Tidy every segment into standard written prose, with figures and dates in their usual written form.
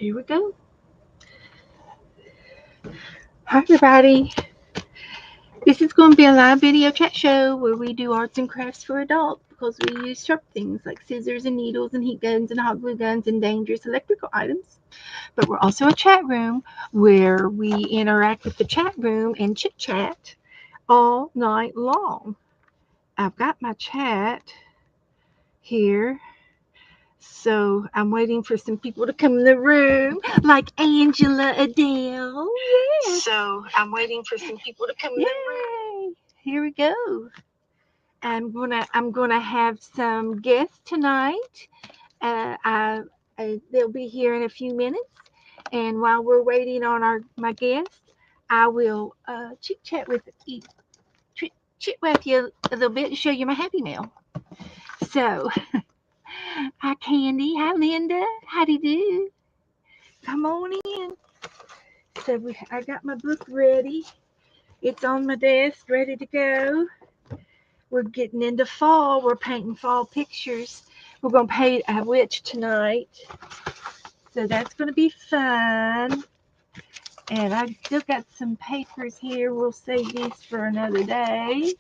Here we go. Hi, everybody. This is going to be a live video chat show where we do arts and crafts for adults because we use sharp things like scissors and needles and heat guns and hot glue guns and dangerous electrical items. But we're also a chat room where we interact with the chat room and chit chat all night long. I've got my chat here. So I'm waiting for some people to come in the room, like Angela Adele. Yes. So I'm waiting for some people to come in the room. Here we go. I'm gonna have some guests tonight. They'll be here in a few minutes, and while we're waiting on my guests, I will chit chat with you, chit with you a little bit and show you my happy mail. So. Hi, Candy. Hi, Linda. How do you do? Come on in. So I got my book ready. It's on my desk, ready to go. We're getting into fall. We're painting fall pictures. We're going to paint a witch tonight. So that's going to be fun. And I've still got some papers here. We'll save these for another day.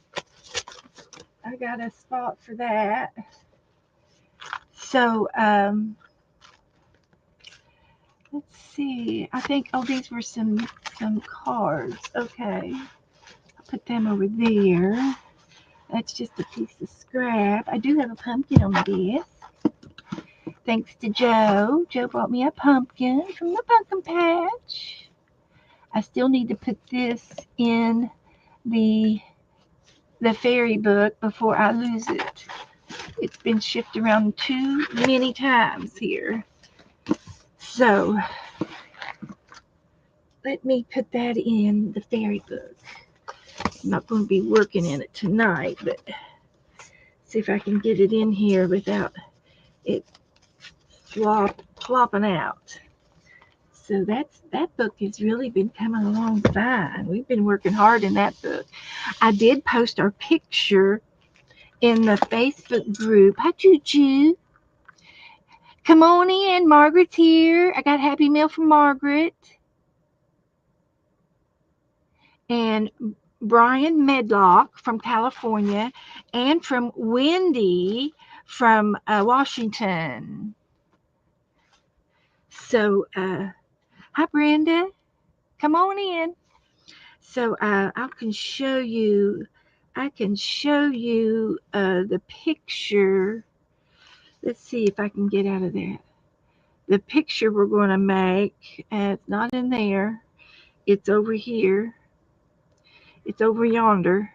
I got a spot for that. So, let's see. I think these were some cards. Okay. I'll put them over there. That's just a piece of scrap. I do have a pumpkin on my desk. Thanks to Joe. Joe brought me a pumpkin from the pumpkin patch. I still need to put this in the fairy book before I lose it. It's been shifted around too many times here. So let me put that in the fairy book. I'm not going to be working in it tonight, but see if I can get it in here without it flopping out. So that book has really been coming along fine. We've been working hard in that book. I did post our picture in the Facebook group. Hi, Choo-Choo. Come on in. Margaret's here. I got Happy Mail from Margaret. And Brian Medlock from California. And from Wendy from Washington. So, hi, Brenda. Come on in. So I can show you. I can show you the picture. Let's see if I can get out of that. The picture we're going to make. It's not in there. It's over here. It's over yonder.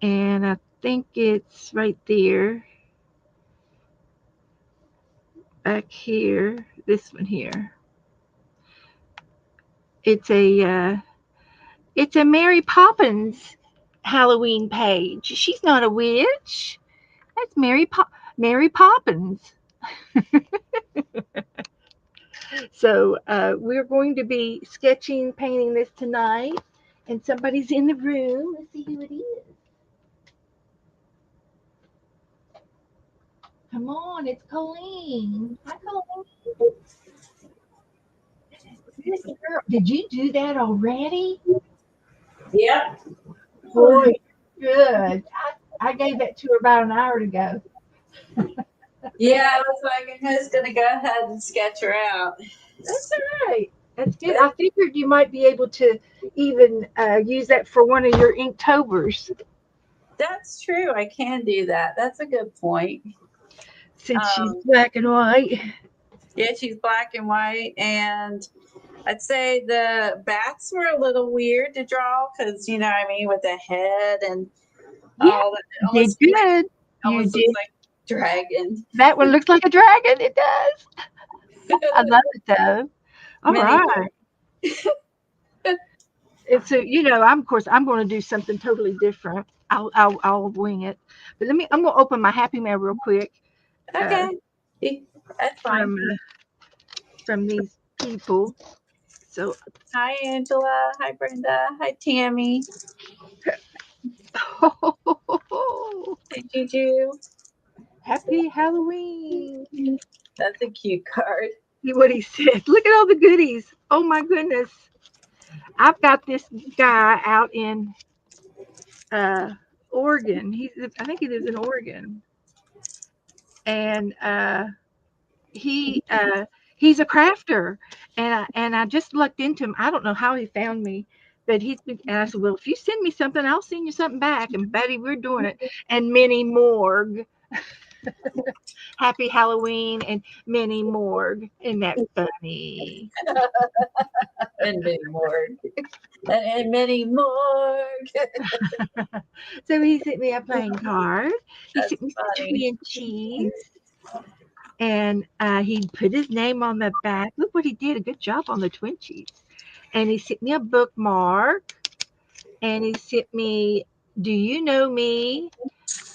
And I think it's right there. Back here. This one here. It's a Mary Poppins Halloween page. She's not a witch. That's Mary Poppins. So we're going to be sketching, painting this tonight, and somebody's in the room. Let's see who it is. Come on, it's Colleen. Hi, Colleen. Girl, did you do that already? Yep. Boy, good. I gave that to her about an hour ago. Yeah, I was like, I'm just going to go ahead and sketch her out. That's all right. That's good. I figured you might be able to even use that for one of your Inktovers. That's true. I can do that. That's a good point. Since she's black and white. Yeah, she's black and white. And I'd say the bats were a little weird to draw because, you know what I mean, with the head and all that. You did good. Almost looks like a dragon. That one looks like a dragon. It does. I love it, though. All right. And so, of course, I'm going to do something totally different. I'll wing it. But I'm going to open my Happy Mail real quick. Okay. That's fine. From these people. So, hi, Angela. Hi, Brenda. Hi, Tammy. Hey, Juju. Happy Halloween. That's a cute card. see what he said. Look at all the goodies. Oh my goodness. I've got this guy out in uh, Oregon. I think he lives in Oregon, and he he's a crafter, and I just looked into him. I don't know how he found me, but and I said, well, if you send me something, I'll send you something back. And Betty, we're doing it. And Minnie Morg, Happy Halloween, and Minnie Morg. Isn't that funny? And many more. And many more. So he sent me a playing card. He That's sent me some funny. Twinchies. And he put his name on the back. Look what he did. A good job on the Twinchies. And he sent me a bookmark. And he sent me, do you know me?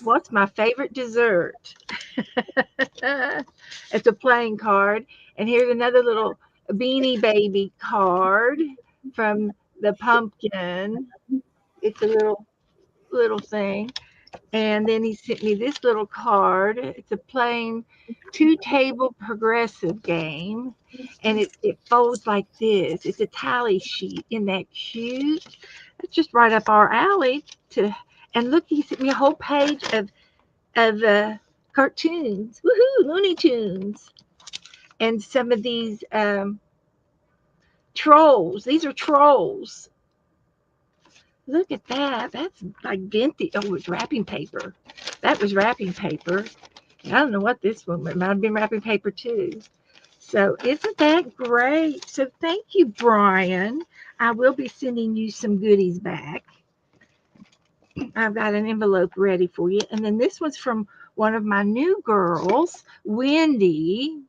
What's my favorite dessert? It's a playing card. And here's another little Beanie Baby card from the pumpkin. It's a little thing. And then he sent me this little card. It's a plain two-table progressive game. And it folds like this. It's a tally sheet. Isn't that cute? It's just right up our alley. And look, he sent me a whole page of cartoons. Woohoo, Looney Tunes. And some of these trolls. These are trolls. Look at that. That's like vintage. Oh, it's wrapping paper. That was wrapping paper. I don't know what this one, but it might have been wrapping paper too. So isn't that great? So thank you, Brian. I will be sending you some goodies back. I've got an envelope ready for you. And then this one's from one of my new girls, Wendy.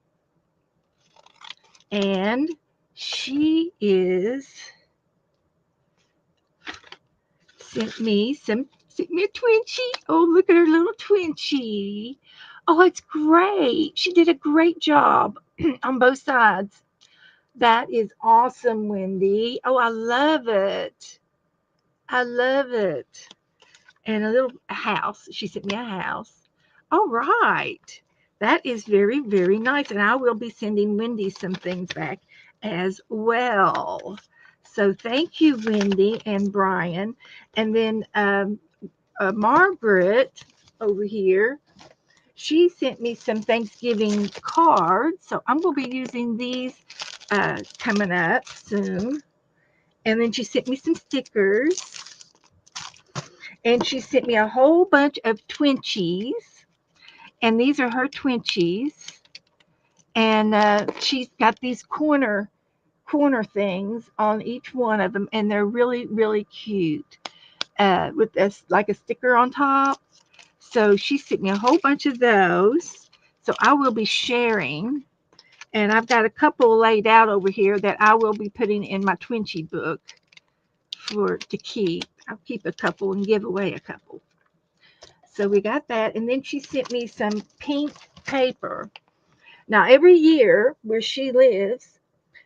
And she sent me a Twinchie. Oh, look at her little Twinchie. Oh, it's great. She did a great job on both sides. That is awesome, Wendy. Oh, I love it. I love it. And a little house. She sent me a house. All right. That is very, very nice. And I will be sending Wendy some things back as well. So thank you, Wendy and Brian. And then Margaret over here, she sent me some Thanksgiving cards. So I'm going to be using these coming up soon. And then she sent me some stickers. And she sent me a whole bunch of Twinchies. And these are her Twinchies. And she's got these corner things on each one of them. And they're really, really cute. With this, like a sticker on top. So she sent me a whole bunch of those. So I will be sharing. And I've got a couple laid out over here that I will be putting in my Twinchie book to keep. I'll keep a couple and give away a couple. So we got that. And then she sent me some pink paper. Now, every year where she lives,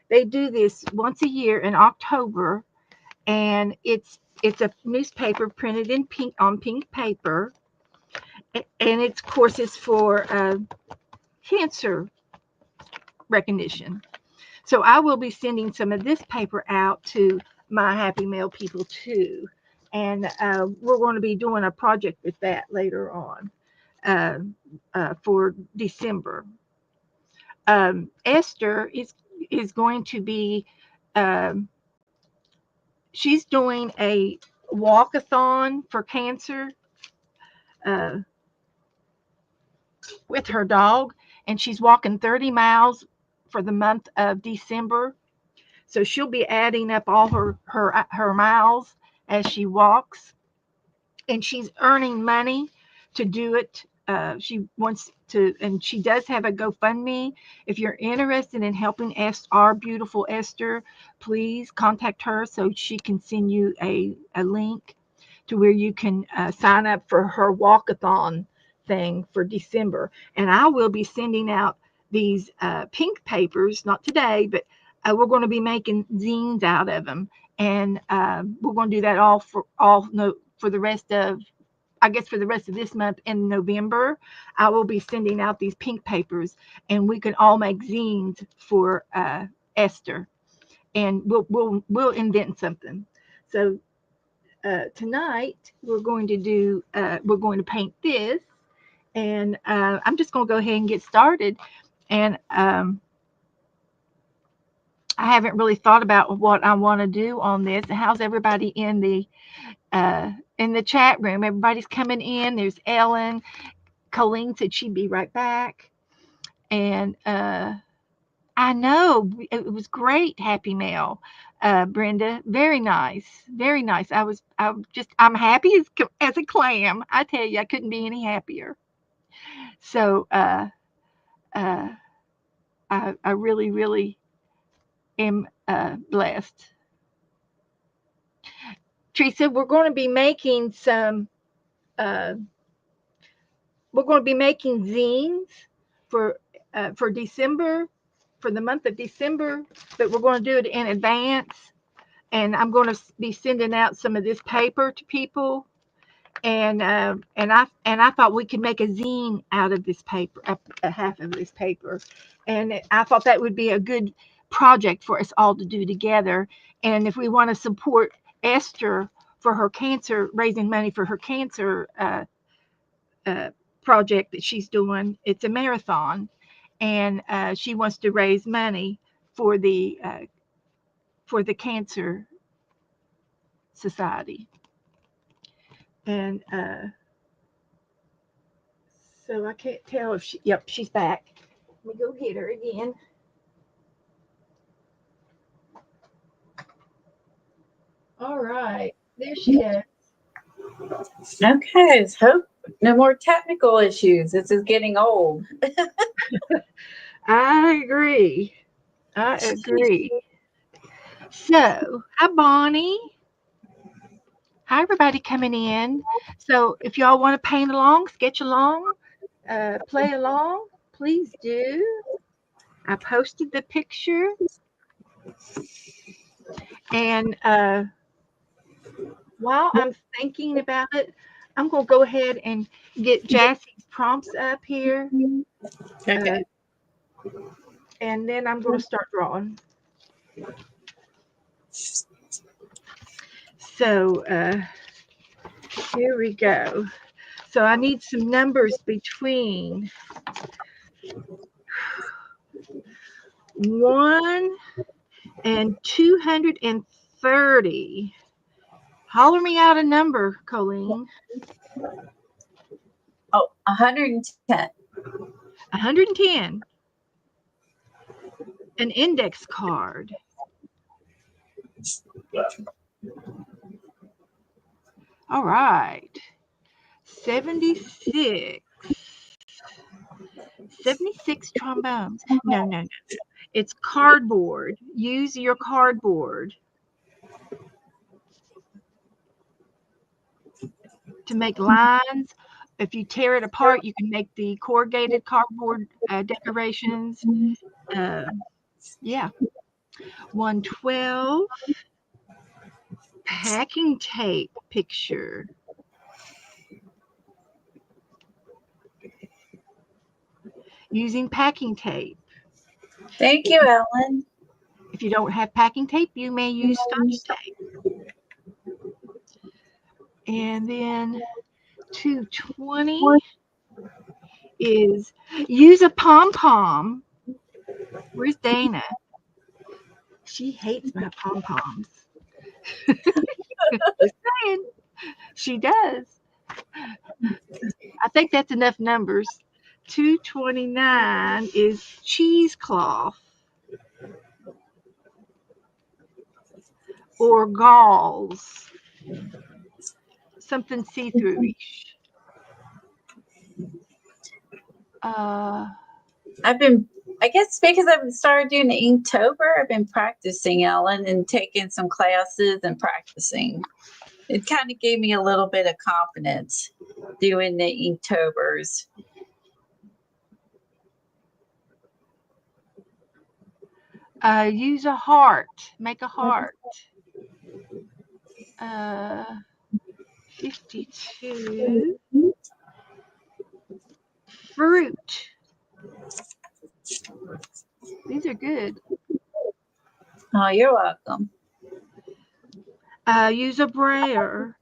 they do this once a year in October. And it's a newspaper printed in pink on pink paper. And it's courses for cancer recognition. So I will be sending some of this paper out to my Happy Mail people too. And we're going to be doing a project with that later on for December. Esther is going to be, she's doing a walkathon for cancer with her dog, and she's walking 30 miles for the month of December. So she'll be adding up all her miles as she walks, and she's earning money to do it. She wants to, and she does have a GoFundMe. If you're interested in helping our beautiful Esther, please contact her so she can send you a link to where you can sign up for her walkathon thing for December. And I will be sending out these pink papers, not today, but we're going to be making zines out of them. And we're going to do that for the rest of I guess for the rest of this month in November, I will be sending out these pink papers, and we can all make zines for Esther, and we'll invent something. So tonight we're going to paint this, and I'm just going to go ahead and get started. And I haven't really thought about what I want to do on this. How's everybody in the chat room? Everybody's coming in. There's Ellen. Colleen said she'd be right back. And I know it was great, Happy Mail, Brenda. Very nice, very nice. I'm happy as a clam. I tell you, I couldn't be any happier. So uh, I really, really am blessed. Teresa, we're going to be making some. We're going to be making zines for December, for the month of December, but we're going to do it in advance. And I'm going to be sending out some of this paper to people. And I thought we could make a zine out of this paper, a half of this paper, and I thought that would be a good project for us all to do together. And if we want to support Esther for her cancer, raising money for her cancer uh, project that she's doing, it's a marathon, and she wants to raise money for the cancer society. And so I can't tell if yep, she's back. Let me go get her again. All right, there she is. Okay, let's hope no more technical issues. This is getting old. I agree. I agree. So, hi, Bonnie. Hi, everybody coming in. So, if y'all want to paint along, sketch along, play along, please do. I posted the picture. And while I'm thinking about it, I'm going to go ahead and get Jassie's prompts up here. Okay. And then I'm going to start drawing. So here we go. So I need some numbers between 1 and 230. Holler me out a number, Colleen. Oh, 110. 110. An index card. All right. 76. 76 trombones. No. It's cardboard. Use your cardboard to make lines. If you tear it apart, you can make the corrugated cardboard decorations. Yeah. 112. Packing tape picture. Using packing tape. Thank you, Ellen. If you don't have packing tape, you may use Scotch tape. And then 220 is use a pom-pom. Where's Dana? She hates my pom-poms. Just saying. She does. I think that's enough numbers. 229 is cheesecloth or gauze. Something see-through-ish. I guess because I've started doing Inktober, I've been practicing, Ellen, and taking some classes and practicing. It kind of gave me a little bit of confidence doing the Inktobers. Use a heart. Make a heart. 52. Fruit. These are good. Oh, you're welcome. Use a brayer.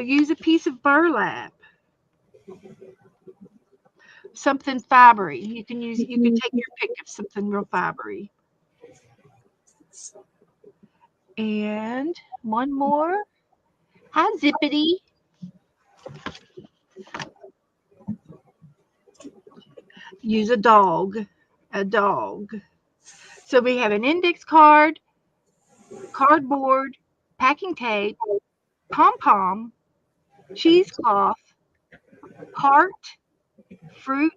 Use a piece of burlap. Something fibery. You can take your pick of something real fibery. And one more. Hi, Zippity. Use a dog. A dog. So we have an index card, cardboard, packing tape, pom-pom, cheesecloth, heart, fruit,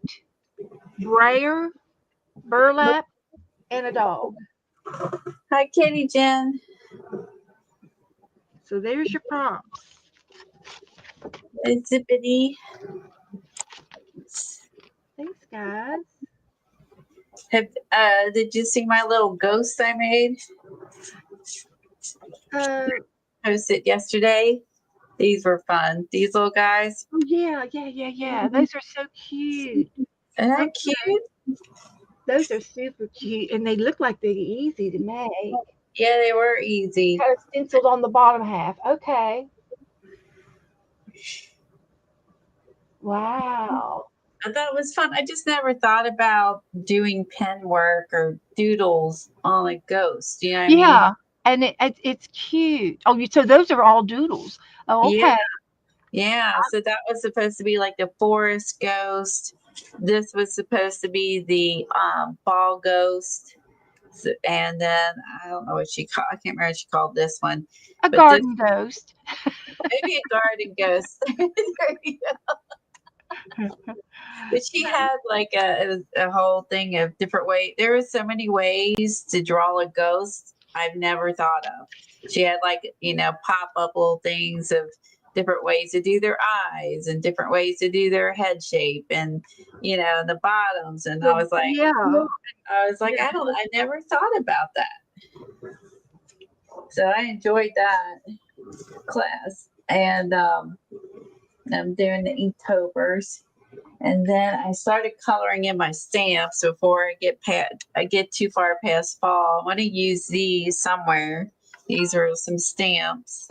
brayer, burlap, and a dog. Hi, Kitty Jen. So there's your prompts. It's Zippity. Thanks, guys. Did you see my little ghost I made? Posted yesterday. These were fun. These little guys. Oh yeah. Those are so cute. Isn't that cute? Those are super cute, and they look like they're easy to make. Yeah, they were easy. Kind of stenciled on the bottom half. Okay. Wow. I thought it was fun. I just never thought about doing pen work or doodles on a ghost. You know what I mean? Yeah, and it's cute. Oh, so those are all doodles. Oh, okay. Yeah. So that was supposed to be like the forest ghost. This was supposed to be the ball ghost. So, and then I don't know what she called. I can't remember what she called this one. A But garden ghost. Maybe a garden ghost. There you go. But she had like a whole thing of different ways. There were so many ways to draw a ghost I've never thought of. She had like, pop up little things of different ways to do their eyes and different ways to do their head shape and, the bottoms. And I was like, yeah. I never thought about that. So I enjoyed that class. And I'm doing the Inktober's. And then I started coloring in my stamps before I get too far past fall. I want to use these somewhere. These are some stamps.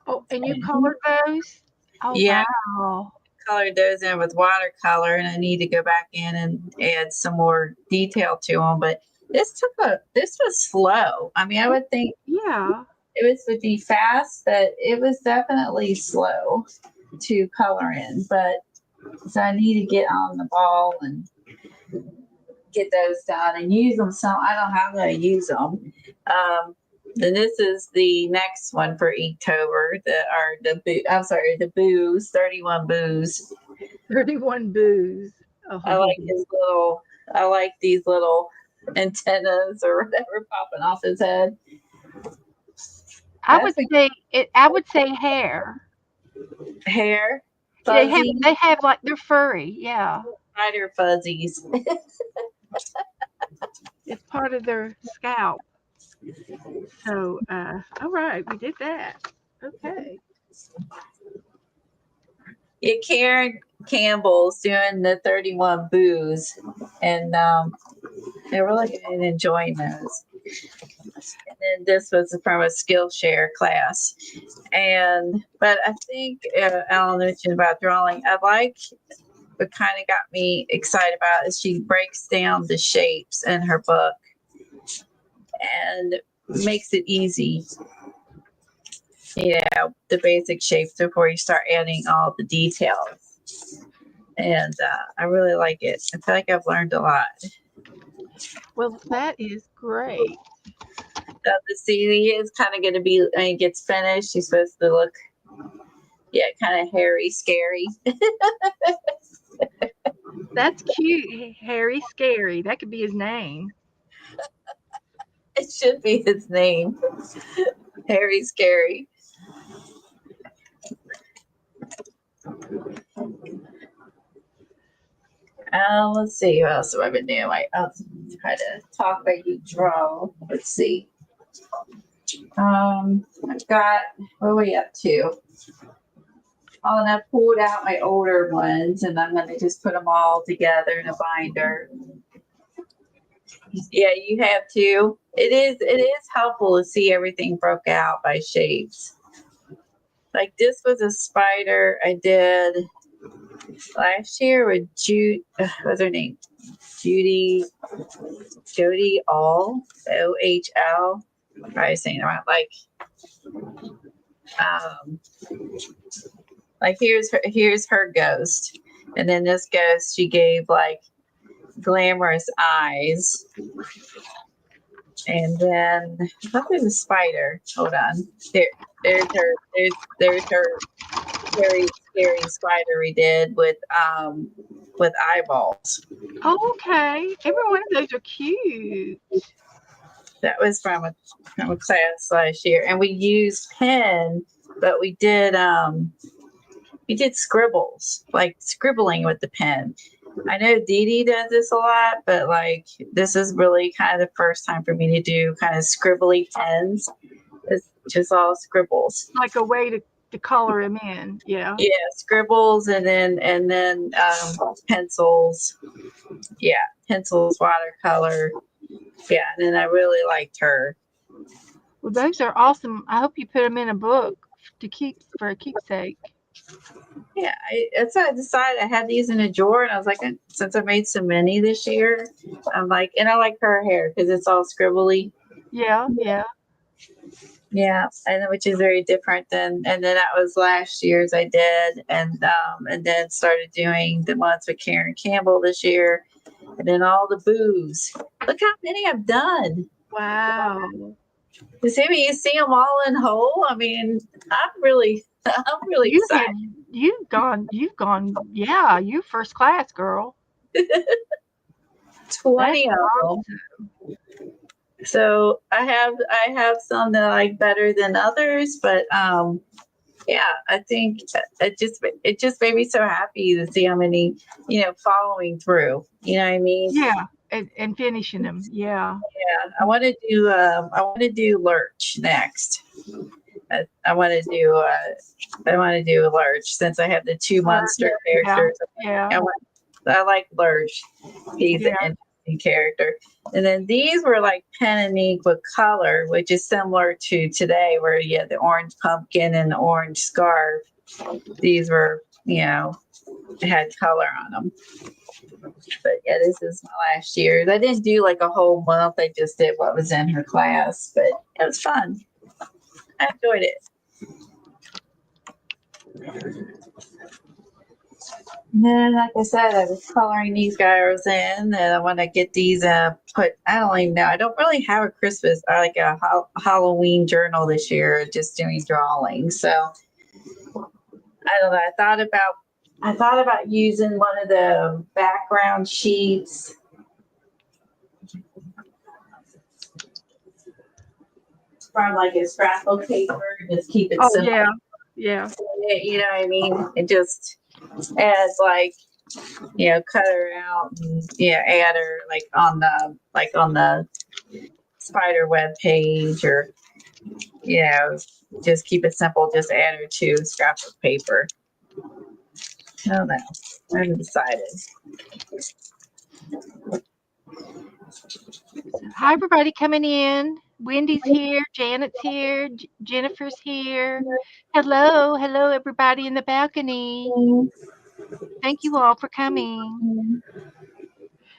Oh, and you colored those? Oh, yeah, wow. Colored those in with watercolor, and I need to go back in and add some more detail to them. But this was slow. I mean, I would think Yeah. it would be fast, but it was definitely slow to color in. But so I need to get on the ball and get those done and use them. So I don't know how I'm going to use them. Then this is the next one for Inktober. The booze, 31 booze. 31 booze. Oh. I like these little antennas or whatever popping off his head. I would say hair. Hair. Fuzzy. They have like they're furry, yeah. Spider fuzzies. It's part of their scalp. So, all right, we did that. Okay. Yeah, Karen Campbell's doing the 31 booze, and they're really enjoying those. And then this was from a Skillshare class, but I think Alan mentioned about drawing. What kind of got me excited about is she breaks down the shapes in her book and makes it easy. The basic shapes before you start adding all the details. And I really like it. I feel like I've learned a lot. Well, that is great. So the CD is kind of going to be, when it gets finished, she's supposed to look, kind of hairy, scary. That's cute. Harry Scary. That could be his name. It should be his name. Harry Scary. Let's see what else have I been doing. I'll try to talk while you draw. Let's see. I've got, what are we up to? Oh, and I pulled out my older ones, and I'm gonna just put them all together in a binder. Yeah, you have to. It is helpful to see everything broke out by shapes. Like this was a spider I did last year with what's her name? Jody OHL. I'm probably saying it wrong. Um, like here's her ghost, and then this ghost she gave like glamorous eyes, and then I thought there's a spider. Hold on, there's her very scary spider we did with eyeballs. Oh, okay. Every one of those are cute. That was from a class last year, and we used pen, but we did scribbles, like scribbling with the pen. I know Dee Dee does this a lot, but like this is really kind of the first time for me to do kind of scribbly pens. It's just all scribbles. Like a way to color them in. Yeah. Yeah, scribbles and then pencils. Yeah, pencils, watercolor. Yeah, and then I really liked her. Well, those are awesome. I hope you put them in a book to keep for a keepsake. Yeah, that's why I decided I had these in a drawer, and I was like, since I made so many this year, I'm like, and I like her hair because it's all scribbly. Yeah, yeah. Yeah, and which is very different than, and then that was last year's I did, and then started doing the ones with Karen Campbell this year, and then all the boos. Look how many I've done. Wow. You see them all in whole. I mean, I'm really excited. You've gone. Yeah, you first class, girl. 20 of them. So I have some that I like better than others, but yeah, I think it just made me so happy to see how many, following through. You know what I mean? Yeah, and finishing them. Yeah. Yeah. I want to do Lurch next. I want to do Lurch since I have the two monster characters. Yeah. I like Lurch. He's an interesting character. And then these were like pen and ink with color, which is similar to today where you had the orange pumpkin and the orange scarf. These were, had color on them. But yeah, this is my last year. I didn't do like a whole month. I just did what was in her class, but it was fun. I enjoyed it. And then, like I said, I was coloring these guys in, and I want to get these put. I don't even know. I don't really have a Christmas or like a Halloween journal this year. Just doing drawings. So I don't know. I thought about using one of the background sheets. From like a scrapbook paper, just keep it simple. Yeah. You know what I mean? It just adds like, cut her out and add her like on the spider web page, or just keep it simple. Just add her to scrapbook paper. I don't know. I haven't decided. Hi, everybody coming in. Wendy's here. Janet's here. Jennifer's here. Hello, everybody in the balcony. Thank you all for coming.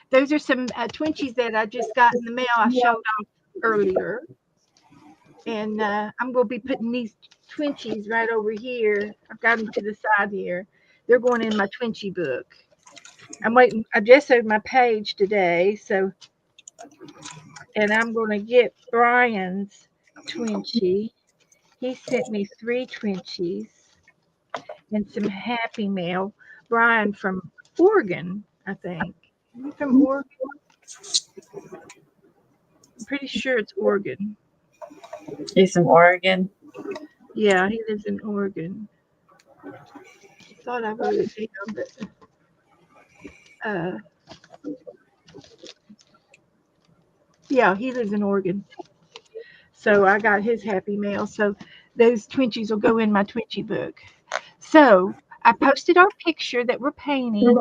Those are some Twinchies that I just got in the mail. I showed off earlier. And I'm going to be putting these Twinchies right over here. I've got them to the side here. They're going in my Twinchie book. I'm waiting. I just opened my page today, and I'm going to get Brian's Twinchie. He sent me 3 Twinchies and some Happy Mail. Brian from Oregon, I think. Is he from Oregon? I'm pretty sure it's Oregon. He's from Oregon? Yeah, he lives in Oregon. Thought I wrote it down, but uh, yeah, he lives in Oregon. So I got his happy mail. So those Twinchies will go in my Twinchie book. So I posted our picture that we're painting.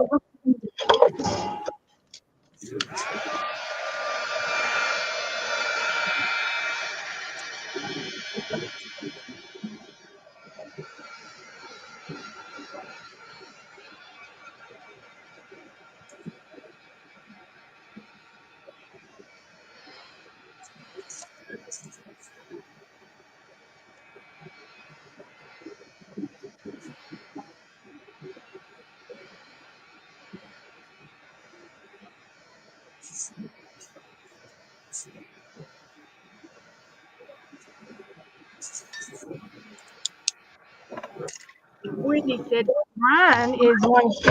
Wendy said Ryan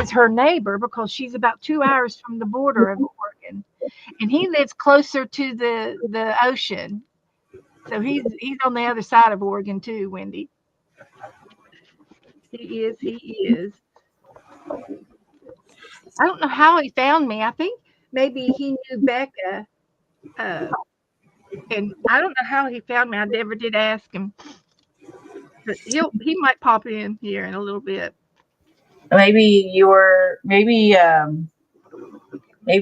is her neighbor because she's about 2 hours from the border of Oregon, and he lives closer to the ocean. So he's on the other side of Oregon too, Wendy. He is. He is. I don't know how he found me. I think maybe he knew Becca, uh, and I don't know how he found me. I never did ask him, but he might pop in here in a little bit. Maybe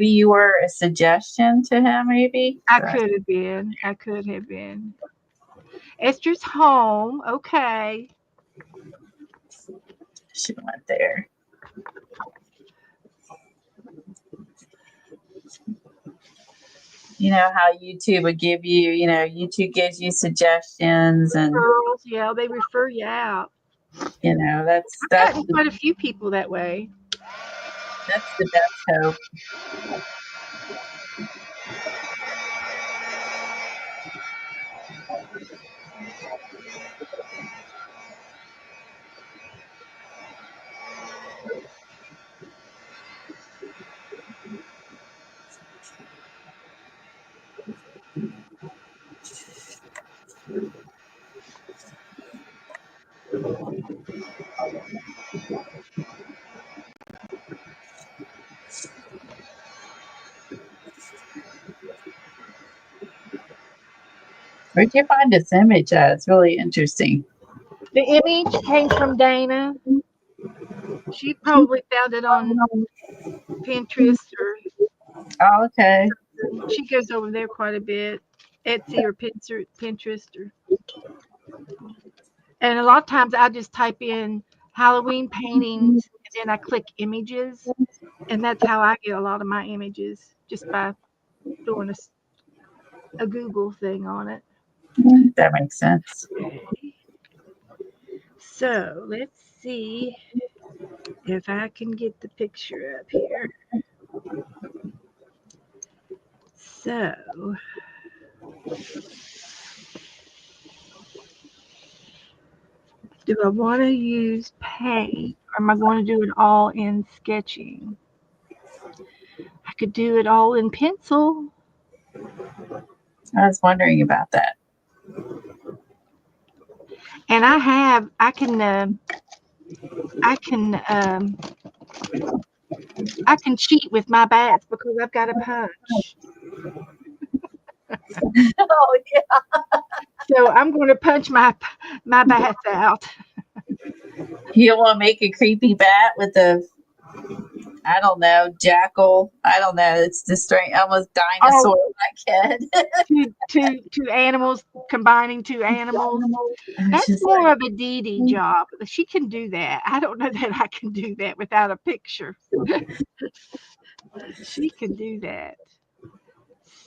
you were a suggestion to him. Maybe I could have been. I could have been. Esther's home. Okay. she went there. You know how YouTube would give you, YouTube gives you suggestions, and Girls, yeah, they refer you out. that's I've gotten quite a few people that way. that's the best hope. Where'd you find this image at? It's really interesting. The image came from Dana. She probably found it on Pinterest Oh, okay. or she goes over there quite a bit. Etsy or Pinterest or and a lot of times I just type in Halloween paintings and then I click images and that's how I get a lot of my images just by doing a Google thing on it. That makes sense. So let's see if I can get the picture up here. So do I want to use paint or am I going to do it all in sketching? I could do it all in pencil. I was wondering about that. And I can cheat with my bats because I've got a punch. Oh yeah. So I'm going to punch my bats out. You don't want to make a creepy bat with I don't know, jackal. I don't know. It's the strange, almost dinosaur like head. Two animals combining two animals. That's more of a Dee Dee job. She can do that. I don't know that I can do that without a picture. She can do that.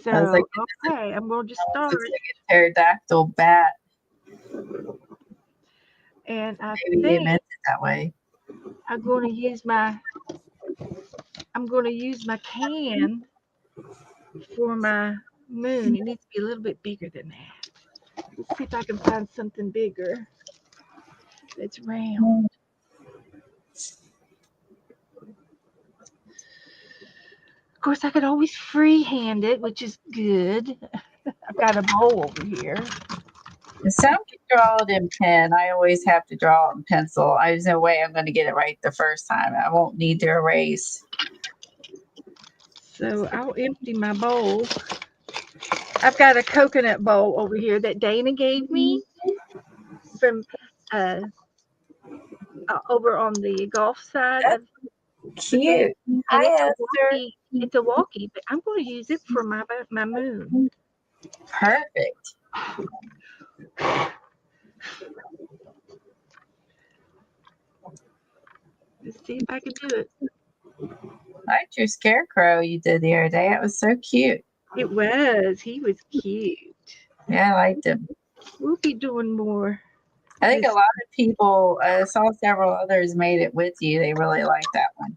So okay, I'm going to just start. It's like a pterodactyl bat. And I Maybe they think meant it that way. I'm going to use my can for my moon. It needs to be a little bit bigger than that. Let's see if I can find something bigger that's round. Of course, I could always freehand it, which is good. I've got a bowl over here. Some can draw it in pen. I always have to draw it in pencil. There's no way I'm going to get it right the first time. I won't need to erase. So I'll empty my bowl. I've got a coconut bowl over here that Dana gave me from uh, over on the Gulf side of the Gulf, Cute. and Hi, Esther. it's a walkie, but I'm going to use it for my moon. Perfect. Let's see if I can do it. I liked your scarecrow you did the other day. It was so cute. It was. He was cute. Yeah, I liked him. We'll be doing more. I think a This- lot of people, I saw several others made it with you. They really liked that one.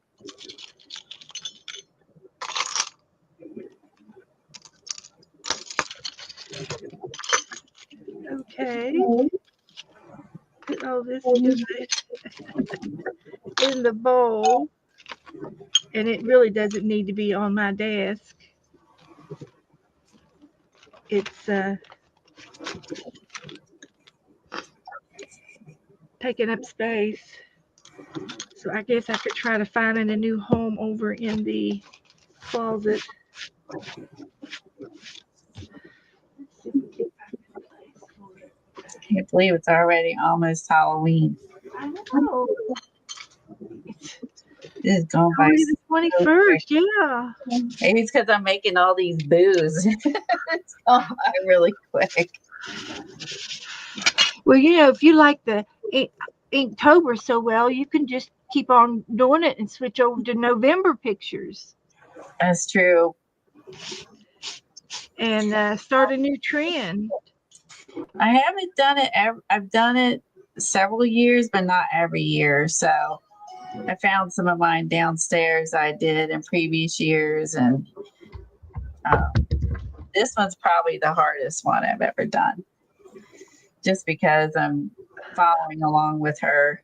Okay. Put all this in the bowl. And it really doesn't need to be on my desk. It's taking up space. So I guess I could try to find a new home over in the closet. Can't believe it's already almost Halloween. I know. It is going by. Only the 21st, yeah. Maybe it's because I'm making all these boos. It's going by really quick. Well, if you like the Inktober so well, you can just keep on doing it and switch over to November pictures That's true. and start a new trend. I haven't done it. I've done it several years, but not every year. So I found some of mine downstairs I did in previous years, and this one's probably the hardest one I've ever done, just because I'm following along with her.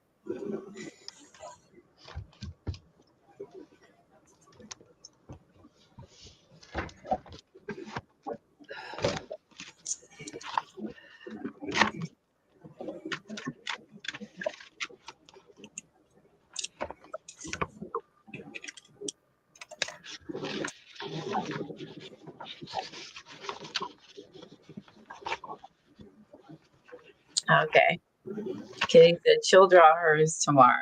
Okay. Kitty said she'll draw hers tomorrow.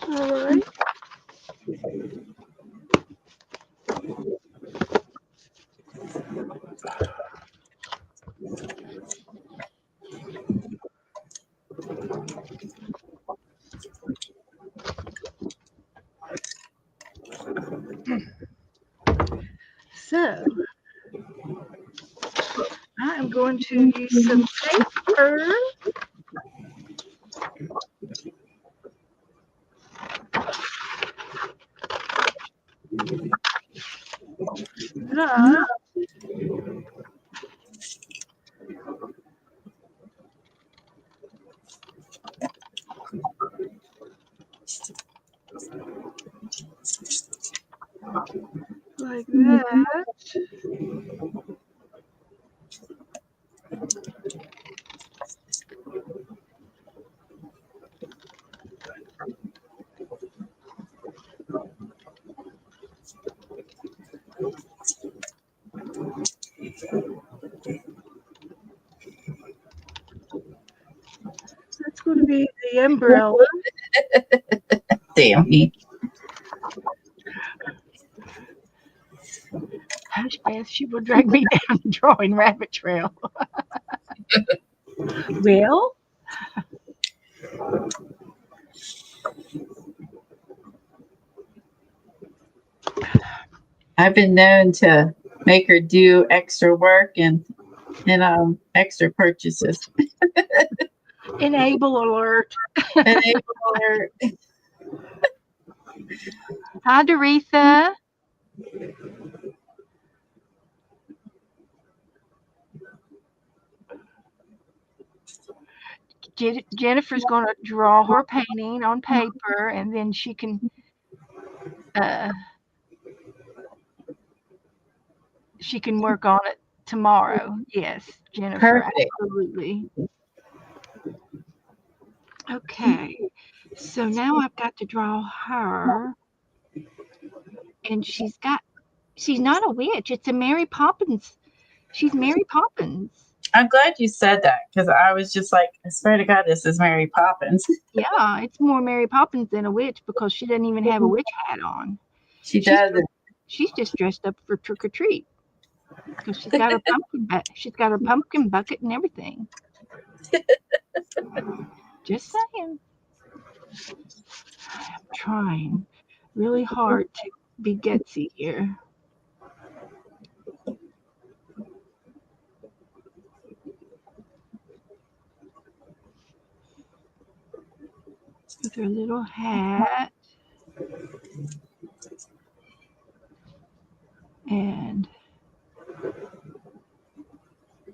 All right. So I am going to use some paper. That like that. That's going to be the umbrella. Damn me. Hush, Beth, she will drag me down the drawing rabbit trail. Well, I've been known to make her do extra work and extra purchases. enable alert. Enable her. Hi, Doretha. Jennifer's going to draw her painting on paper, and then she can she can work on it tomorrow. Yes, Jennifer, Perfect. absolutely. Okay, so now I've got to draw her, and she's not a witch. It's a Mary Poppins. She's Mary Poppins. I'm glad you said that because I was just like, I swear to God, this is Mary Poppins. Yeah, it's more Mary Poppins than a witch because she doesn't even have a witch hat on. She She's does. she's just dressed up for trick or treat because she's got her she's got her pumpkin bucket and everything. Just saying. I'm trying really hard to be gutsy here. With her little hat. And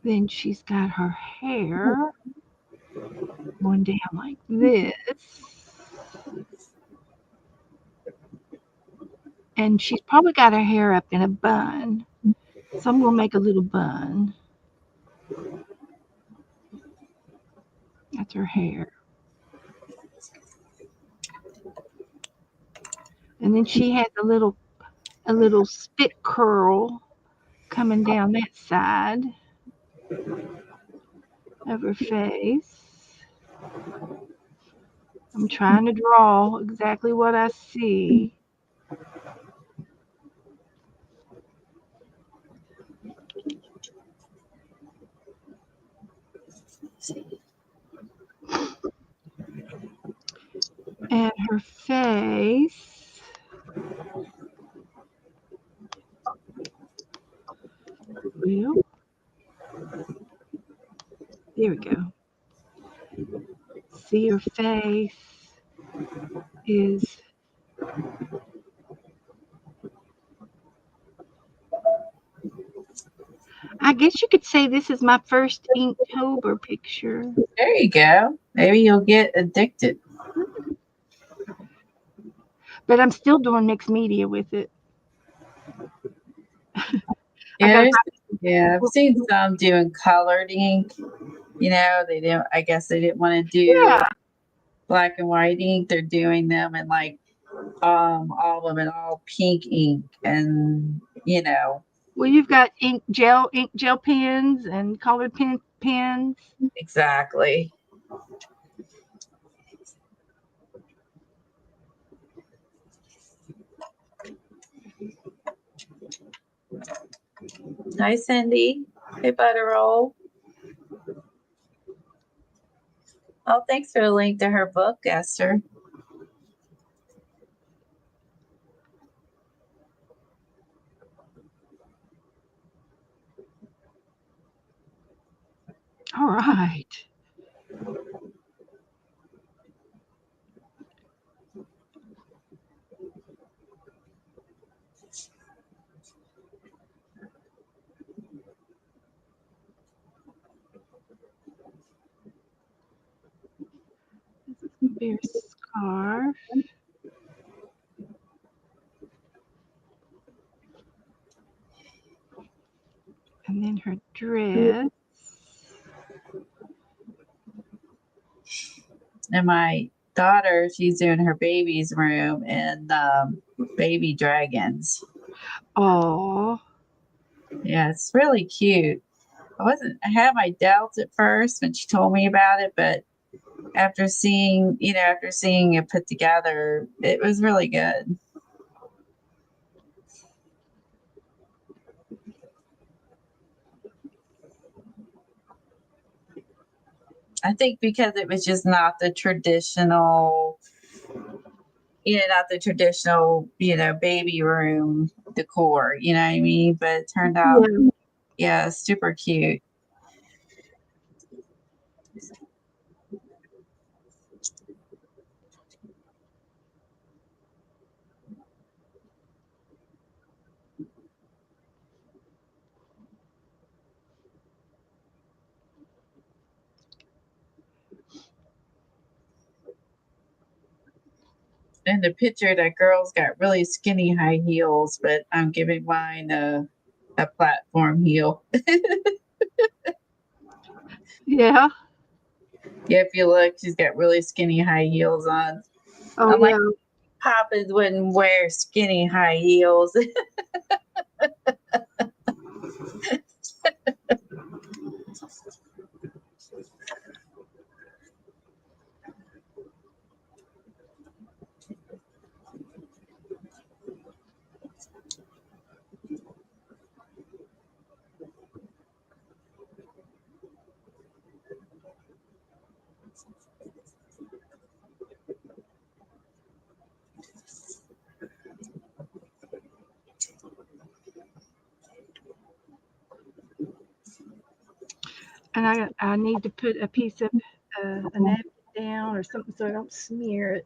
then she's got her hair going down like this. And she's probably got her hair up in a bun. So I'm going to make a little bun. That's her hair. And then she has a little spit curl coming down that side of her face. I'm trying to draw exactly what I see. And her face. Well, there we go. See, her face is I guess you could say this is my first Inktober picture. There you go. Maybe you'll get addicted. But I'm still doing mixed media with it. Yeah, I've seen some doing colored ink. They didn't. I guess they didn't want to do Yeah. black and white ink. They're doing them in like all of them in all pink ink, and Well, you've got ink gel pens and colored pens. exactly. Hi, Cindy. Hey, Butterroll. Oh, thanks for the link to her book, Esther. All right. This is gonna be her scarf. And then her dress. And my daughter, she's doing her baby's room and baby dragons. Oh. Yeah, it's really cute. I had my doubts at first when she told me about it, but after seeing it put together, it was really good. I think because it was just not the traditional, baby room decor, you know what I mean? But it turned out, yeah, super cute. In the picture, that girl's got really skinny high heels, but I'm giving mine a a platform heel. Yeah. Yeah, if you look, she's got really skinny high heels on. Oh I'm like, yeah. Papas wouldn't wear skinny high heels. And I need to put a piece of a napkin down or something so I don't smear it.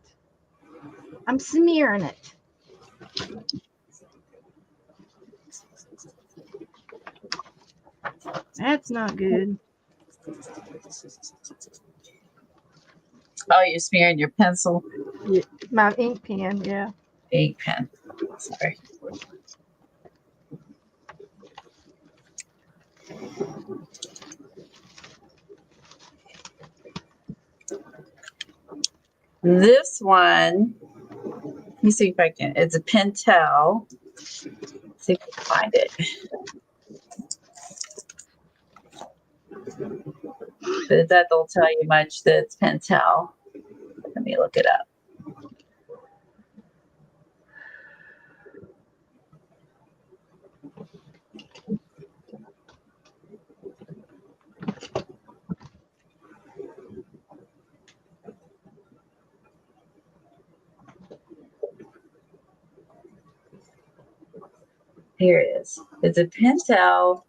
I'm smearing it. That's not good. Oh, you're smearing your pencil Yeah, my ink pen, yeah. ink pen. Sorry. This one, let me see if I can. It's a Pentel. See if I can find it. But that don't tell you much that it's Pentel. Let me look it up. Here it is. It's a Pentel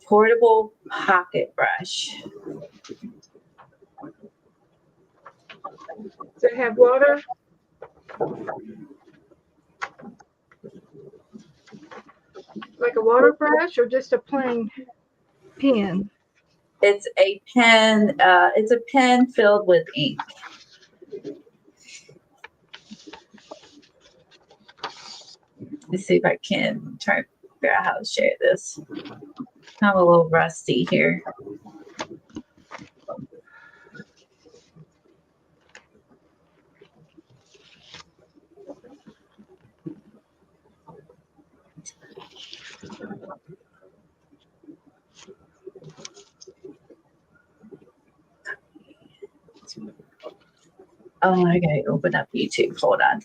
portable pocket brush. Does it have water? Like a water brush or just a plain pen? It's a pen. It's a pen filled with ink. Let's see if I can try to figure out how to share this. I'm a little rusty here. Oh, I gotta open up YouTube. Hold on.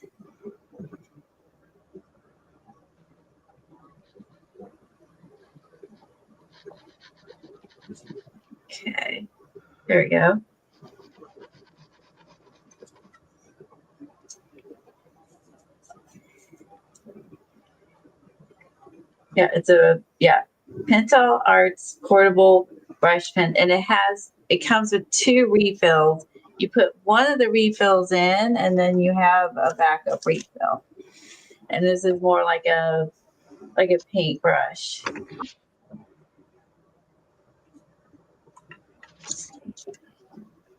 Okay, there we go. Yeah, it's a Pentel Arts portable brush pen, and it comes with two refills. You put one of the refills in, and then you have a backup refill. And this is more like a paintbrush.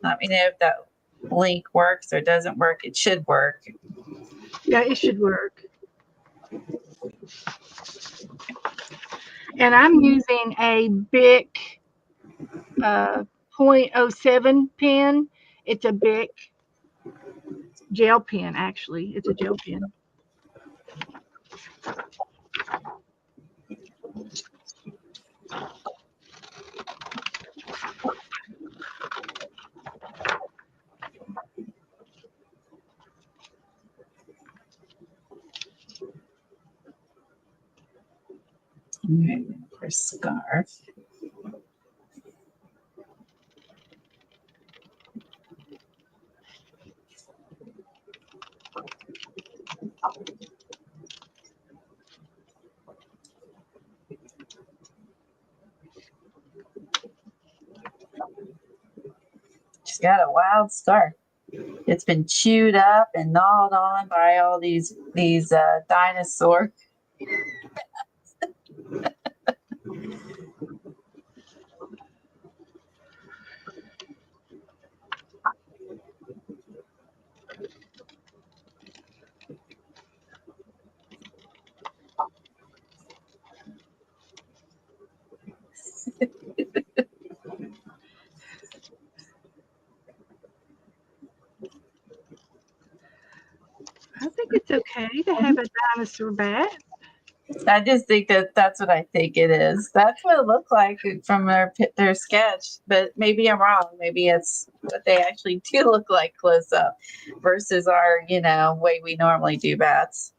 Let me know if that link works or doesn't work. It should work. Yeah, it should work. And I'm using a Bic .07 pen. It's a Bic gel pen, actually. It's a gel pen. Okay, for scarf. She's got a wild scarf. It's been chewed up and gnawed on by all these dinosaurs. okay to have a dinosaur bat. I just think that that's what I think it is. That's what it looked like from their sketch, but maybe I'm wrong. Maybe it's what they actually do look like close up versus our, way we normally do bats.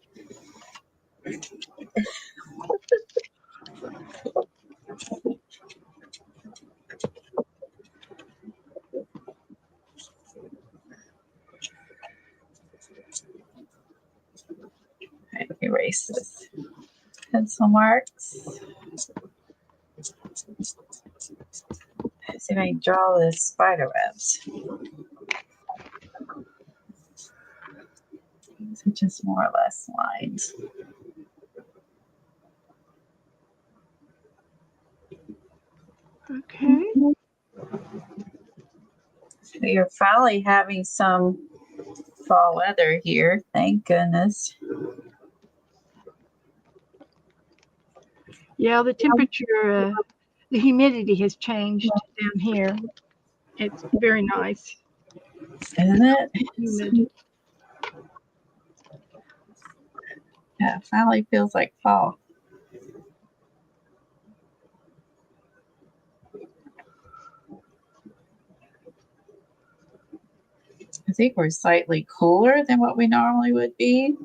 Okay, erase this pencil marks. See if I can draw the spider webs. These are just more or less lines. Okay. We are finally having some fall weather here. Thank goodness. Yeah, the temperature, the humidity has changed down here. It's very nice. Isn't it? Humid. Yeah, it finally feels like fall. I think we're slightly cooler than what we normally would be.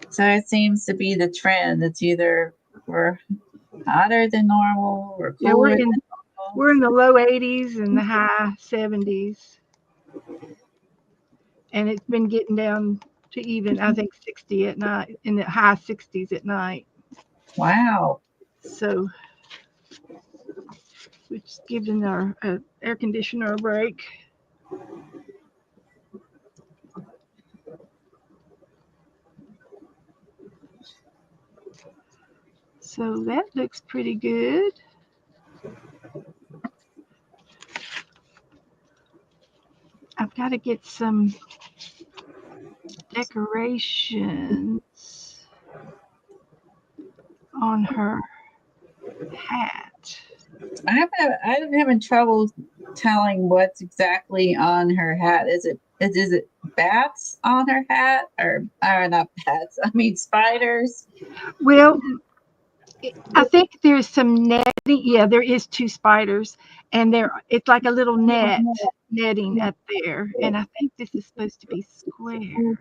So it seems to be the trend. It's either we're hotter than normal or Yeah, cooler than normal. we're in the low 80s and the high 70s. And it's been getting down to even, I think, 60 at night, in the high 60s at night. Wow. So, which is giving our air conditioner a break. So that looks pretty good. I've got to get some decorations on her hat. I'm having trouble telling what's exactly on her hat. Is it bats on her hat or not bats? I mean spiders. Well, I think there's some netting. Yeah, there is 2 spiders, and it's like a little netting up there. And I think this is supposed to be square,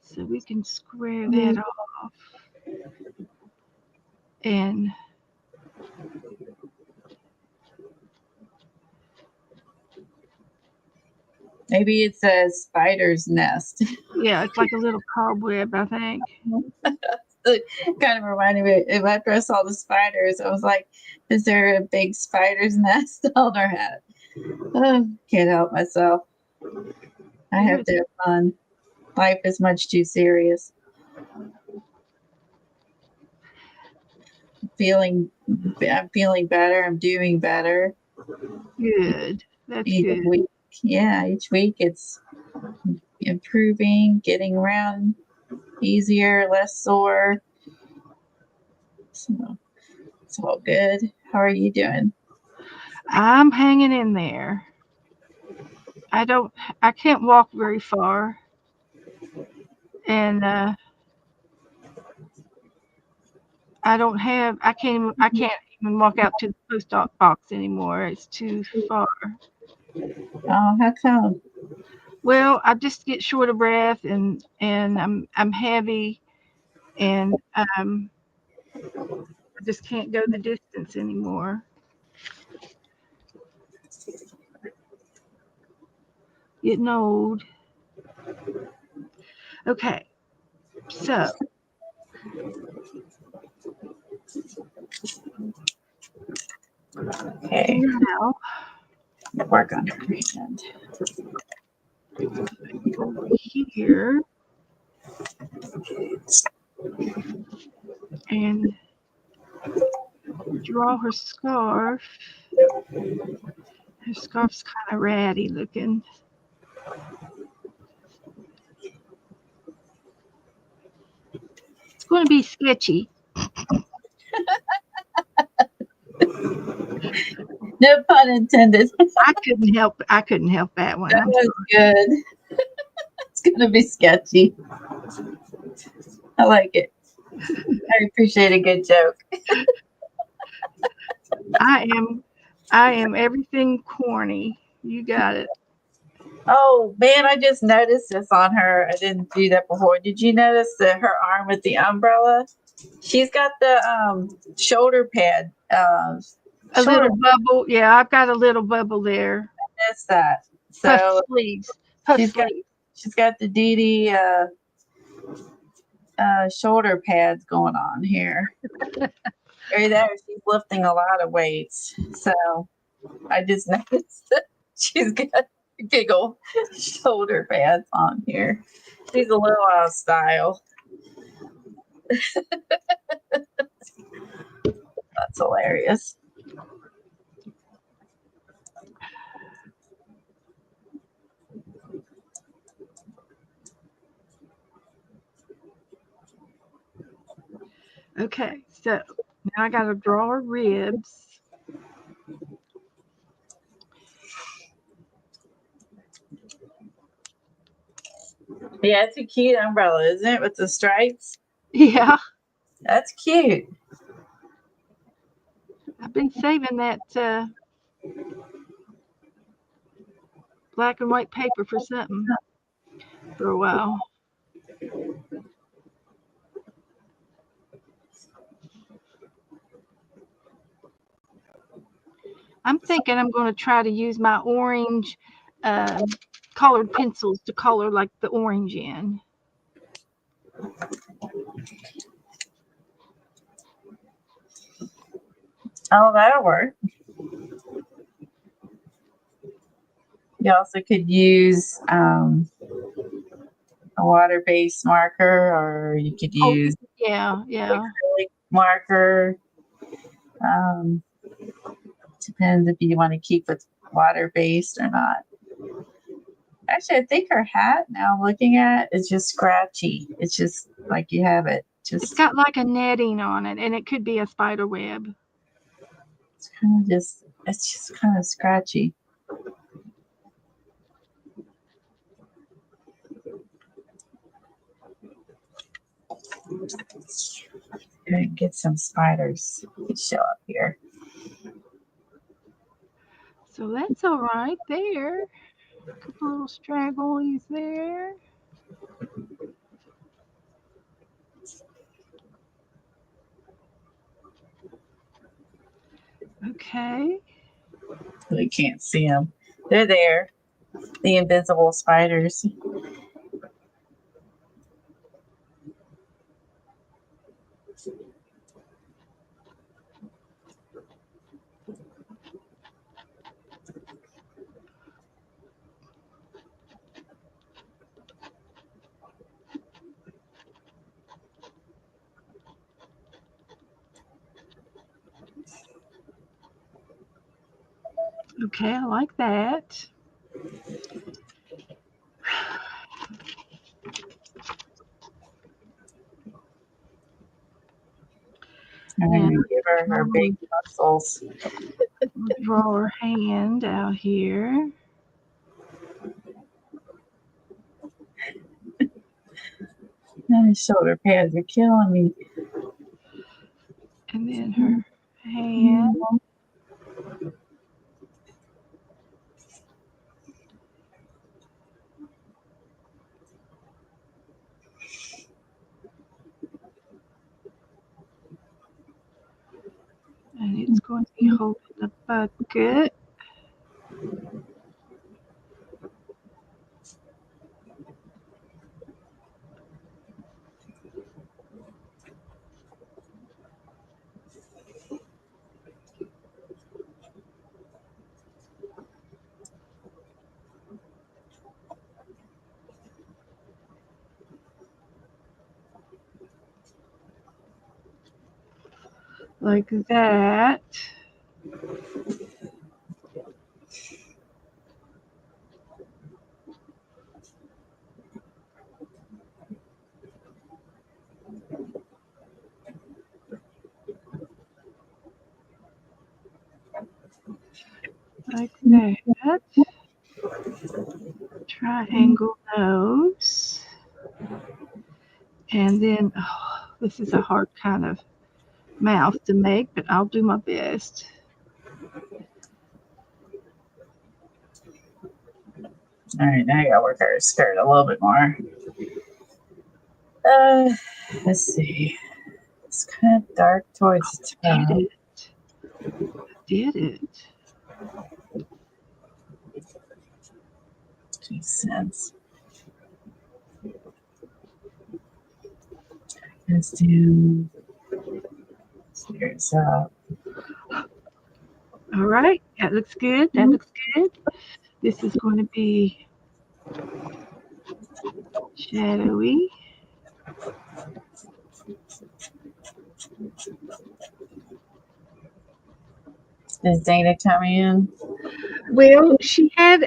so we can square that off. And Maybe it says spider's nest. yeah, it's like a little cobweb, I think. It kind of reminded me, after I saw the spiders, I was like, is there a big spider's nest on her hat? Oh, can't help myself. I have to have fun. Life is much too serious. I'm feeling better. I'm doing better. Good. That's Each good. week, each week it's improving, getting around easier, less sore. So it's all good. How are you doing? I'm hanging in there. I can't walk very far. And I can't even walk out to the post box anymore. It's too far. Oh, how come? Well, I just get short of breath and I'm heavy and I just can't go the distance anymore. Getting old. Okay. So Okay, now work on her hand. over here and draw her scarf. Her scarf's kind of ratty looking. It's going to be sketchy. No pun intended. I couldn't help that one. That was good. gonna be sketchy. I like it. I appreciate a good joke. I am everything corny. You got it. Oh man, I just noticed this on her. I didn't do that before. Did you notice that her arm with the umbrella? She's got the shoulder pad. A Shoulder. little bubble. Yeah, I've got a little bubble there. That's that. Puff So sleeves. Puff she's got sleeves. she's got the Dee Dee shoulder pads going on here. Right there, she's lifting a lot of weights. So I just noticed that she's got giggle shoulder pads on here. She's a little out of style. That's hilarious. Okay, so now I got to draw her ribs. Yeah, it's a cute umbrella, isn't it? With the stripes. Yeah, That's cute. I've been saving that black and white paper for something for a while. I'm thinking I'm going to try to use my orange colored pencils to color like the orange in. Oh, that'll work. You also could use a water-based marker, or you could Oh, use yeah. acrylic marker. Um, depends if you want to keep it water-based or not. Actually, I think her hat, now looking at, is just scratchy. It's just like you have it. It's Just got like a netting on it, and it could be a spider web. it's just kind of scratchy. And get some spiders to show up here. So that's all right there. A couple little stragglies there. Okay. We can't see them. They're there. The invisible spiders. Okay, I like that. I'm Now, going to give her her big muscles. we'll draw her hand out here. My shoulder pads are killing me. And then her hand. And it's going to be holding the bucket. Like that. Like that. Triangle nose. And then, oh, this is a hard kind of mouth to make, but I'll do my best. All right, now I gotta work our skirt a little bit more. Uh, let's see. It's kind of dark towards the Did top. it. Did it. Makes sense. Let's do stairs up. All right. That looks good. That looks good. This is going to be shadowy. Is Dana coming in? Well, she had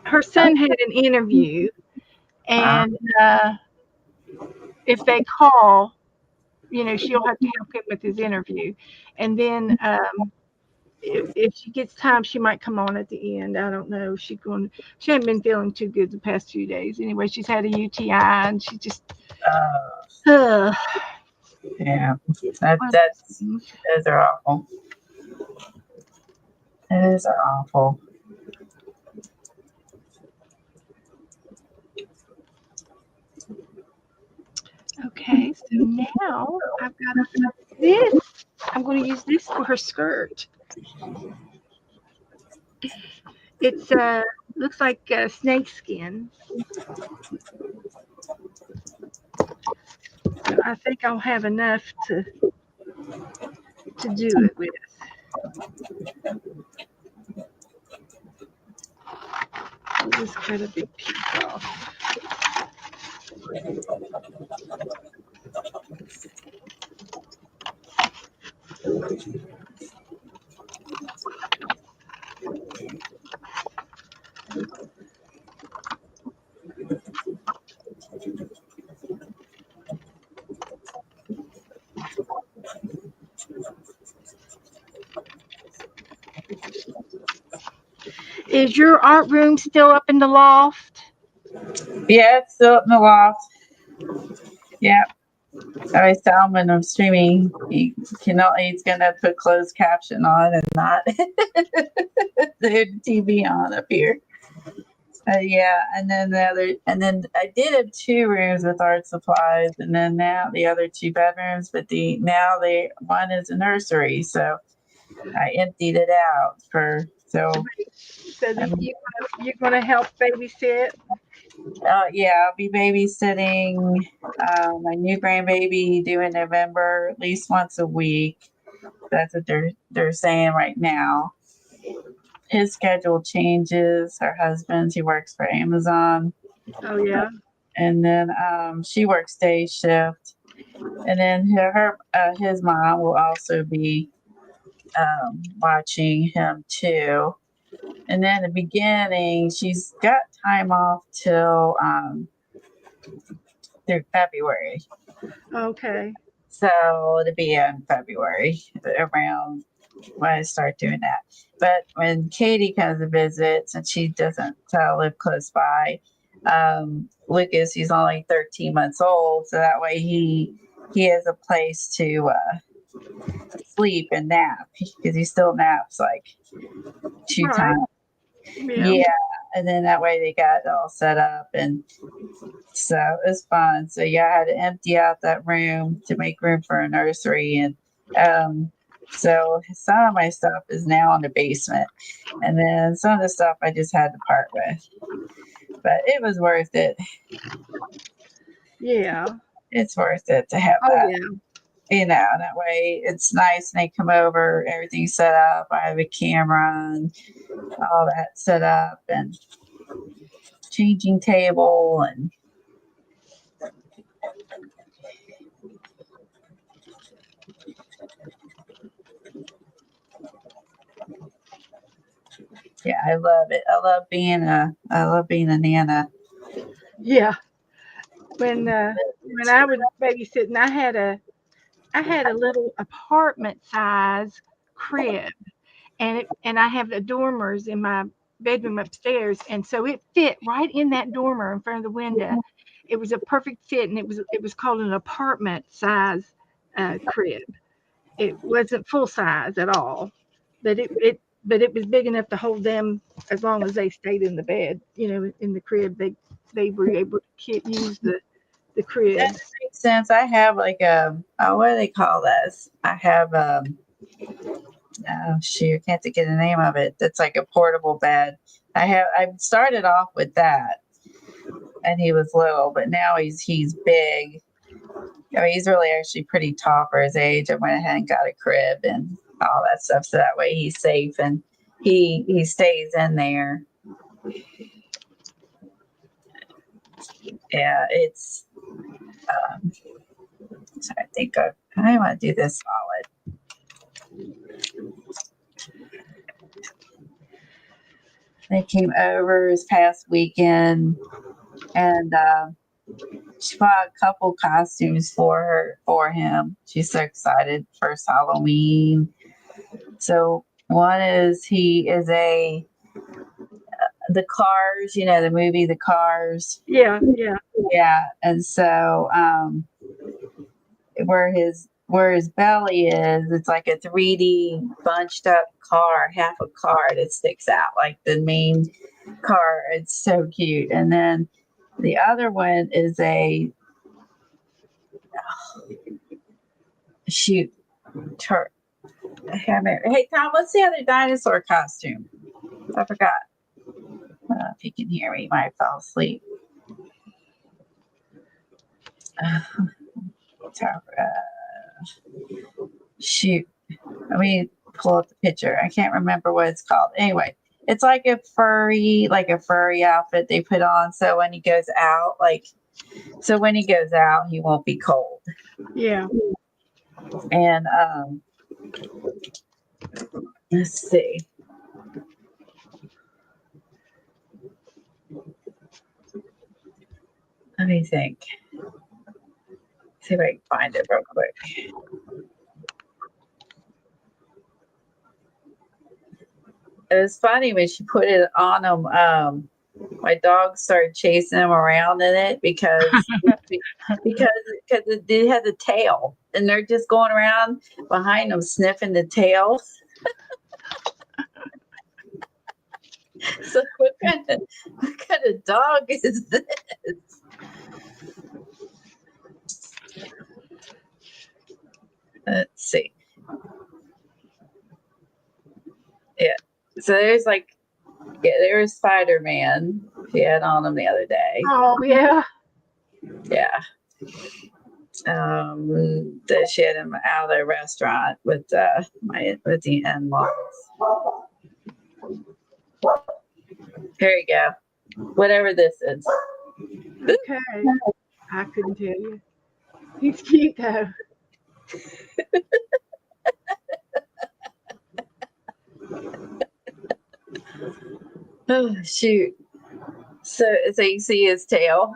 her son had an interview, Ah, and if they call, she'll have to help him with his interview, and then if she gets time, she might come on at the end. I don't know. She hasn't been feeling too good the past few days. Anyway, she's had a UTI, and she just uh, yeah. one of those That's things. those are awful. Those are awful. Okay, so now I've got to use this. I'm going to use this for her skirt. It's looks like snake skin. So I think I'll have enough to do it with. I'll just cut a big piece off. Is your art room still up in the loft? Yeah, it's still up in the loft. Yeah. I always tell him when I'm streaming, he's gonna put closed caption on and not the TV on up here. Yeah, and then I did have two rooms with art supplies, and then now the other two bedrooms, but one is a nursery, so I emptied it out So um, you're gonna help babysit? yeah, I'll be babysitting my new grandbaby due in November at least once a week. That's what they're saying right now. His schedule changes. Her husband, he works for Amazon, Oh yeah. and then she works day shift, and then his mom will also be watching him too. And then the beginning, she's got time off till through February. Okay. So it'll be in February around when I start doing that. But when Katie comes to visit, since she doesn't live close by, Lucas, he's only 13 months old, so that way he has a place to sleep and nap because he still naps like two Right. times. Yeah. Yeah, and then that way they got it all set up, and so it was fun. So yeah, I had to empty out that room to make room for a nursery, and so some of my stuff is now in the basement, and then some of the stuff I just had to part with. But it was worth it. Yeah. It's worth it to have Oh that. yeah. That way it's nice and they come over, everything's set up. I have a camera and all that set up and changing table and yeah, I love it. I love being a nana. Yeah. When I was babysitting, I had a little apartment size crib, and I have the dormers in my bedroom upstairs, and so it fit right in that dormer in front of the window. it was a perfect fit, and it was called an apartment size crib. It wasn't full size at all, but it was big enough to hold them as long as they stayed in the bed. In the crib, they were able to use the crib. That makes sense. I have like a what do they call this? I have oh shoot, I can't think of the name of it. That's like a portable bed. I started off with that, and he was little, but now he's big. I mean, he's really actually pretty tall for his age. I went ahead and got a crib and all that stuff, so that way he's safe and he stays in there. Yeah, it's. So I think I want to do this solid. They came over this past weekend, and she bought a couple costumes for him. She's so excited for his Halloween. So one is he is a the Cars, the movie The Cars. Yeah, yeah. Yeah, and so where his belly is, it's like a 3D bunched up car, half a car that sticks out like the main car. It's so cute. And then the other one is a shoot. Hey Tom, what's the other dinosaur costume? I forgot. If you can hear me, you might fall asleep. Shoot. Let me pull up the picture. I can't remember what it's called. Anyway, it's like a furry outfit they put on. So when he goes out, he won't be cold. Yeah. And let's see. Let me think. See if I can find it real quick. It was funny when she put it on him. My dog started chasing him around in it because it has a tail, and they're just going around behind him sniffing the tail. So what kind of dog is this? Let's see. Yeah. So there was Spider-Man. She had on him the other day. Oh yeah. Yeah. That she had him out of the restaurant with the in-laws. Here you go. Whatever this is. Okay. I couldn't tell you. He's cute though. Oh shoot. So you see his tail.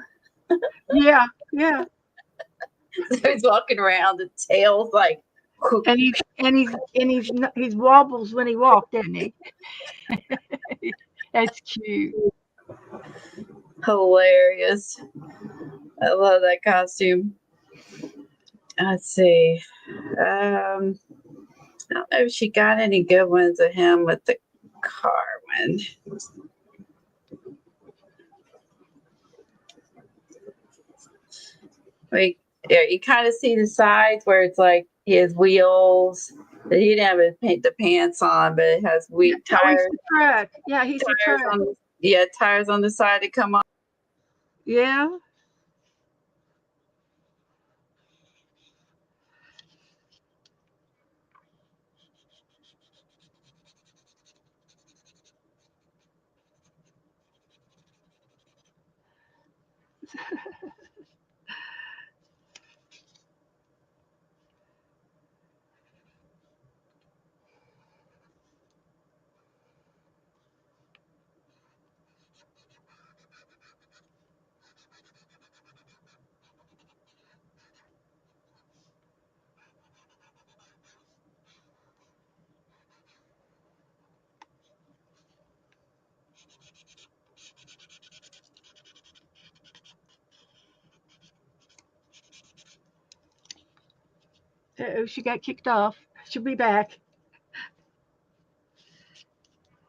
Yeah, yeah. So he's walking around, the tail's like And he's wobbles when he walks, doesn't he? That's cute. hilarious. I love that costume. Let's see. I don't know if she got any good ones of him with the car one. Like, yeah, you kind of see the sides where it's like he has wheels. That he didn't have the pants on, but it has Oh, he's tires. the truck. Yeah, he's the Tires truck. on tires on the side to come on. Yeah. Uh-oh, she got kicked off. She'll be back.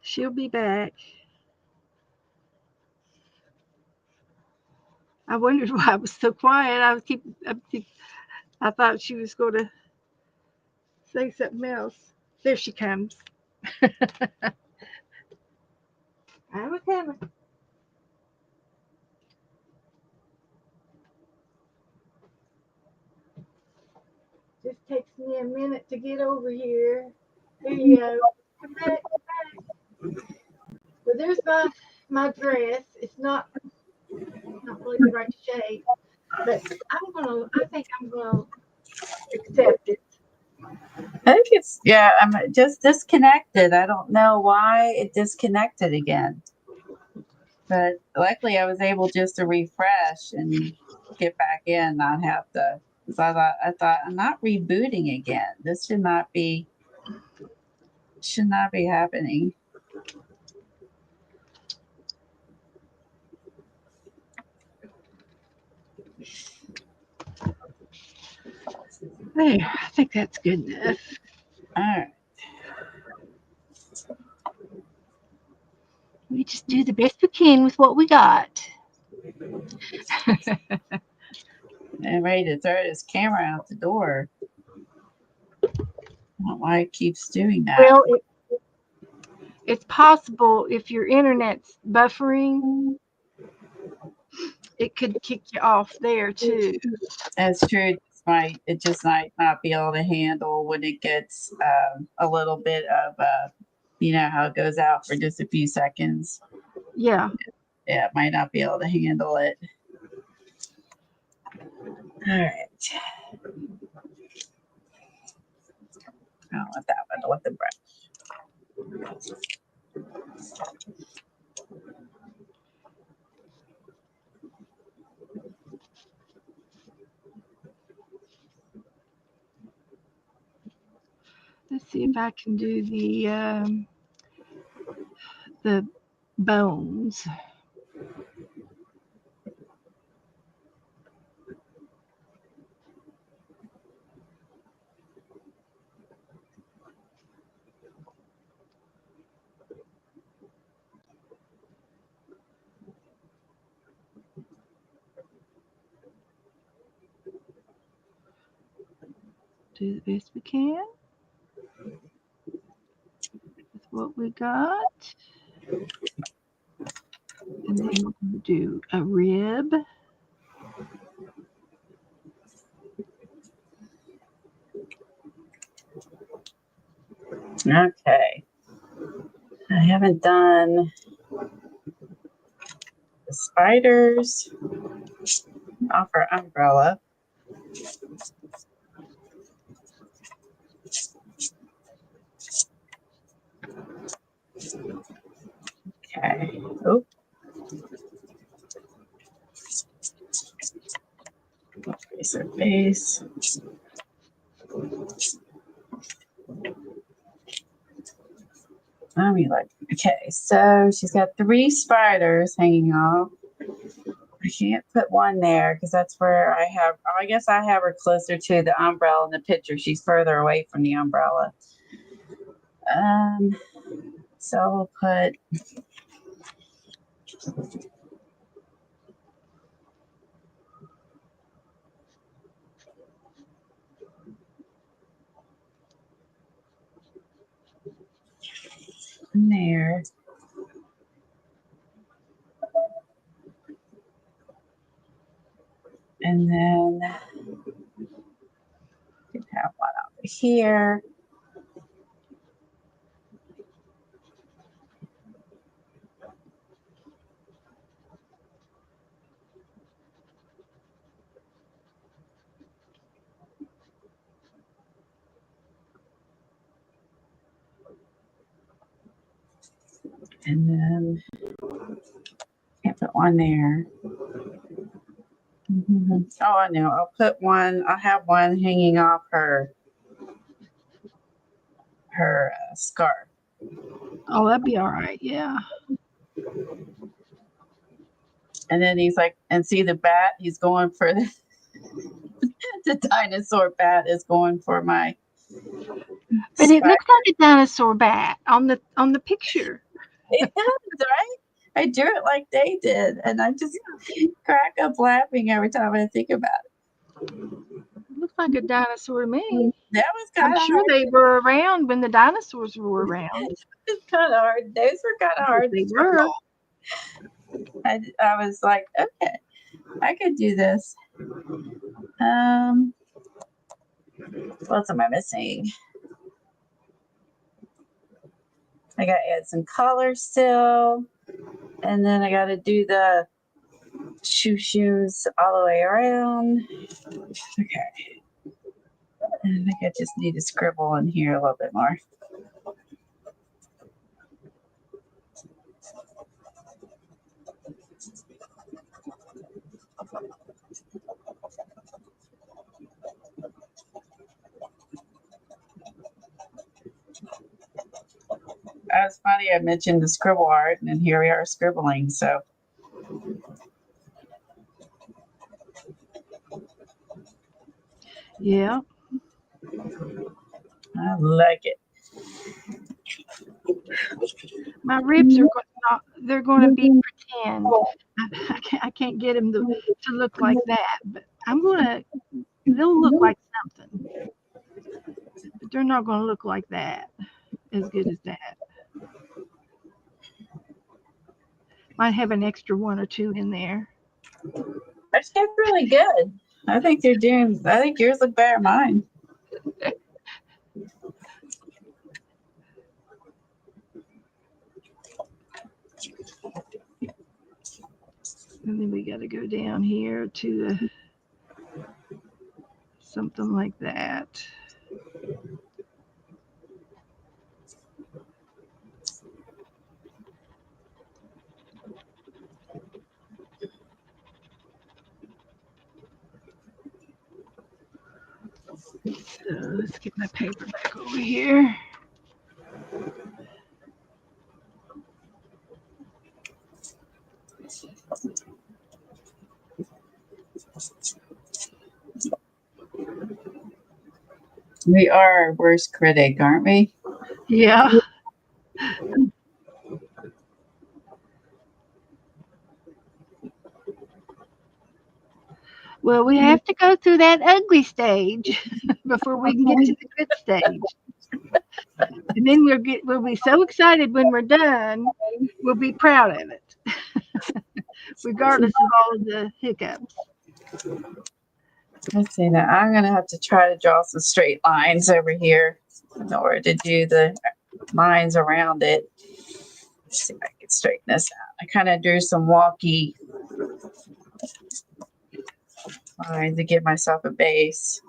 She'll be back. I wondered why I was so quiet. I thought she was going to say something else. There she comes. I'm a coming. Just takes me a minute to get over here. There you go. Come back. Well, there's my dress. It's not really the right shape, but I think I'm gonna accept it. I think it's, yeah, I'm just disconnected. I don't know why it disconnected again. But luckily I was able just to refresh and get back in, not have to. So I thought I'm not rebooting again. This should not be happening. There, I think that's good enough. All right. We just do the best we can with what we got. I'm ready to throw this camera out the door. I don't know why it keeps doing that. Well, it's possible if your internet's buffering, it could kick you off there too. That's true. It just might not be able to handle when it gets a little bit of how it goes out for just a few seconds. Yeah. Yeah, it might not be able to handle it. All right. I don't want that one. I want the brush. Let's see if I can do the bones. Do the best we can with what we got. And then we'll do a rib. Okay. I haven't done the spiders off our umbrella. Okay. Oh. Face her face. Okay, so she's got 3 spiders hanging off. I can't put one there because that's where I guess I have her closer to the umbrella in the picture. She's further away from the umbrella. So we'll put in there. And then you can have one over here. And then can't put one there. Oh, I know. I'll put one. I'll have one hanging off her scarf. Oh, that'd be all right. Yeah. And then he's like, and see the bat? He's going for The dinosaur bat is going for my. But it looks like a dinosaur bat on the picture. It does, right? I drew it like they did, and I just crack up laughing every time I think about it. It looks like a dinosaur to me. That was kind I'm of sure hard. they were around when the dinosaurs were around. It's kind of hard. Those were kind of hard. They to were. draw. I was like, okay, I could do this. What else am I missing? I got to add some color still, and then I got to do the shoes all the way around. Okay. I think I just need to scribble in here a little bit more. That's funny. I mentioned the scribble art, and here we are scribbling. So, Yeah. I like it. My ribs are they're going to be pretend. I can't get them to look like that, but they'll look like something. But they're not going to look like that, as good as that. Might have an extra one or two in there. That's really good. I think yours look better than mine. And then we got to go down here to something like that. So let's get my paper back over here. We are our worst critic, aren't we? Yeah. Well, we have to go through that ugly stage before we can get to the good stage. And then we'll be so excited when we're done. We'll be proud of it, regardless of all of the hiccups. Let's see now. I'm gonna have to try to draw some straight lines over here in order to do the lines around it. Let's see if I can straighten this out. I kind of drew some wonky lines to give myself a base.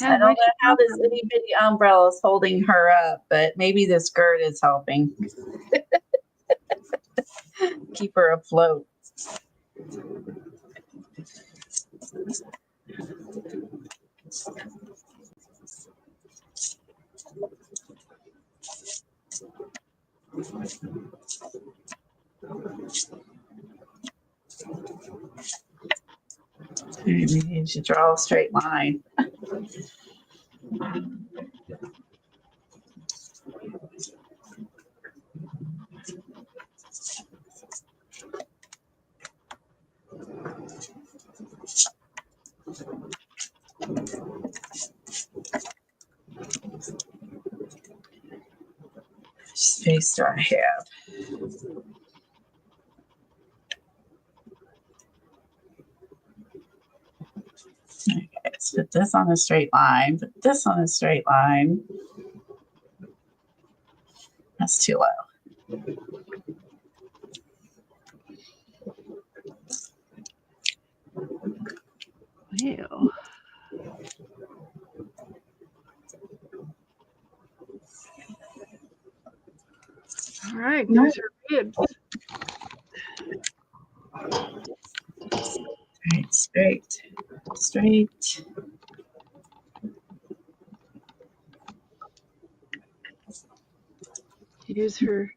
I don't know how this itty bitty umbrella is holding her up, but maybe the skirt is helping keep her afloat. Maybe you should draw a straight line. Space do I have? Okay, let's put this on a straight line, put this on a straight line. That's too low. Well. All right, there's her ribs. Straight. She Here's her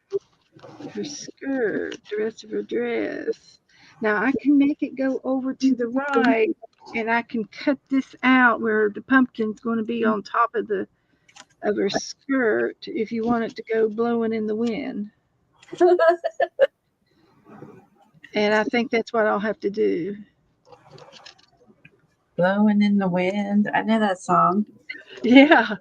skirt, the rest of her dress. Now I can make it go over to the right, and I can cut this out where the pumpkin's going to be on top of her skirt if you want it to go blowing in the wind. And I think that's what I'll have to do. Blowing in the wind. I know that song. Yeah.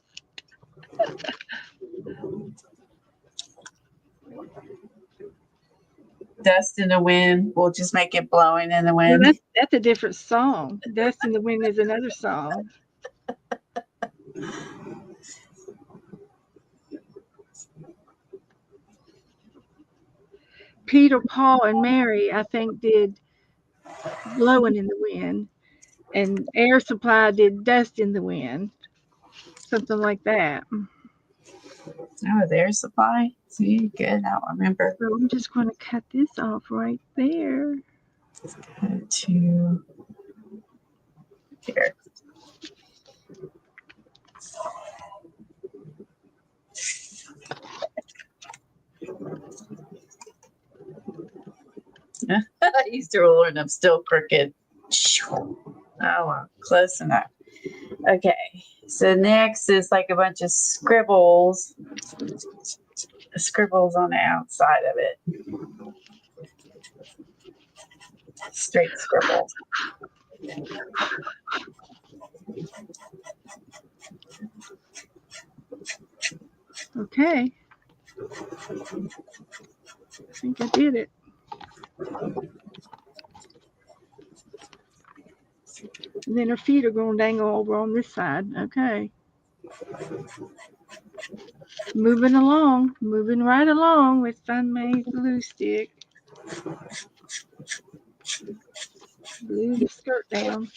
Dust in the wind. We'll just make it blowing in the Well, wind. that's a different song. Dust in the Wind is another song. Peter, Paul, and Mary, I think, did Blowing in the Wind, and Air Supply did Dust in the Wind, something like that. Oh, there's Supply. See, good. I don't remember. So I'm just going to cut this off right there. Go to here. I used a ruler and I'm still crooked. Oh, well, close enough. Okay, so next is like a bunch of scribbles on the outside of it. Straight scribbles. Okay. I think I did it. And then her feet are going to dangle over on this side. Okay. Moving right along with Fun May's glue stick. Glue the skirt down.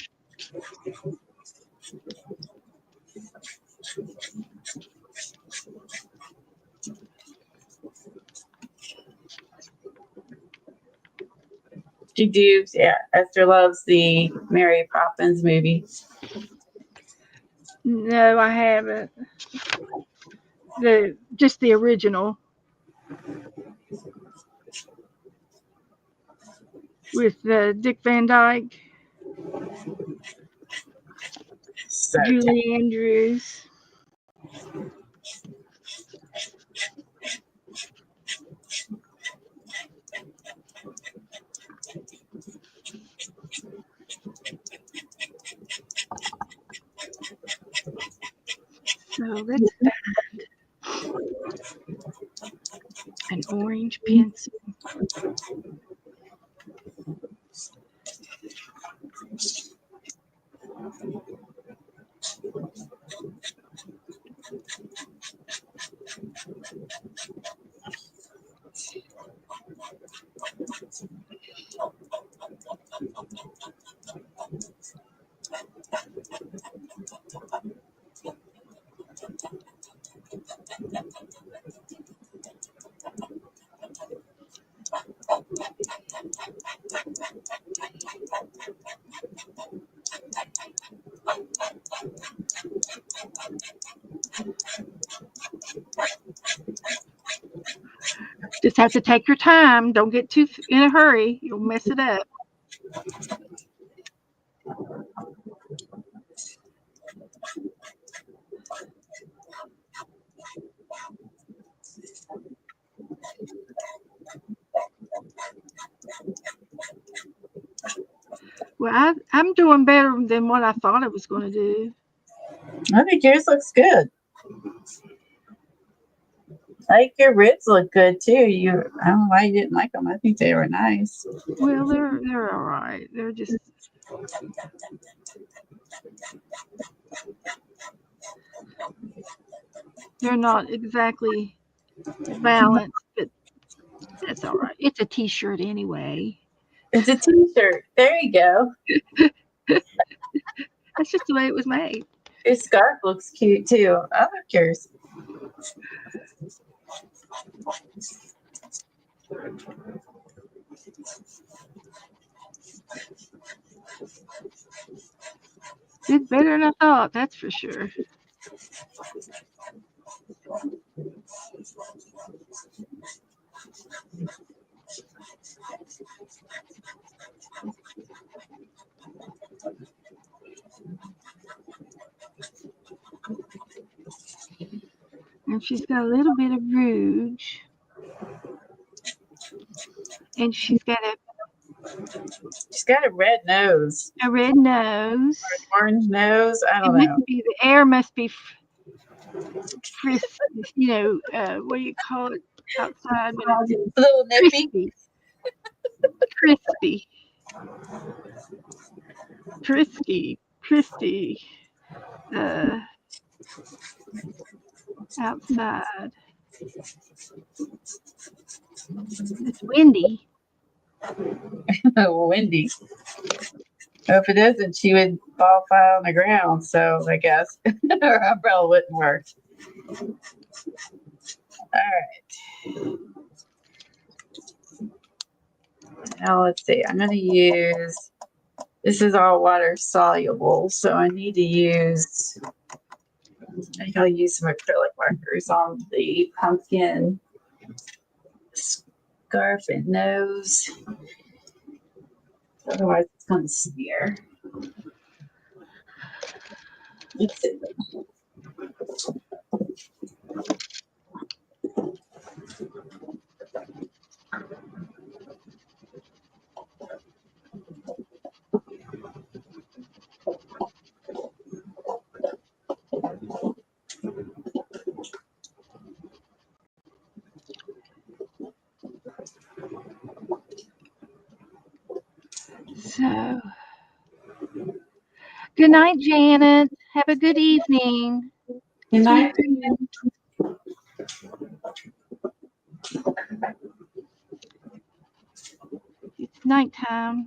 Yeah, Esther loves the Mary Poppins movie. No, I haven't. Just the original with Dick Van Dyke, So Julie Andrews. So let's find an orange pencil. Just have to take your time. Don't get too in a hurry. You'll mess it up. Well, I'm doing better than what I thought I was going to do. I think yours looks good. I think your ribs look good too. I don't know why you didn't like them. I think they were nice. Well, they're all right. They're just they're not exactly balanced, but that's all right. It's a t-shirt anyway. It's a t-shirt. There you go. That's just the way it was made. Your scarf looks cute too. I like yours. Did better than I thought, that's for sure. And she's got a little bit of rouge. And she's got She's got a red nose, a red nose. orange nose. I It don't know. must be the air must be frisk, what do you call it outside when it's A little nippy. crispy, crispy, outside. It's windy. Windy. If it isn't, she would fall flat on the ground. So I guess her umbrella wouldn't work. All right. Now let's see. I'm going to use, this is all water soluble. So I need to use, I think I'll use some acrylic markers on the pumpkin scarf and nose. Otherwise, it's going to smear. Let's see. So, good night, Janet. Have a good evening. Good night. It's nighttime.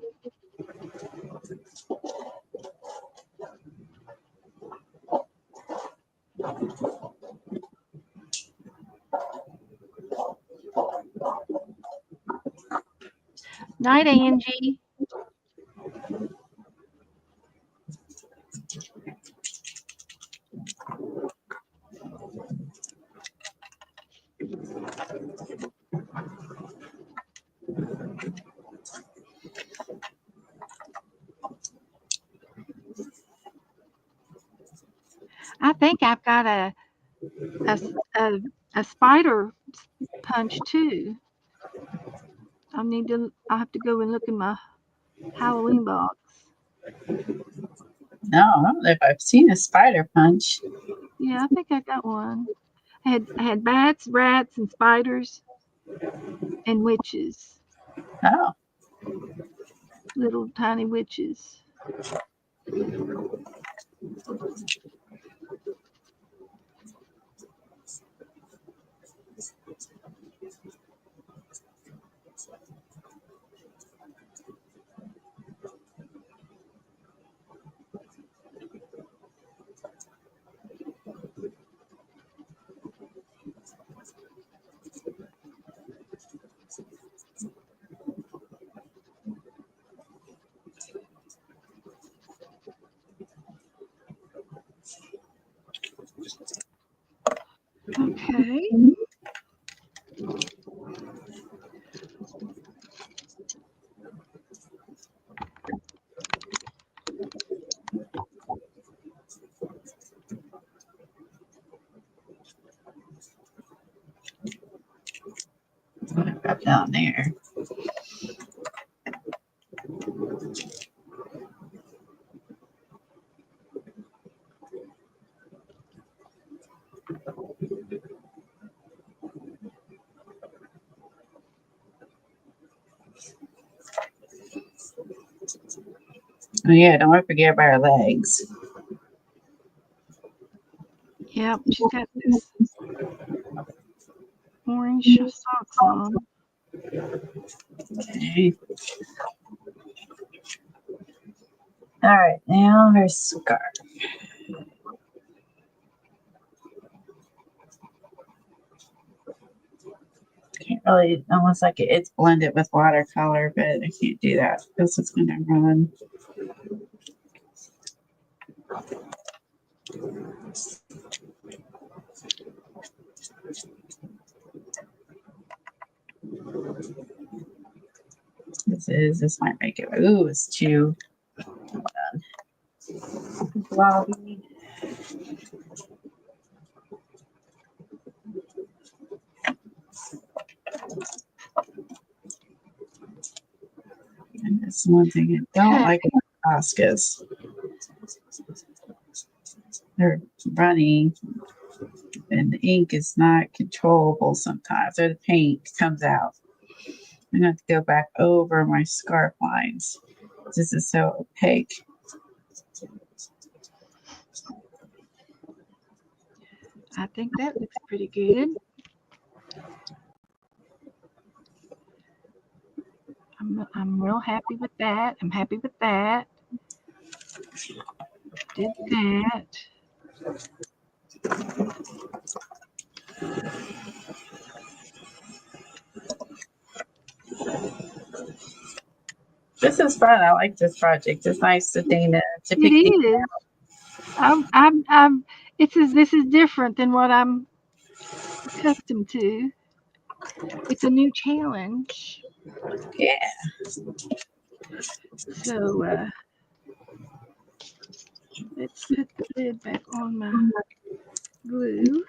Night, Angie. I think I've got a spider punch too. I have to go and look in my Halloween box. No, I don't know if I've seen a spider punch. Yeah, I think I got one. I had bats, rats, and spiders, and witches. Oh, Little tiny witches. Okay. up down there. Oh yeah, don't forget about our legs. Yep, she's got this orange socks on. Okay. All right, now her scarf. Can't really, almost like it's blended with watercolor, but I can't do that because it's going to run. This might make it, ooh, it's too, hold on. Blobby. That's one thing I don't like about Oscars. They're running and the ink is not controllable sometimes, or the paint comes out. I'm going to have to go back over my scarf lines. This is so opaque. I think that looks pretty good. I'm real happy with that. I'm happy with that. Did that. This is fun. I like this project. It's nice to Dana to pick It these. is. This is different than what I'm accustomed to. It's a new challenge. Yeah. So let's put the lid back on my glue.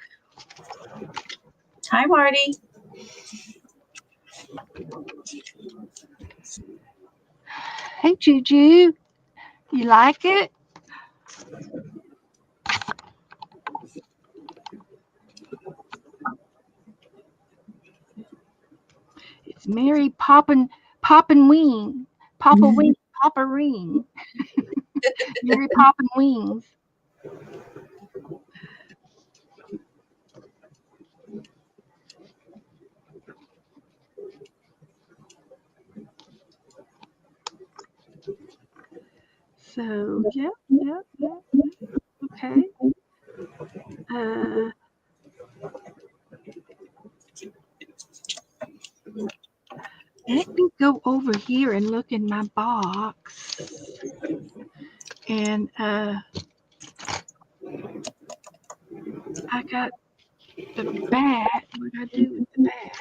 Hi, Marty. Hey, Juju, you like it? It's Mary Poppin' Wing. Papa Wing. Papa Ring. Mary Poppin' Wings. So, yeah. Okay. Let me go over here and look in my box. And I got the bat. What do I do with the bat?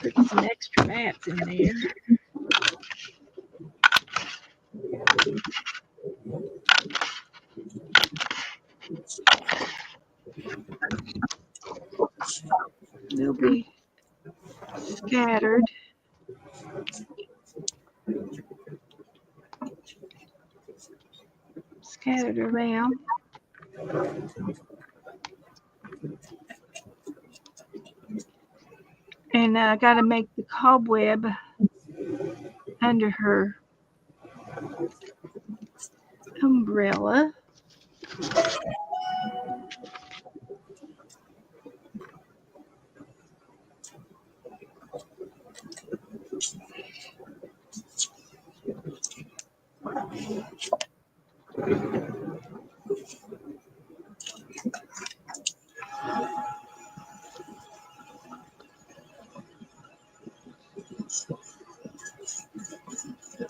Put some extra bats in there. They'll be scattered. Scattered around. And I got to make the cobweb under her umbrella.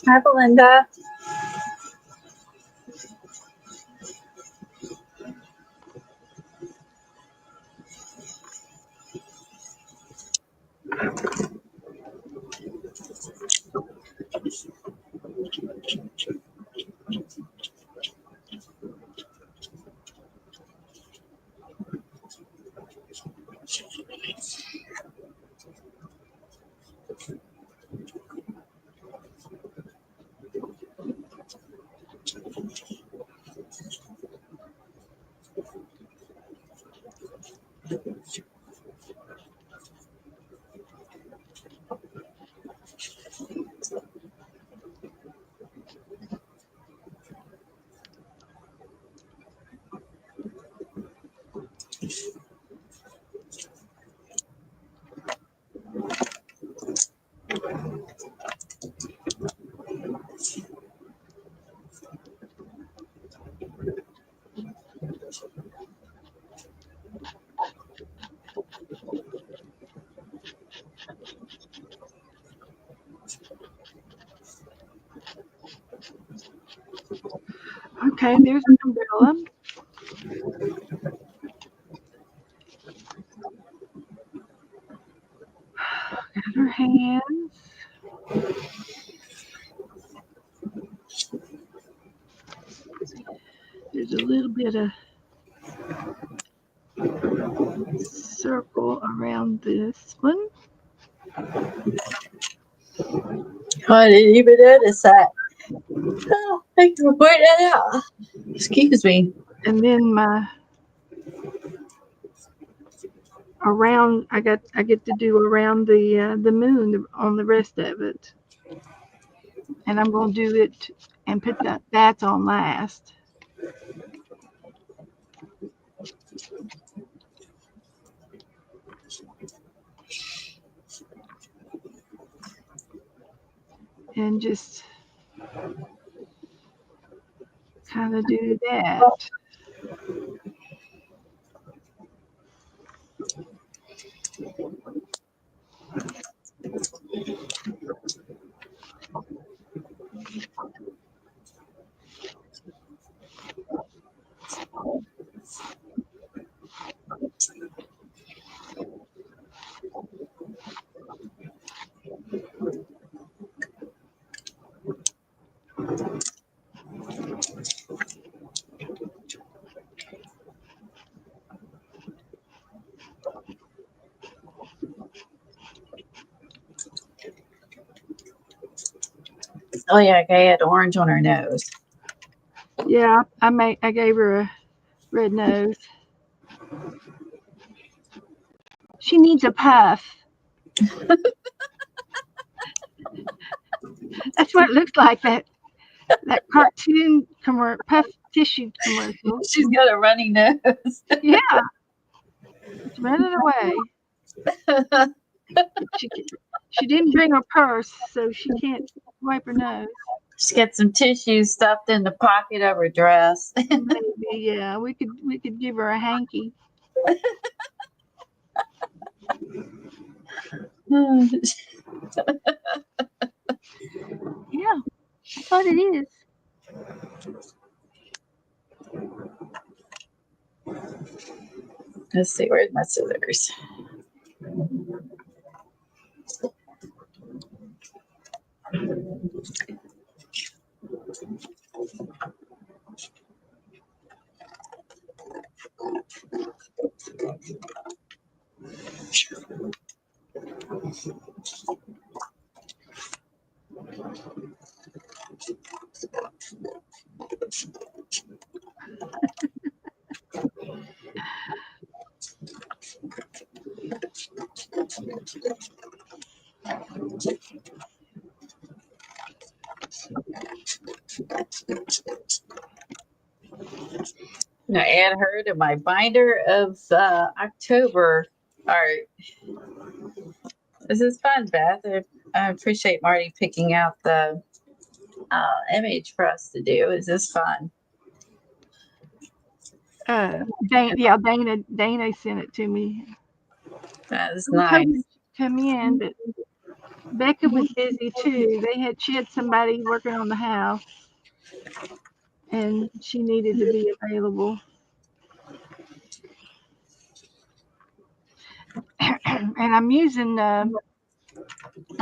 Hi, Belinda. Okay, there's an umbrella. Got her hands. There's a little bit of circle around this. this one. I didn't even notice that. Oh, I can point that out. Excuse me. And then my around, I get to do around the moon on the rest of it, and I'm going to do it and put that's on last. And just kind of do that. Oh yeah, I had orange on her nose. Yeah, I gave her a red nose. She needs a puff. That's what it looks like, that cartoon puff tissue commercial. She's got a runny nose. Yeah, it's running away. She didn't bring her purse, so she can't wipe her nose. She's got some tissue stuffed in the pocket of her dress. Maybe, yeah. We could give her a hanky. Yeah, that's what it is. Let's see, where's my scissors? Now add her to my binder of October art. This is fun, Beth. I appreciate Marty picking out the image for us to do. Is this fun? Dana sent it to me. That is I was nice. hoping she'd come in, but Becca was busy too. She had somebody working on the house, and she needed to be available. And I'm using a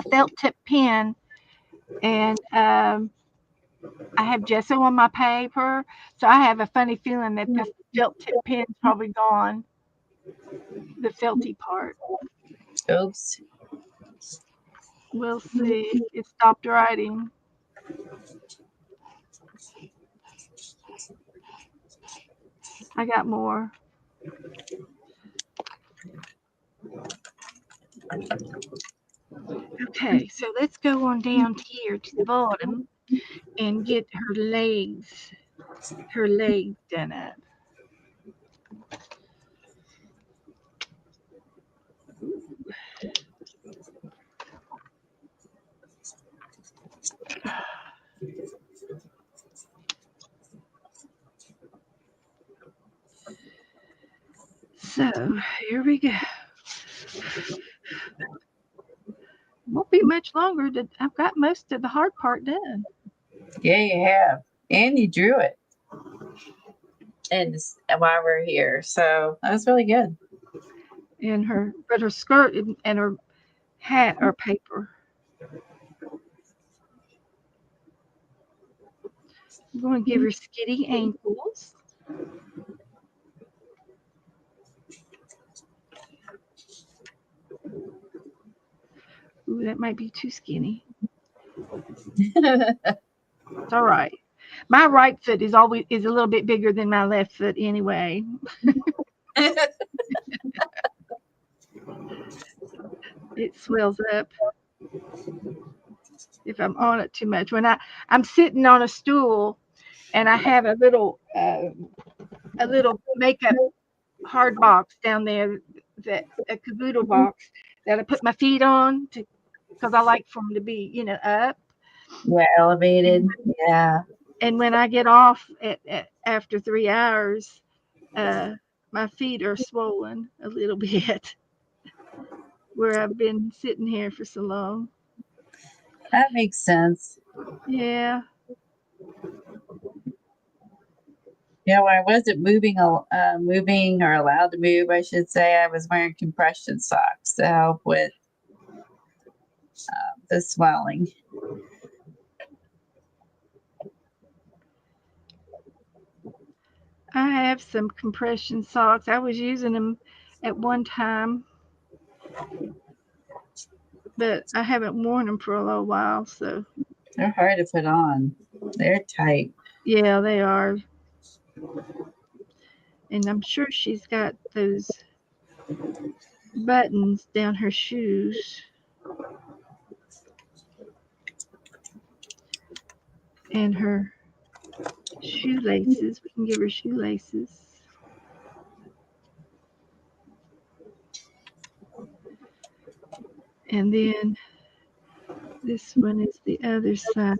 felt tip pen, and I have gesso on my paper, so I have a funny feeling that the felt tip pen's probably gone, the felty part. Oops. We'll see. It stopped writing. I got more. Okay, so let's go on down here to the bottom and get her legs done up. So here we go. Won't be much longer. I've got most of the hard part done. Yeah, you have. And you drew it. And while we're here. So that was really good. And her skirt and her hat are paper. I'm going to give her skitty ankles. Ooh, that might be too skinny. It's all right. My right foot is a little bit bigger than my left foot anyway. It swells up if I'm on it too much. When I'm sitting on a stool and I have a little makeup hard box down there, that a caboodle box that I put my feet on because I like for them to be, up. Yeah, elevated. Yeah. And when I get off after 3 hours, my feet are swollen a little bit where I've been sitting here for so long. That makes sense. Yeah. Yeah, when I wasn't moving or allowed to move, I should say, I was wearing compression socks to help with the swelling. I have some compression socks. I was using them at one time, but I haven't worn them for a little while. So, They're hard to put on. They're tight. yeah, they are. And I'm sure she's got those buttons down her shoes. And her shoelaces. We can give her shoelaces. And then this one is the other side.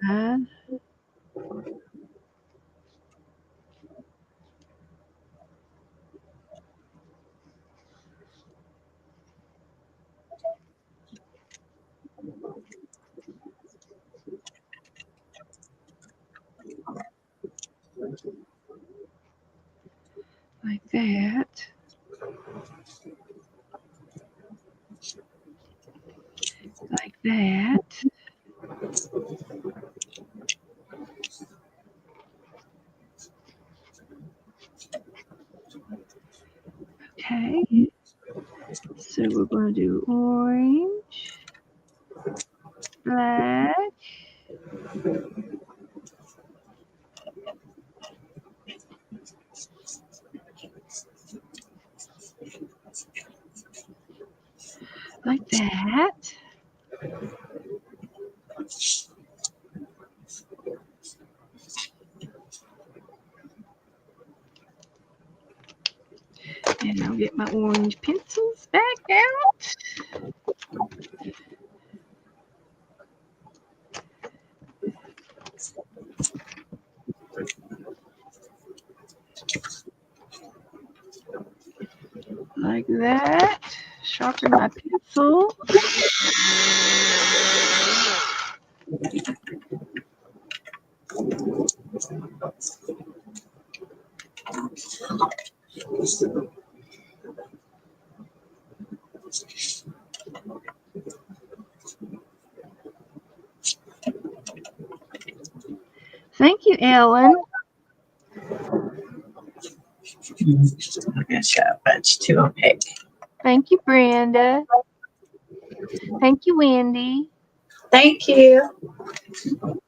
Like that. Like that. Okay. So we're going to do orange, black, like that. And I'll get my orange pencils back out. Like that. Sharpen my pencil. Thank you, Ellen. I'm gonna show a bunch too opaque. Thank you, Brenda. Thank you, Wendy. Thank you. Oh,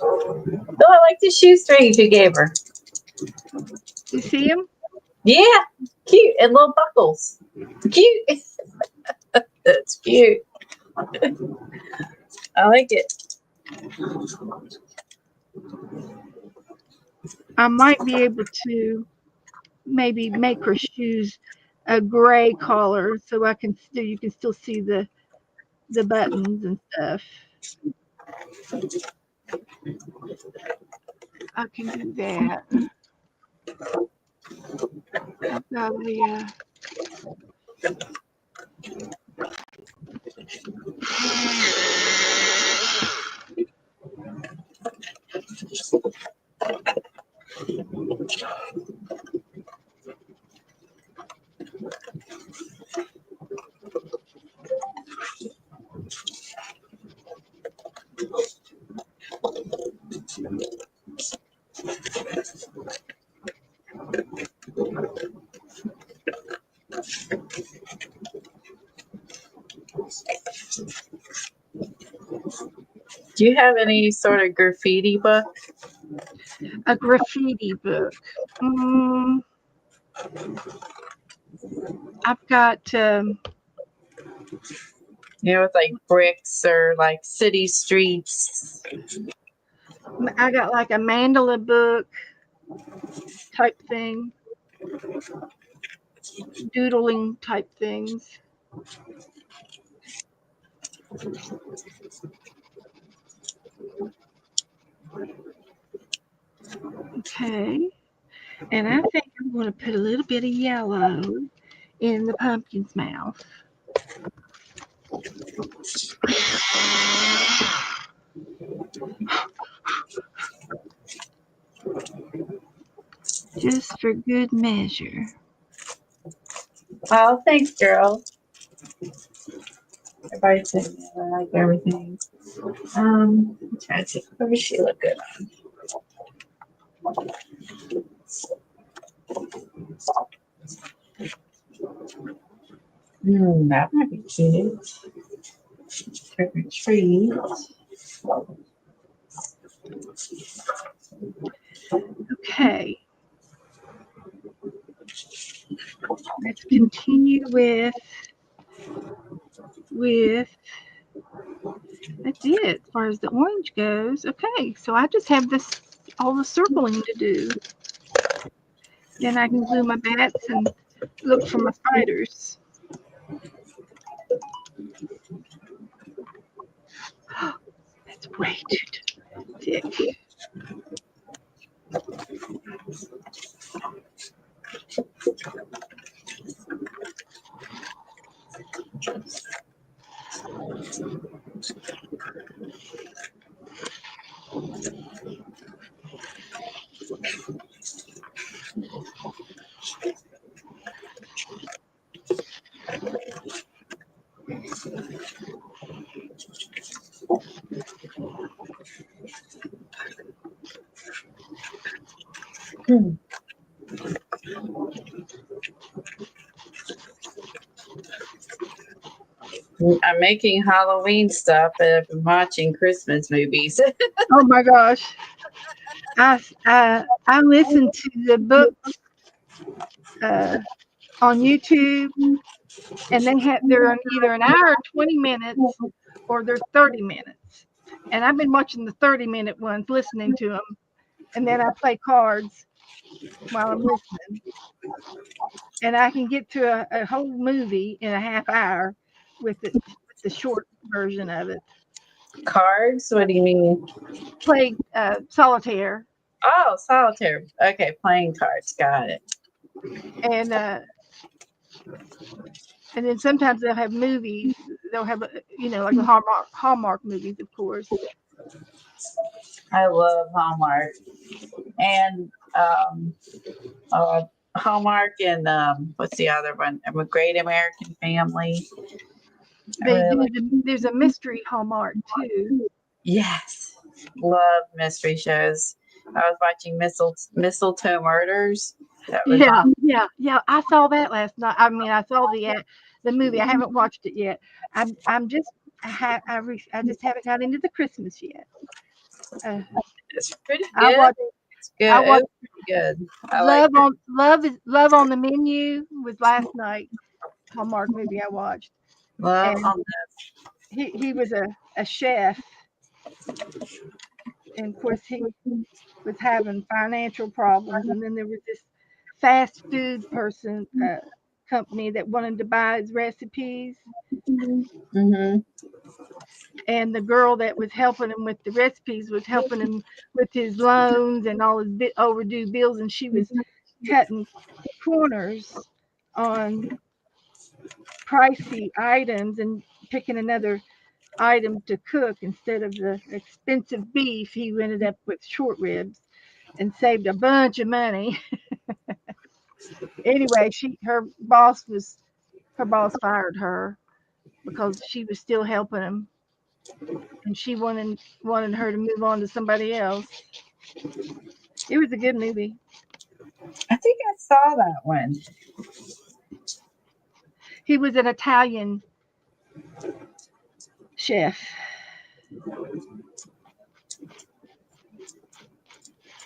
I like the shoestrings you gave her. You see them? Yeah, cute. And little buckles. Cute. That's cute. I like it. I might be able to maybe make her shoes a gray color so you can still see the buttons and stuff. I can do that. I'll probably Do you have any sort of graffiti book? A graffiti book. I've got With like bricks or like city streets. I got like a mandala book type thing, doodling type things. Okay, and I think I'm going to put a little bit of yellow in the pumpkin's mouth. Just for good measure. Oh, thanks, girl. Everybody's saying I like everything. I'm trying to see. What does she look good on? That might be cute. Trick or treat. Okay. Let's continue with that's it as far as the orange goes. Okay, so I just have all the circling to do. Then I can glue my bats and look for my spiders. That's way too thick. I'm making Halloween stuff, and I've been watching Christmas movies. Oh my gosh. I listened to the books on YouTube, and they're on either an hour or 20 minutes or they're 30 minutes. And I've been watching the 30-minute ones, listening to them, and then I play cards while I'm listening. And I can get to a whole movie in a half hour with the short version of it. Cards? What do you mean? Play solitaire. Oh, solitaire. Okay, playing cards. Got it. And then sometimes they'll have movies. They'll have, like the Hallmark movies, of course. I love Hallmark. And Hallmark and what's the other one? A Great American Family. There's a mystery Hallmark too. Yes, love mystery shows. I was watching Mistletoe Murders. Yeah. I saw that last night. I mean, I saw the movie. I haven't watched it yet. I just haven't got into the Christmas yet. It's pretty I good. watched. It's good. I watched It's pretty good. I like it. Love on the Menu was last night. Hallmark movie I watched. Love And on this. he was a chef, and of course he was having financial problems, and then there was this fast food company that wanted to buy his recipes, Mm-hmm. and the girl that was helping him with the recipes was helping him with his loans and all his overdue bills, and she was cutting corners on pricey items and picking another item to cook instead of the expensive beef. He ended up with short ribs and saved a bunch of money. Anyway, her boss fired her because she was still helping him, and she wanted her to move on to somebody else. It was a good movie. I think I saw that one. He was an Italian Chef.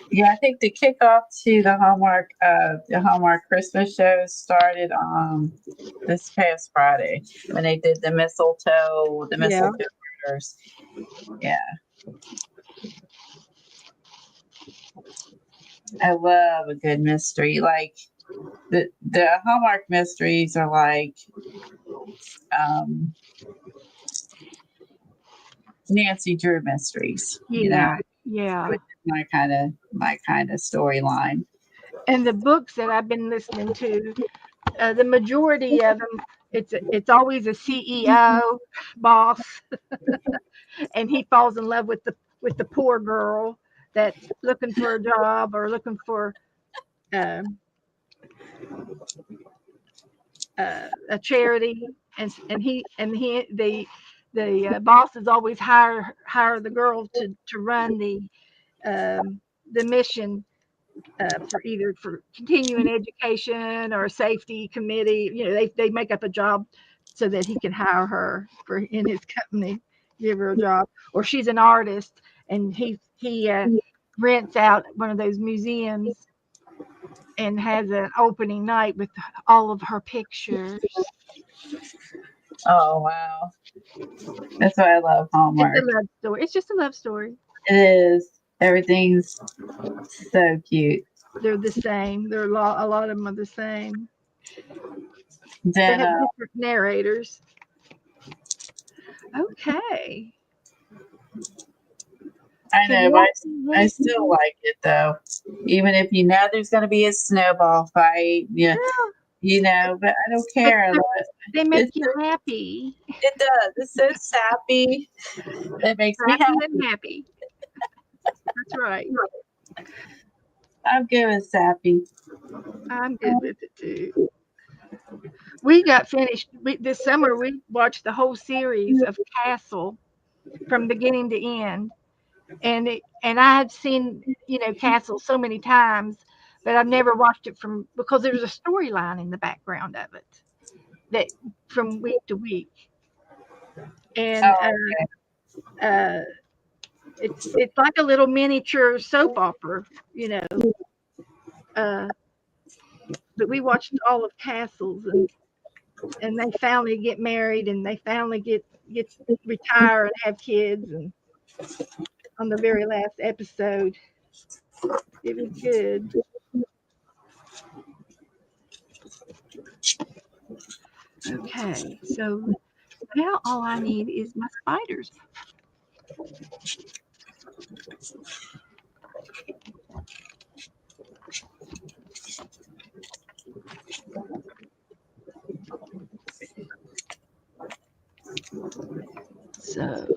Yeah, I think the kickoff to the Hallmark Christmas show started this past Friday when they did the mistletoe murders. Yeah, I love a good mystery. Like the Hallmark mysteries are like um, Nancy Drew mysteries. You know, Yeah, yeah. which is my kind of storyline. And the books that I've been listening to, the majority of them, it's always a CEO boss, and he falls in love with the poor girl that's looking for a job or looking for um, a charity, and he the bosses always hire the girl to run the mission for either for continuing education or a safety committee. You know, they make up a job so that he can hire her for in his company, give her a job. Or she's an artist and he rents out one of those museums and has an opening night with all of her pictures. Oh wow, that's why I love It's a Hallmark. love story. It's just a love story. It is. Everything's so cute. They're the same. A lot of them are the same. They Then have different narrators. Okay. I So know, but I still like it though. Even if you know there's going to be a snowball fight, yeah, you know, but I don't care. I love it. they make It's, you happy. it does. It's so sappy. It makes me Happy happy. and happy. That's right. I'm good with sappy. I'm good with it too. We got finished this summer. We watched the whole series of Castle from beginning to end, and I had seen Castle so many times, but I've never watched it from because there's a storyline in the background of it that from week to week, and Oh, uh, it's like a little miniature soap opera, you know. Uh, but we watched all of Castles, and they finally get married, and they finally get retire and have kids, and on the very last episode, it was good. Okay, so now all I need is my spiders. So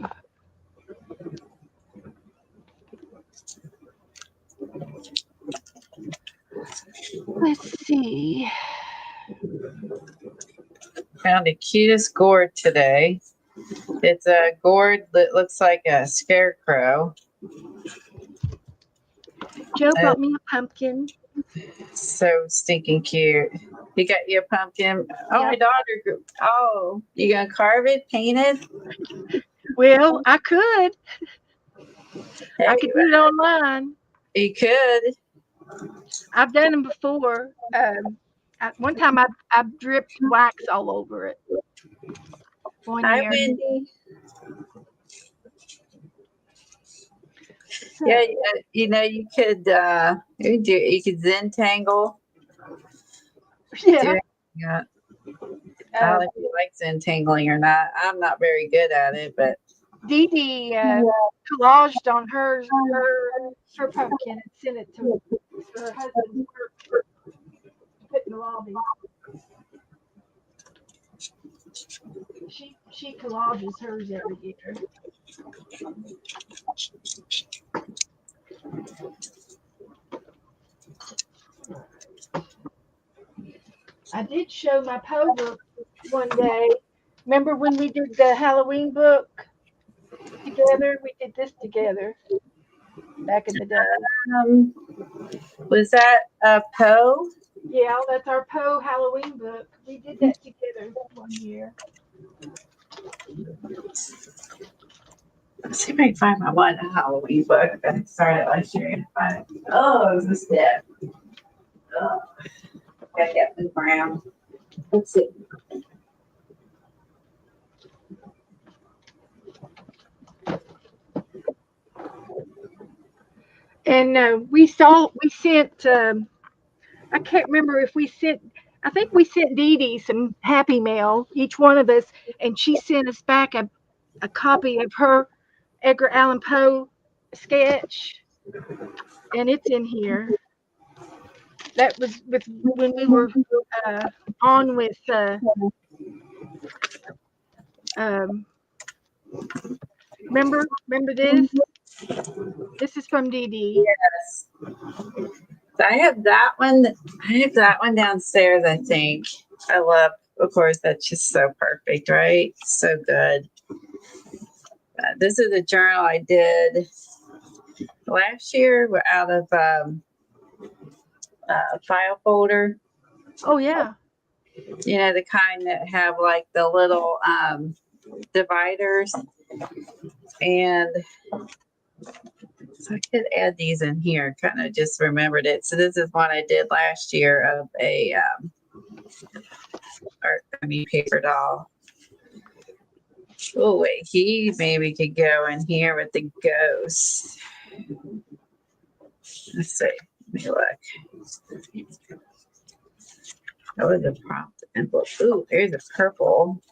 let's see. found the cutest gourd today. It's a gourd that looks like a scarecrow. Joe Uh, brought me a pumpkin. so stinking cute. You got your pumpkin. Oh, Yeah. my daughter. Oh, you gonna carve it, paint it? Well, I could. I could Hey, do it online. you could. I've done them before. One time I dripped wax all over it. One Hi, year. Wendy. So, Yeah, you know, you could Zentangle. yeah. Do it. Yeah. I don't Uh, know if you like Zentangling or not. I'm not very good at it, but Dee Dee collaged on her pumpkin and sent it to her husband's work, put in the lobby. She collages hers every year. I did show my Poe book one day. Remember when we did the Halloween book together? We did this together back in the day. um, was that a Poe? Yeah, that's our Poe Halloween book. We did that together one year. Let's see if I can find my one Halloween book that I started last year and find it. Oh, is this dead? Oh, gotta get the brown. Let's see. And we sent, I can't remember if we sent, I think we sent Dee Dee some Happy Mail, each one of us, and she sent us back a copy of her Edgar Allan Poe sketch, and it's in here. That was with when we were uh, on with um, remember this? This is from Dee Dee. Yes. So I have that one. I have that one downstairs, I think. I love, of course, that's just so perfect, right? So good. This is a journal I did last year. We're out of file folder. Oh yeah. You know, the kind that have like the little dividers. And so I could add these in here, kind of just remembered it. So this is one I did last year of a paper doll. Oh wait, he maybe could go in here with the ghost. Let's see. Let me look. That was a prompt envelope. Ooh, there's a purple.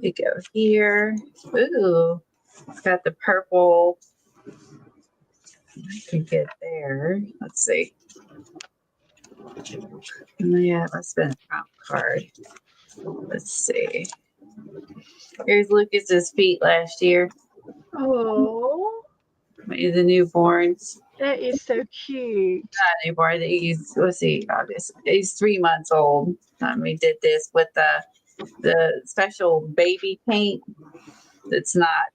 We go here. Ooh, it's got the purple. I can get there. Let's see. Oh, yeah, that's been a prompt card. Let's see. Here's Lucas's feet last year. Oh, He's a newborn. that is so cute. Not newborn. He's, let's see, August. He's 3 months old. We did this with the special baby paint that's not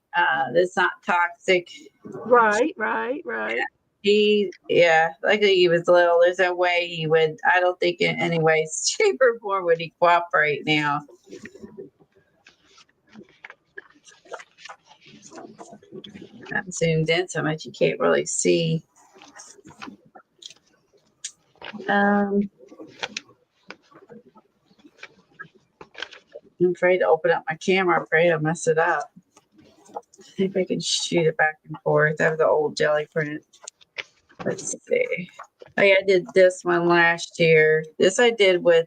toxic. Right. Likely he was little. There's no way he would. I don't think in any way, shape, or form would he cooperate now. I'm zoomed in so much you can't really see. I'm afraid to open up my camera. I'm afraid I'll mess it up. See if I can shoot it back and forth. I have the old jelly print. Let's see. Oh yeah, I did this one last year. This I did with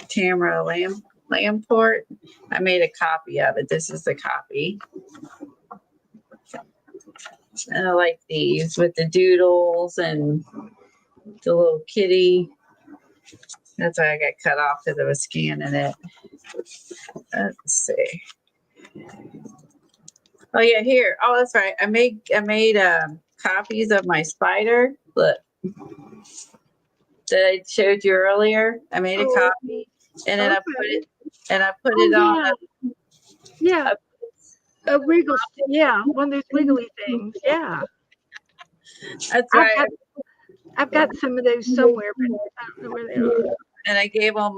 Tamara Lamport. I made a copy of it. This is the copy. And I like these with the doodles and the little kitty. That's why I got cut off because I was scanning it. Let's see. Oh yeah, here. Oh, that's right. I made copies of my spider. Look, that I showed you earlier. I made a copy, and then I put it on. Yeah. A wiggle. Yeah, one of those wiggly things. Yeah. That's right. I've got some of those somewhere, but I don't know where they are. And I gave them,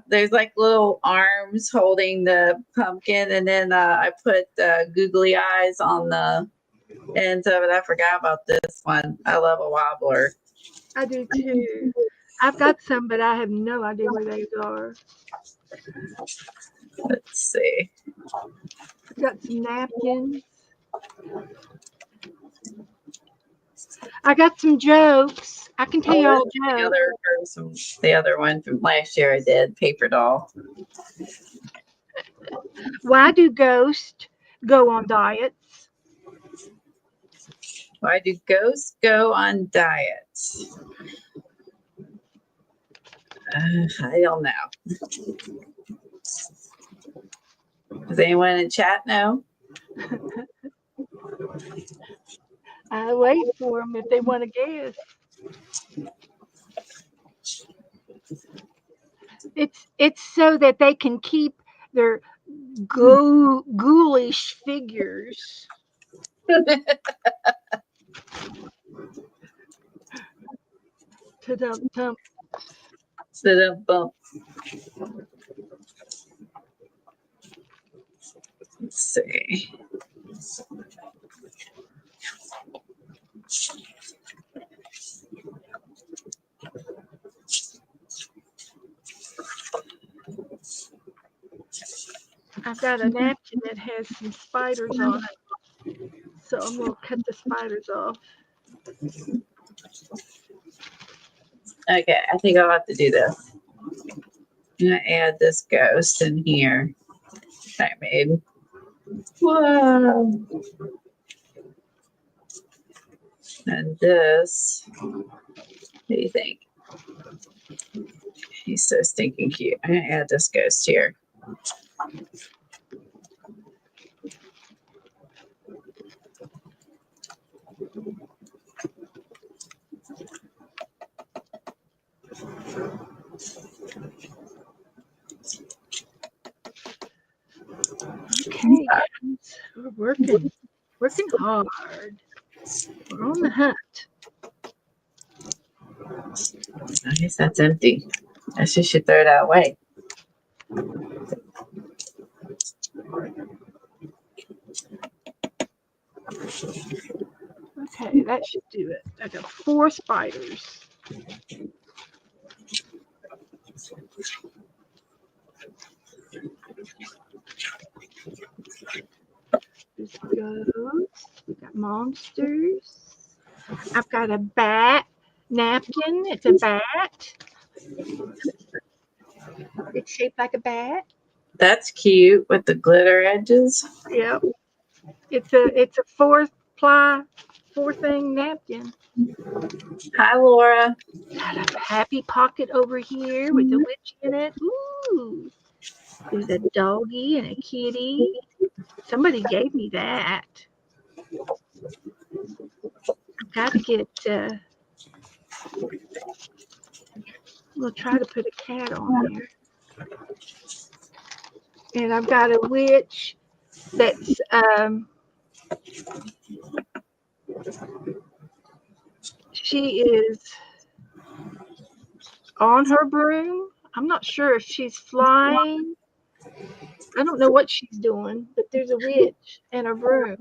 there's like little arms holding the pumpkin, and then I put googly eyes on the ends of it. I forgot about this one. I love a wobbler. I do too. I've got some, but I have no idea where they are. Let's see. I've got some napkins. I got some jokes. I can tell you all jokes. The other one from last year I did, paper doll. Why do ghosts go on diets? Why do ghosts go on diets? I don't know. Does anyone in chat know? I wait for them if they want to guess. It's so that they can keep their ghoulish figures. Ta-dum-tum. Sit up bump. Let's see. I've got a napkin that has some spiders on it, so I'm gonna cut the spiders off. Okay, I think I'll have to do this. I'm gonna add this ghost in here I made. Whoa. And this, what do you think? He's so stinking cute. I'm gonna add this ghost here. Okay, guys, we're working hard. We're on the hunt. I guess that's empty. I should throw that away. Okay, that should do it. I got 4 spiders. There's ghosts. We got monsters. I've got a bat napkin. It's a bat. It's shaped like a bat. That's cute with the glitter edges. Yep. It's a 4-ply, 4-thing napkin. Hi, Laura. Got a happy pocket over here with the witch in it. Ooh. There's a doggy and a kitty. Somebody gave me that. I've got to get. We'll try to put a cat on there. And I've got a witch that's she is on her broom. I'm not sure if she's flying. I don't know what she's doing, but there's a witch and a broom.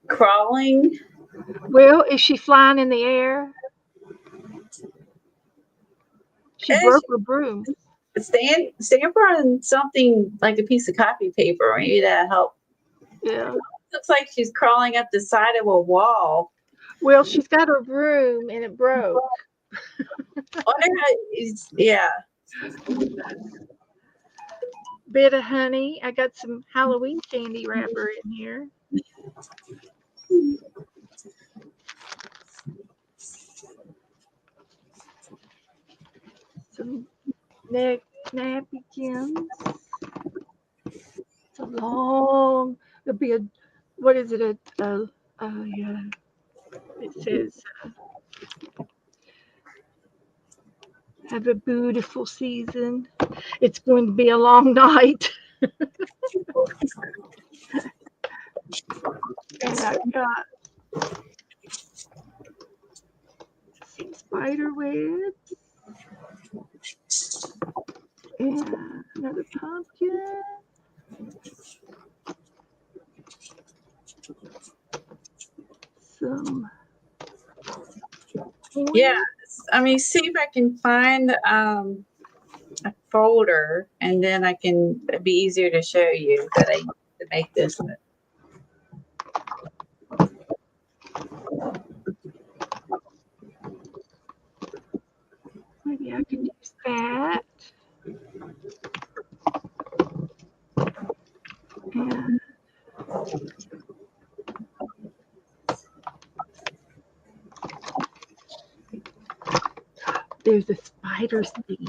Crawling. Well, is she flying in the air? She broke her broom. Stand on something like a piece of copy paper. Maybe that help. Yeah. Looks like she's crawling up the side of a wall. Well, she's got her broom and it broke. Yeah. Bit of honey. I got some Halloween candy wrapper in here. Some napkins. It's a long. It'll be a. What is it? Yeah. It says. Have a beautiful season. It's going to be a long night. And I've got some spider webs. And another pumpkin. Some. Yeah. I mean, see if I can find a folder, and then it'd be easier to show you that I need to make this. Maybe I can use that. And there's a spider's thing.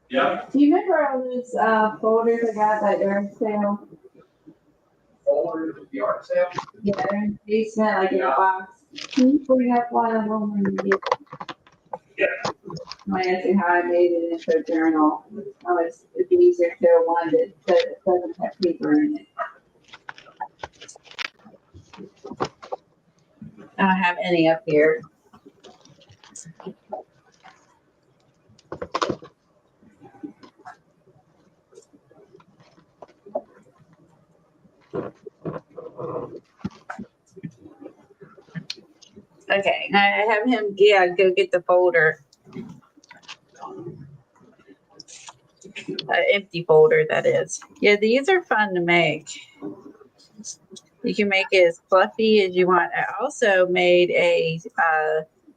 Yeah. Do you remember all those folders I got at yard sale? Folders at the yard sale? Yeah, they're in the basement, like in a box. Can you bring up one of them when you get? Yeah. I want to ask you how I made it into a journal. It'd be easier to show one that doesn't have paper in it. I don't have any up here. Okay, I have him, go get the folder. Empty folder, that is. Yeah, these are fun to make. You can make it as fluffy as you want. I also made a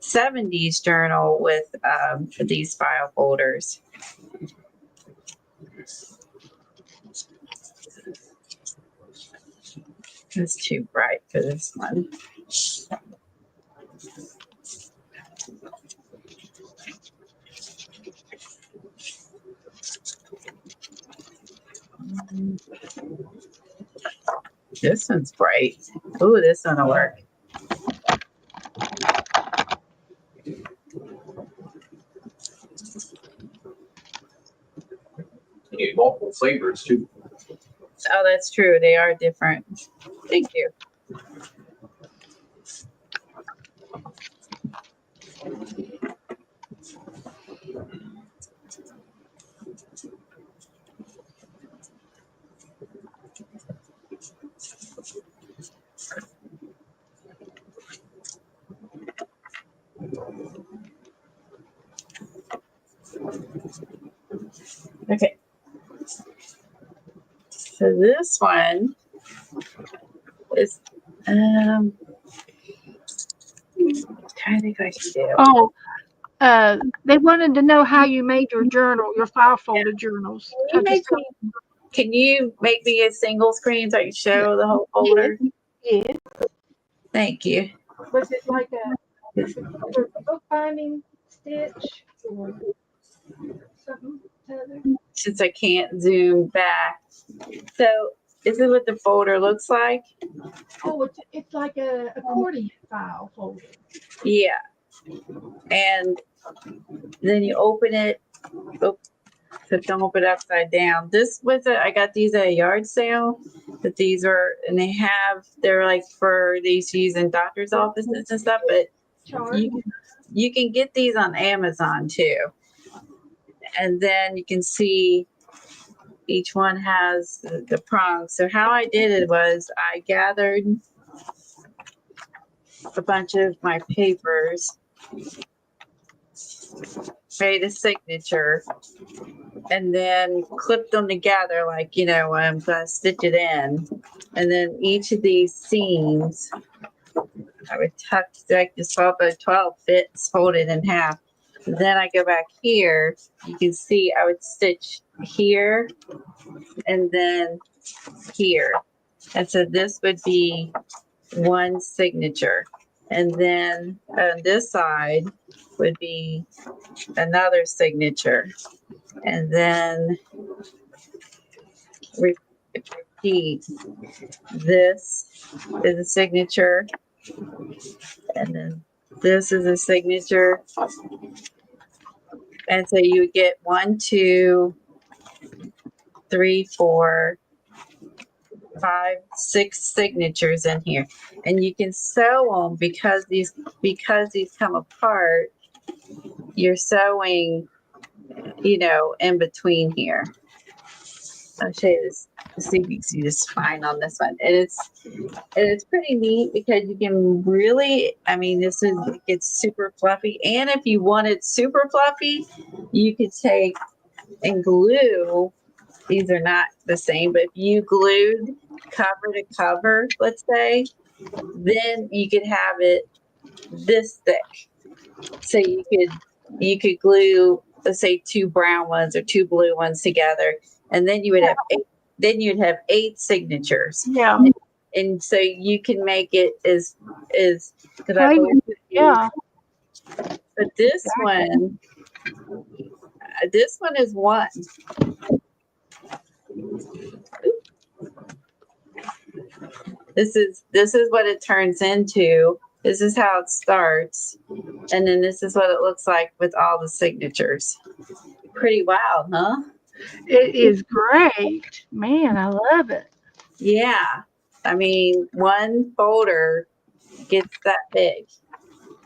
70s journal with these file folders. It's too bright for this one. This one's bright. Ooh, this one will work. You need multiple flavors too. Oh, that's true. They are different. Thank you. Okay. So this one is trying to think what I can do. Oh, they wanted to know how you made your journal, your file folder journals. Can you make me a single screen so I can show the whole folder? Yes. Thank you. Was it like a bookbinding stitch or something other? Since I can't zoom back. So this is what the folder looks like. Oh, it's like a accordion file folder. Yeah. And then you open it. Oh, so don't open it upside down. This was I got these at a yard sale. But these are, and they're like for these used in doctor's offices and stuff. But you can get these on Amazon too. And then you can see each one has the prongs. So how I did it was I gathered a bunch of my papers, made a signature, and then clipped them together like, I'm going to stitch it in. And then each of these seams, I would tuck like this 12 by 12 fits, fold it in half. Then I go back here, you can see I would stitch here and then here. And so this would be one signature. And then on this side would be another signature. And then repeat. This is a signature. And then this is a signature. And so you get 1, 2, 3, 4, 5, 6 signatures in here. And you can sew them because these come apart. You're sewing, in between here. I'll show you this. See if you can see this fine on this one. And it's pretty neat because you can really, it gets super fluffy. And if you want it super fluffy, you could take and glue. These are not the same, but if you glued cover to cover, let's say, then you could have it this thick. So you could glue, let's say, 2 brown ones or 2 blue ones together, and then you would have 8. Then you'd have 8 signatures. Yeah. And so you can make it as because I believe, yeah. But this one is 1. This is what it turns into. This is how it starts. And then this is what it looks like with all the signatures. Pretty wild, huh? It is great. Man, I love it. Yeah. One folder gets that big.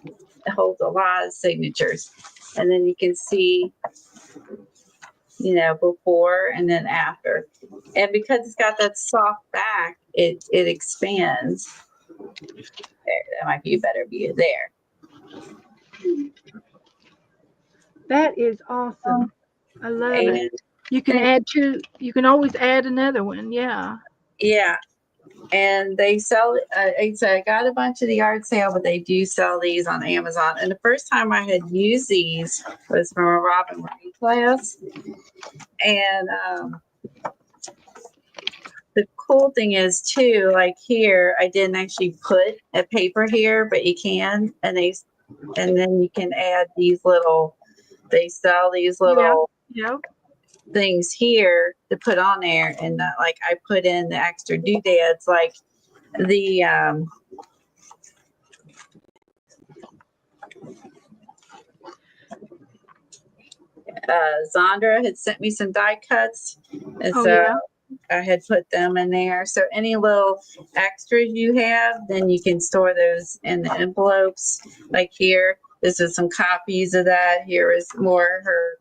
It holds a lot of signatures. And then you can see, before and then after. And because it's got that soft back, it expands. There, that might be a better view there. That is awesome. I love And it. You can add two. You can always add another one. Yeah. yeah, and they sell. So I got a bunch of the yard sale, but they do sell these on Amazon. And the first time I had used these was from a Robin Marie class, and the cool thing is too, like here, I didn't actually put a paper here, but you can, and then you can add these little. They sell these little Yep. things here to put on there, and like I put in the extra doodads, like the Zandra had sent me some die cuts, and Oh so yeah. I had put them in there. So any little extras you have, then you can store those in the envelopes. Like here, this is some copies of that. Here is more her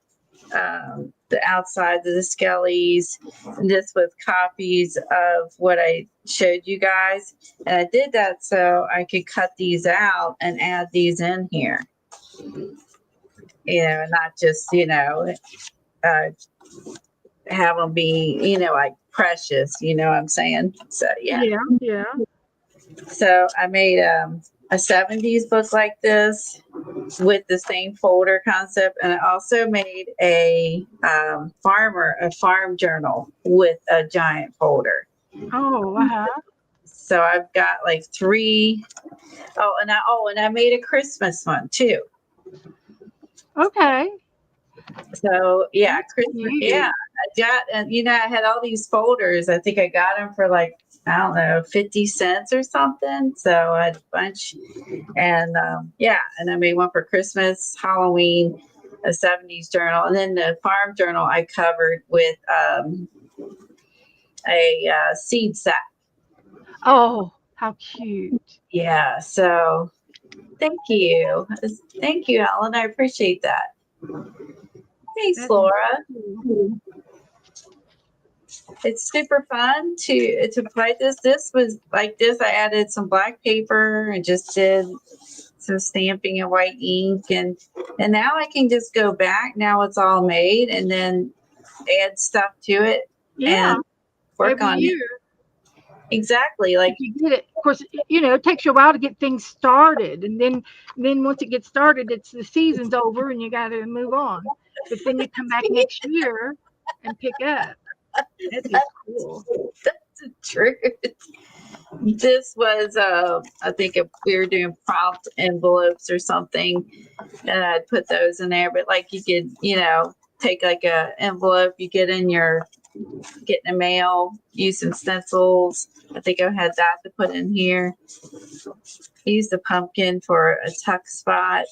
the outsides of the skellies. And this was copies of what I showed you guys. And I did that so I could cut these out and add these in here. You know, not just, have them be, like precious, you know what I'm saying? So, yeah. Yeah. Yeah. So I made a 70s book like this with the same folder concept. And I also made a farm journal with a giant folder. Oh. So I've got like 3. And I made a Christmas one too. Okay. So yeah, That's Christmas. cute. Yeah, I got, and I had all these folders. I think I got them for like, I don't know, 50 cents or something. So I had a bunch, and and I made one for Christmas, Halloween, a 70s journal, and then the farm journal I covered with a seed sack. Oh, how cute. Yeah. So thank you, Ellen. I appreciate that. Thanks, That is Laura. cool. It's super fun to play this. This was like this. I added some black paper and just did some stamping and white ink, and now I can just go back. Now it's all made, and then add stuff to it Yeah. and work Every on year. it. Exactly. Like If you get it, of course, it takes you a while to get things started, and then once it gets started, it's the season's over, and you got to move on. But then you come back next year and pick up. That's just cool. that's the truth. This was I think if we were doing prompt envelopes or something, and I'd put those in there. But like you could, take like a envelope you get in the mail, use some stencils. I think I had that to put in here. Use the pumpkin for a tuck spot.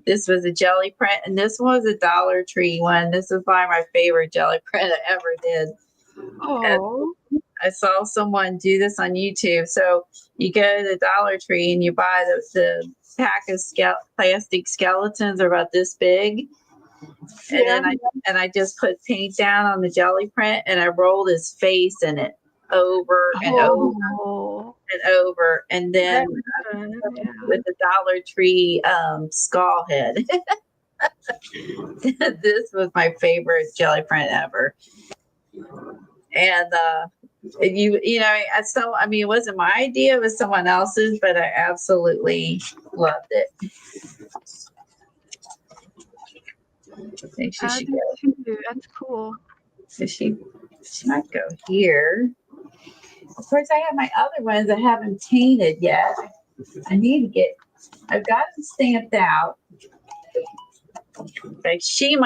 This was a jelly print, and this was a Dollar Tree one. This is probably my favorite jelly print I ever did. Oh. I saw someone do this on YouTube. So you go to the Dollar Tree and you buy the pack of plastic skeletons are about this big. And then I just put paint down on the jelly print, and I rolled his face in it over and over and over. And then with the Dollar Tree skull head. This was my favorite jelly print ever. And it wasn't my idea, it was someone else's, but I absolutely loved it. I think she should go. That's cool. So she might go here. Of course, I have my other ones I haven't painted yet. I've got them stamped out. Like she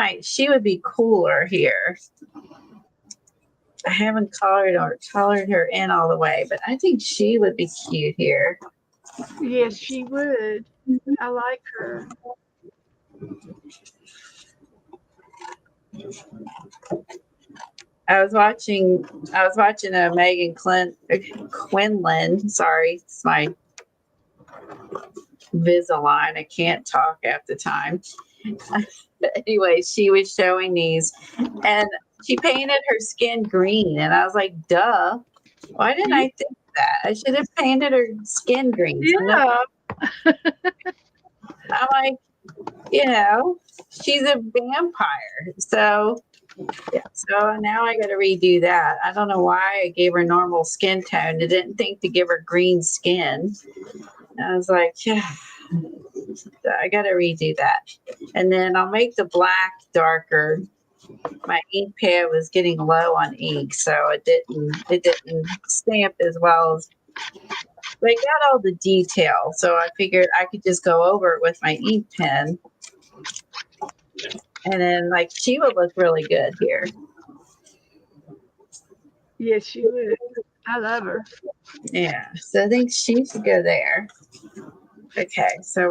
would be cooler here. I haven't colored her in all the way, but I think she would be cute here. Yes, she would. I like her. I was watching a Megan Quinlan. Sorry, it's my Invisalign. I can't talk half the time. Anyway, she was showing these, and she painted her skin green, and I was like, "Duh! Why didn't I think of that? I should have painted her skin green." Yeah. I'm like, she's a vampire. So, yeah. So now I got to redo that. I don't know why I gave her normal skin tone. I didn't think to give her green skin. I was like, yeah, I got to redo that. And then I'll make the black darker. My ink pad was getting low on ink, so it didn't stamp as well as. But I got all the detail, so I figured I could just go over it with my ink pen, and then like she would look really good here. Yes, she would. I love her. Yeah, so I think she should go there. Okay, so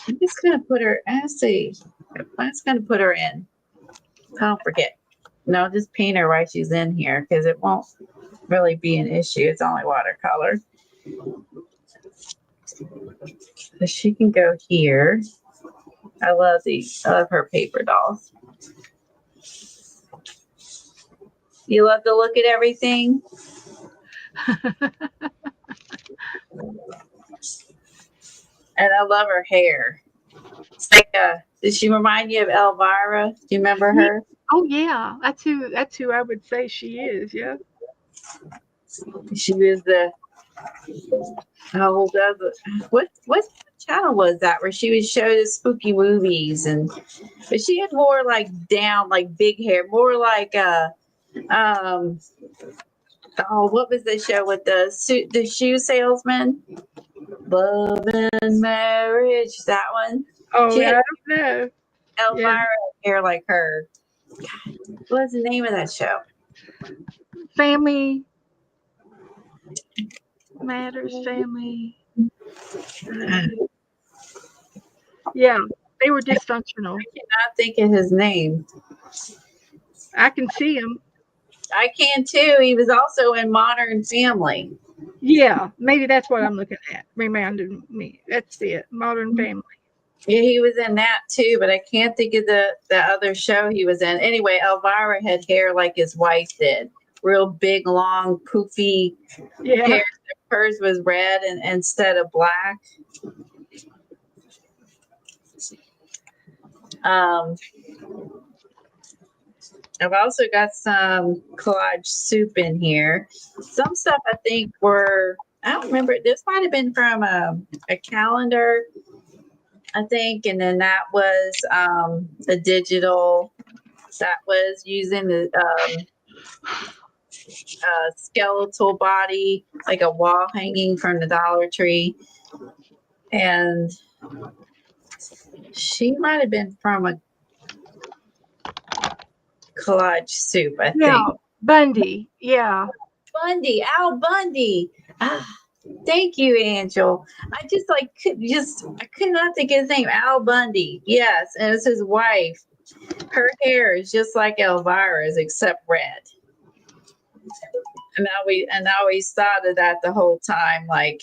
I'm just gonna put her. Let's see. I'm just gonna put her in. Don't forget. No, just paint her while she's in here because it won't really be an issue. It's only watercolor. So she can go here. I love these. I love her paper dolls. You love to look at everything. And I love her hair. It's like does she remind you of Elvira? Do you remember her? Oh yeah, that's who I would say she is. Yeah. She was the what channel was that where she would show the spooky movies but she had more like down like big hair, more like what was the show with the shoe salesman? Love and Marriage, that one. Oh, She I had don't know. Elvira hair like her. What's the name of that show? Family Matters. Family. Yeah, they were dysfunctional. I cannot think of his name. I can see him. I can too. He was also in Modern Family. Yeah, maybe that's what I'm looking at. Reminded me. That's it. Modern Family. Yeah, he was in that too, but I can't think of the other show he was in. Anyway, Elvira had hair like his wife did. Real big, long, poofy Yeah. hair. Hers was red instead of black. I've also got some collage soup in here. Some stuff I think I don't remember. This might have been from a calendar, I think. And then that was a digital that was using the skeletal body, like a wall hanging from the Dollar Tree. And she might have been from a collage soup, I think. Bundy. Yeah. Bundy, Al Bundy. Thank you, Angel. I just I could not think of his name. Al Bundy. Yes, and it's his wife. Her hair is just like Elvira's except red. And I always thought of that the whole time, like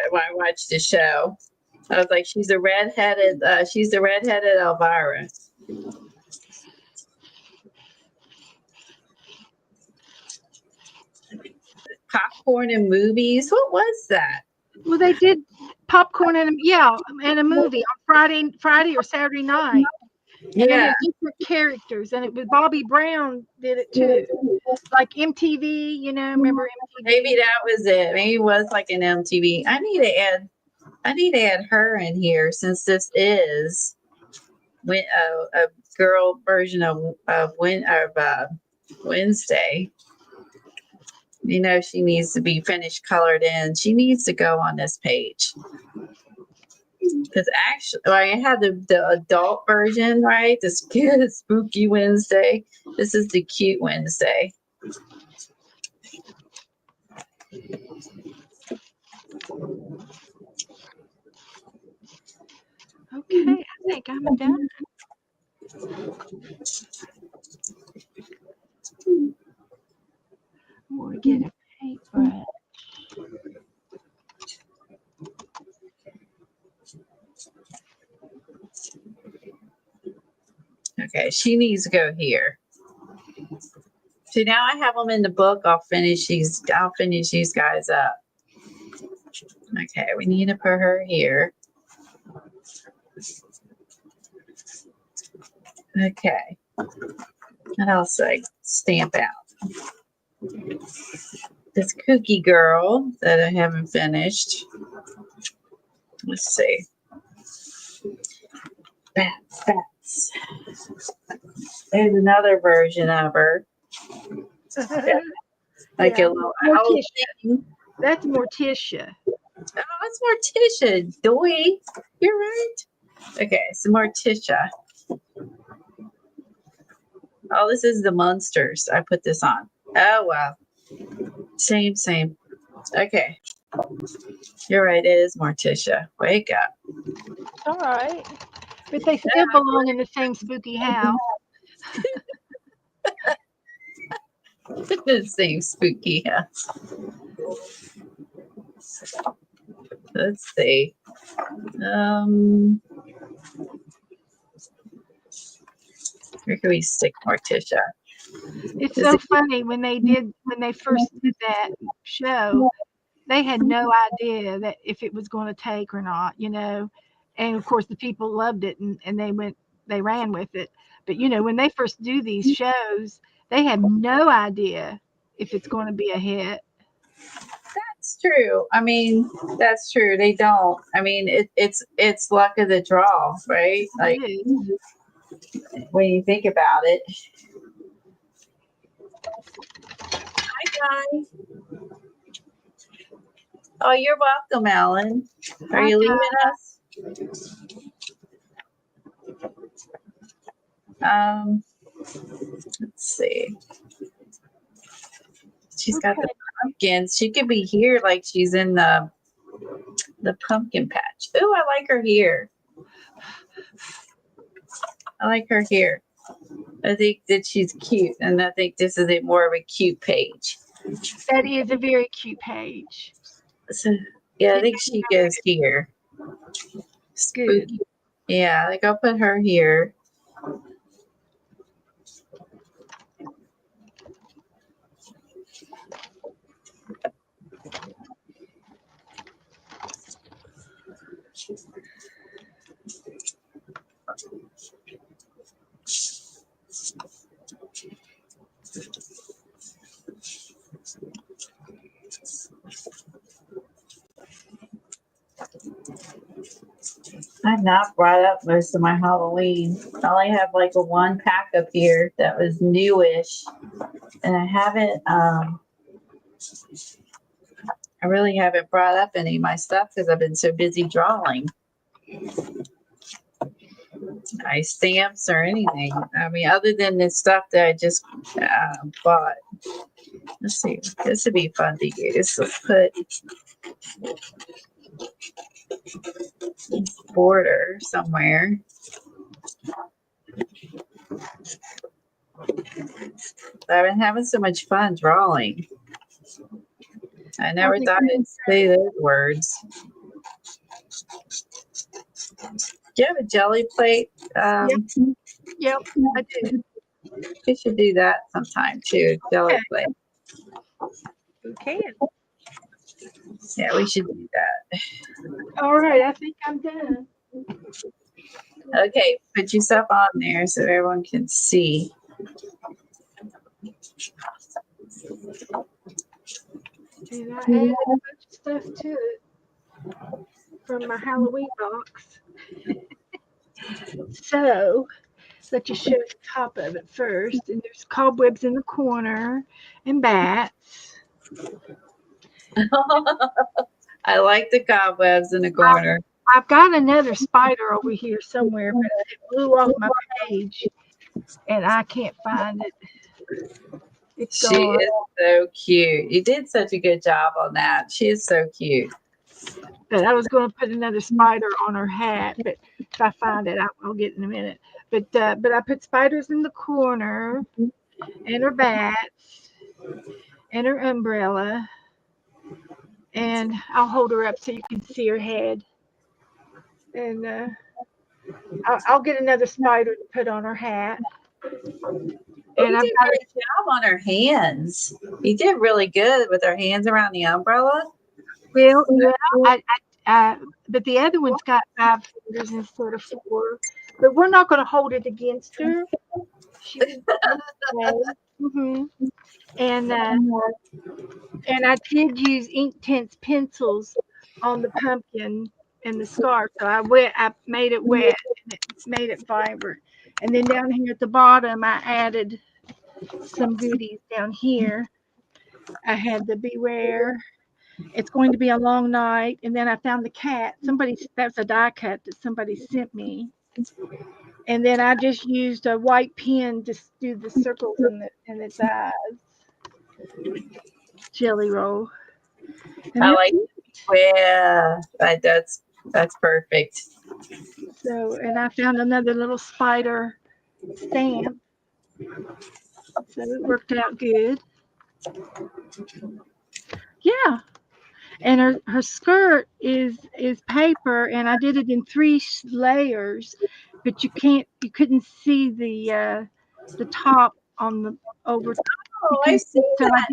when I watched the show. I was like, she's the redheaded Elvira. Popcorn and movies. What was that? Well, they did popcorn and a movie on Friday or Saturday night. And they had different characters, and it was Bobby Brown did it too, like MTV. Remember MTV? Maybe that was it. Maybe it was like an MTV. I need to add her in here since this is a girl version of Wednesday. She needs to be finished colored in. She needs to go on this page. Because actually, I had the adult version, right? The spooky Wednesday. This is the cute Wednesday. Okay, I think I'm done. We'll get a paintbrush. Okay, she needs to go here. So now I have them in the book. I'll finish these guys up. Okay, we need to put her here. Okay. What else do I stamp out? This Cookie Girl that I haven't finished. Let's see. Bats. There's another version of her. Like Yeah, a little owl Morticia. thing. That's Morticia. Oh, it's Morticia. Doy. You're right. Okay, so Morticia. Oh, this is the Munsters. I put this on. Oh, wow. Same. Okay. You're right. It is Morticia. Wake up. All right. But they still belong in the same spooky house. The same spooky house. Let's see. Where can we stick Morticia? It's Is so it- funny when they first did that show, they had no idea that if it was going to take or not, And of course the people loved it and they ran with it. But when they first do these shows, they have no idea if it's going to be a hit. That's true. I mean, that's true. They don't. I mean, it's luck of the draw, right? Like It is. when you think about it. Hi, guys. Oh, you're welcome, Alan. Are you leaving us? Let's see. She's got the pumpkins. She could be here like she's in the pumpkin patch. Ooh, I like her here. I think that she's cute, and I think this is more of a cute page. That is a very cute page. So, yeah, I think she goes here. Good. Spooky. Yeah, like I'll put her here. I've not brought up most of my Halloween. I only have like a one pack up here that was newish, and I haven't. I really haven't brought up any of my stuff because I've been so busy drawing. Nice stamps or anything. I mean, other than the stuff that I just bought. Let's see. This would be fun to use. Let's put this border somewhere. I've been having so much fun drawing. I never thought I'd say those words. Do you have a jelly plate? Yep, I do. We should do that sometime too. Jelly plate. You can. Yeah, we should do that. All right, I think I'm done. Okay, put yourself on there so everyone can see. And I added a bunch of stuff to it from my Halloween box. So let's just show the top of it first. And there's cobwebs in the corner and bats. I like the cobwebs in the corner. I've got another spider over here somewhere, but it blew off my page and I can't find it. It's She gone. is so cute. You did such a good job on that. She is so cute. But I was going to put another spider on her hat, but if I find it, I'll get it in a minute. But I put spiders in the corner, and her bats, and her umbrella, and I'll hold her up so you can see her head. And I'll get another spider to put on her hat. We And I've did a got great job on her hands. You did really good with her hands around the umbrella. well, yeah, but the other one's got 5 fingers instead of 4. But we're not going to hold it against her. She was and I did use ink tints pencils on the pumpkin and the scarf. So I made it wet and it made it vibrant. And then down here at the bottom, I added some goodies down here. I had the beware. It's going to be a long night. And then I found the cat. That's a die cut that somebody sent me. And then I just used a white pen to do the circles in its eyes. Jelly roll. And I that's like. it. Yeah, that's perfect. So, and I found another little spider stamp. So it worked out good. Yeah. And her skirt is paper, and I did it in 3 layers, but you couldn't see the top on the over. You Oh, I couldn't see so that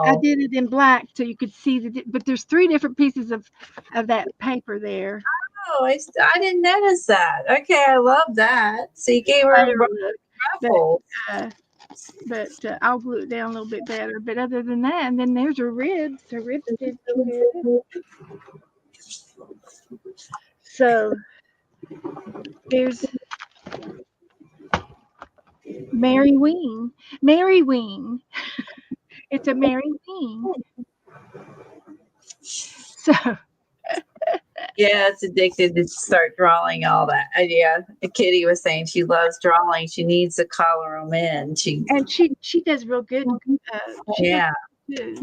I now. did it in black so you could see but there's 3 different pieces of that paper there. Oh, I didn't notice that. Okay, I love that. So you gave her a Spider look, ruffle. uh, I'll glue it down a little bit better. But other than that, and then there's her ribs. Her ribs did so good. So there's Mary Wing. Mary Wing. It's a Mary Wing. So Yeah, it's addicted to start drawing all that. Yeah, Kitty was saying she loves drawing. She needs to color them in. and she does real good. She does Yeah, good.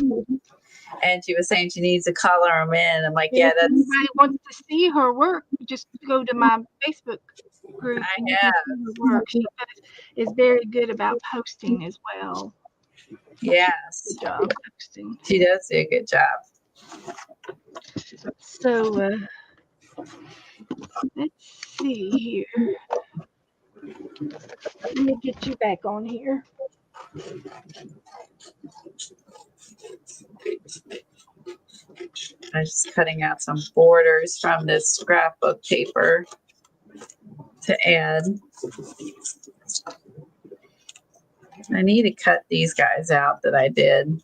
and she was saying she needs to color them in. I'm like, And yeah, if that's. anybody wants to see her work, just go to my Facebook group I and you can see her work. She is very good about posting as well. Yes, Good job posting. she does do a good job. So let's see here. Let me get you back on here. I'm just cutting out some borders from this scrapbook paper to add. I need to cut these guys out that I did.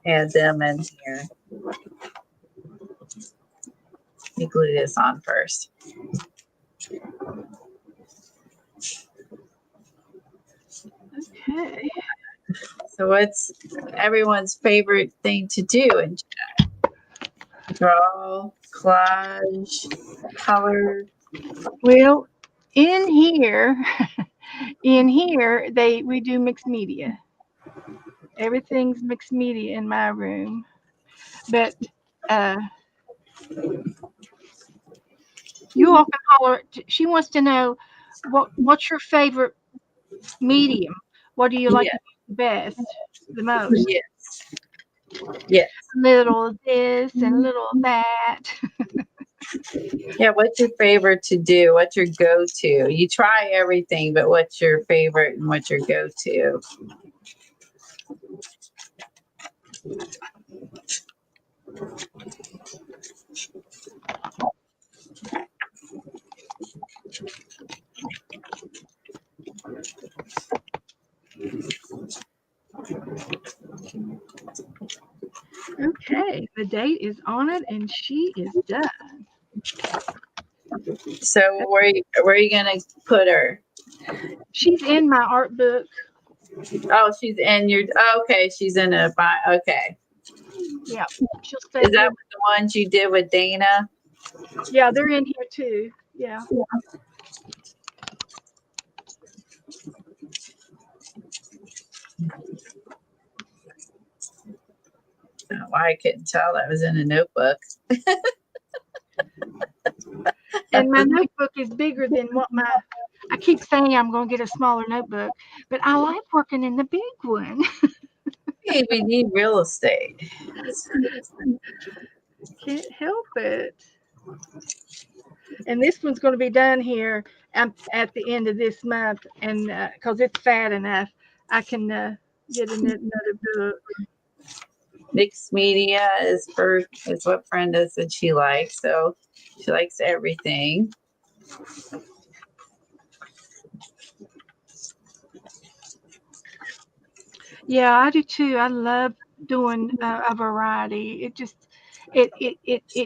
Add them in here. Let me glue this on first. Okay. So what's everyone's favorite thing to do in chat? Draw, collage, color. Well, in here, we do mixed media. Everything's mixed media in my room. But you all can holler. She wants to know what's your favorite medium? What do you like Yeah. the best, the most? Yes. Yes. Little of this and little of that. Yeah, what's your favorite to do? What's your go-to? You try everything, but what's your favorite and what's your go-to? Okay, the date is on it and she is done. So where are you gonna put her? She's in my art book. Oh, she's in your. Okay, she's in a. Okay, Yeah, she'll stay is that here. the ones you did with Dana? Yeah, they're in here too. Yeah. Oh, I couldn't tell that was in a notebook. And my notebook is bigger than what I keep saying I'm going to get a smaller notebook, but I like working in the big one. Hey, we need real estate. Can't help it. And this one's going to be done here at the end of this month, and because it's fat enough, I can get another book. Mixed media is what Brenda said she likes. So she likes everything. Yeah, I do too. I love doing a variety. It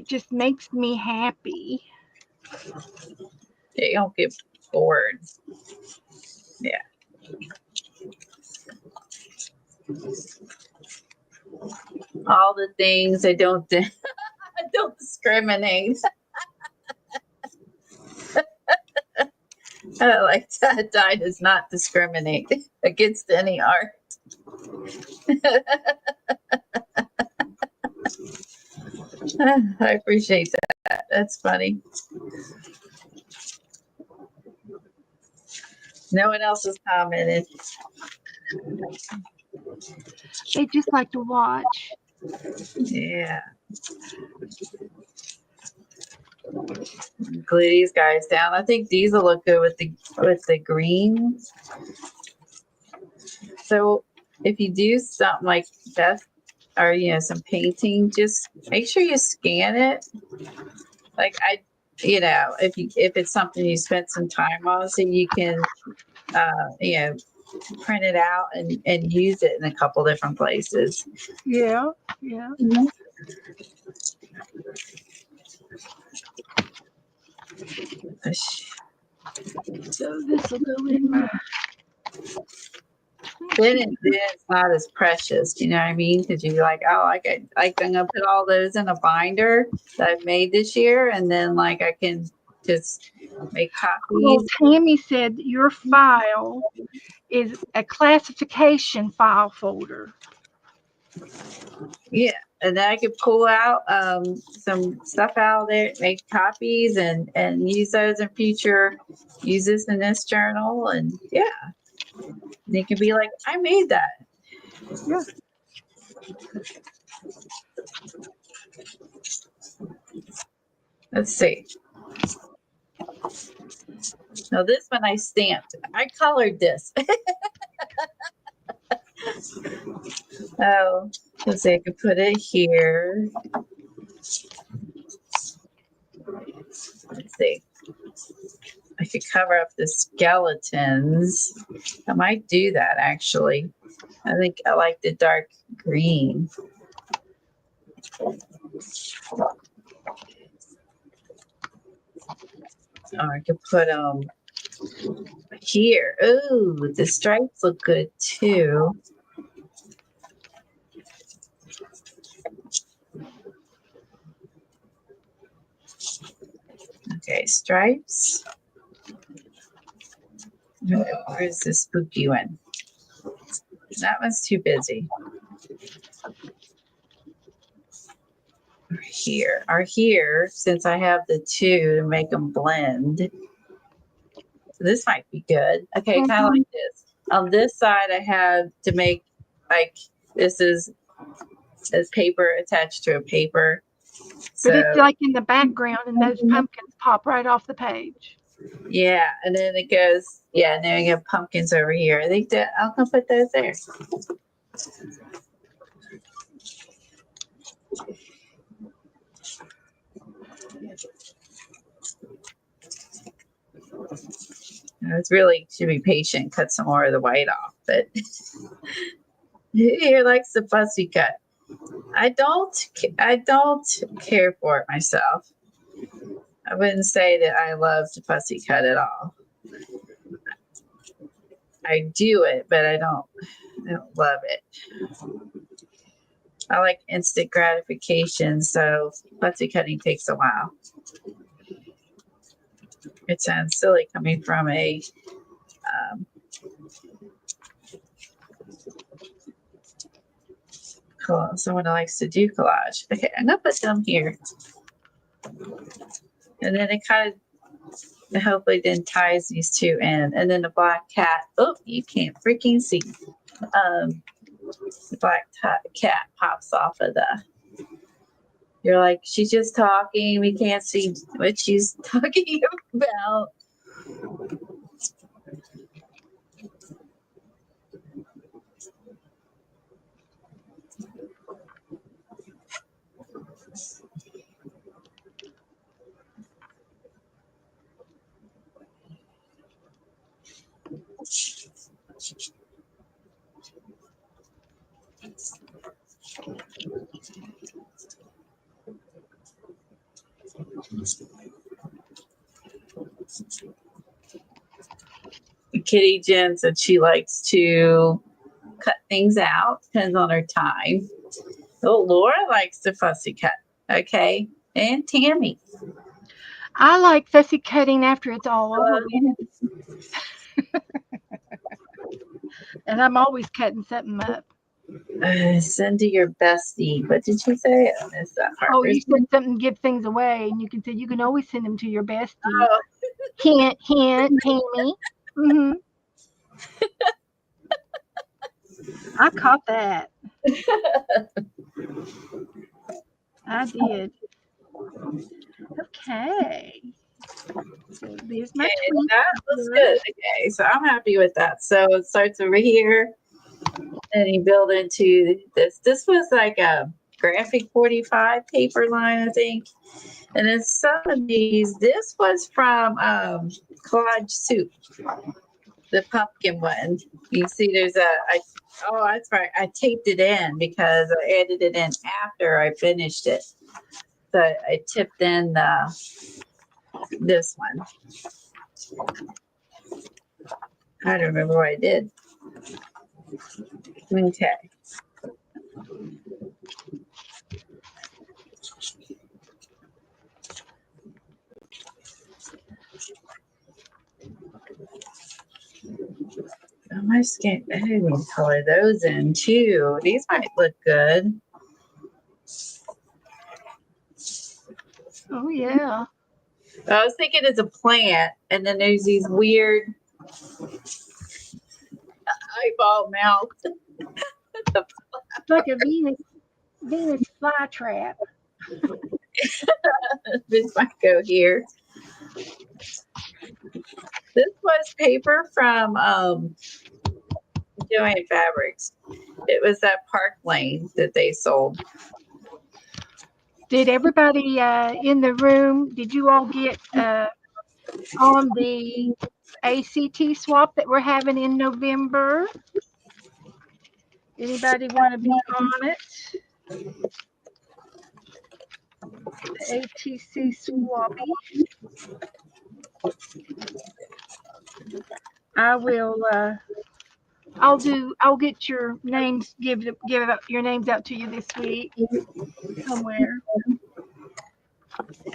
just makes me happy. You don't get bored. Yeah. All the things I don't I don't discriminate. Like Di does not discriminate against any art. I appreciate that. That's funny. No one else has commented. They just like to watch. Yeah. Glue these guys down. I think these will look good with the green. So if you do something like that, or some painting, just make sure you scan it. Like if it's something you spent some time on, so you can print it out and use it in a couple different places. Yeah, yeah. So this will go in my. Then it's not as precious, you know what I mean? Because you're like, oh, I'm gonna put all those in a binder that I've made this year, and then like I can just make Well, copies. Tammy said your file is a classification file folder. Yeah, and then I could pull out some stuff out of there, make copies, and use those in future. Use this in this journal, and yeah, they can be like, I made that. Yeah. Let's see. Now this one I stamped. I colored this. Oh, let's see. I could put it here. Let's see. I could cover up the skeletons. I might do that actually. I think I like the dark green. Or I could put them here. Ooh, the stripes look good too. Okay, stripes. Where's the spooky one? That one's too busy. Here, since I have the two to make them blend. So this might be good. Okay, kind of like this. On this side, I have to make like this is paper attached to a paper. But it's like in the background, and those pumpkins pop right off the page. Yeah, and then it goes, and then we have pumpkins over here. I think that I'll come put those there. It's really should be patient, cut some more of the white off, but who likes the fussy cut? I don't care for it myself. I wouldn't say that I love the fussy cut at all. I do it, but I don't love it. I like instant gratification, so fussy cutting takes a while. It sounds silly coming from a someone who likes to do collage. Okay, I'm gonna put them here. And then it kind of hopefully then ties these two in. And then the black cat. Oh, you can't freaking see. The black cat pops off of the. You're like, she's just talking. We can't see what she's talking about. Kitty Jen said she likes to cut things out, depends on her time. Oh, Laura likes to fussy cut. Okay. And Tammy. I like fussy cutting after it's all over with, and I'm always cutting something up. Send to your bestie. What did you say? I missed that part. Oh, you said something, give things away, and you can say you can always send them to your bestie. Oh. Hint, hint, Tammy. Mm-hmm. I caught that. I did. Okay. So there's my tweet. That was good. Okay, so I'm happy with that. So it starts over here, and you build into this. This was like a graphic 45 paper line, I think. And then some of these, this was from Collage Soup, the pumpkin one. You see, there's oh, that's right. I taped it in because I added it in after I finished it. So I tipped in this one. I don't remember what I did. Okay. I might scan. I didn't color those in too. These might look good. Oh yeah. I was thinking it's a plant, and then there's these weird eyeball mouth. It's like a Venus flytrap. This might go here. This was paper from Joann Fabrics. It was that Park Lane that they sold. Did everybody in the room, did you all get on the ACT swap that we're having in November? Anybody want to be on it? The ATC swappy. I will. I'll get your names. Give your names out to you this week somewhere.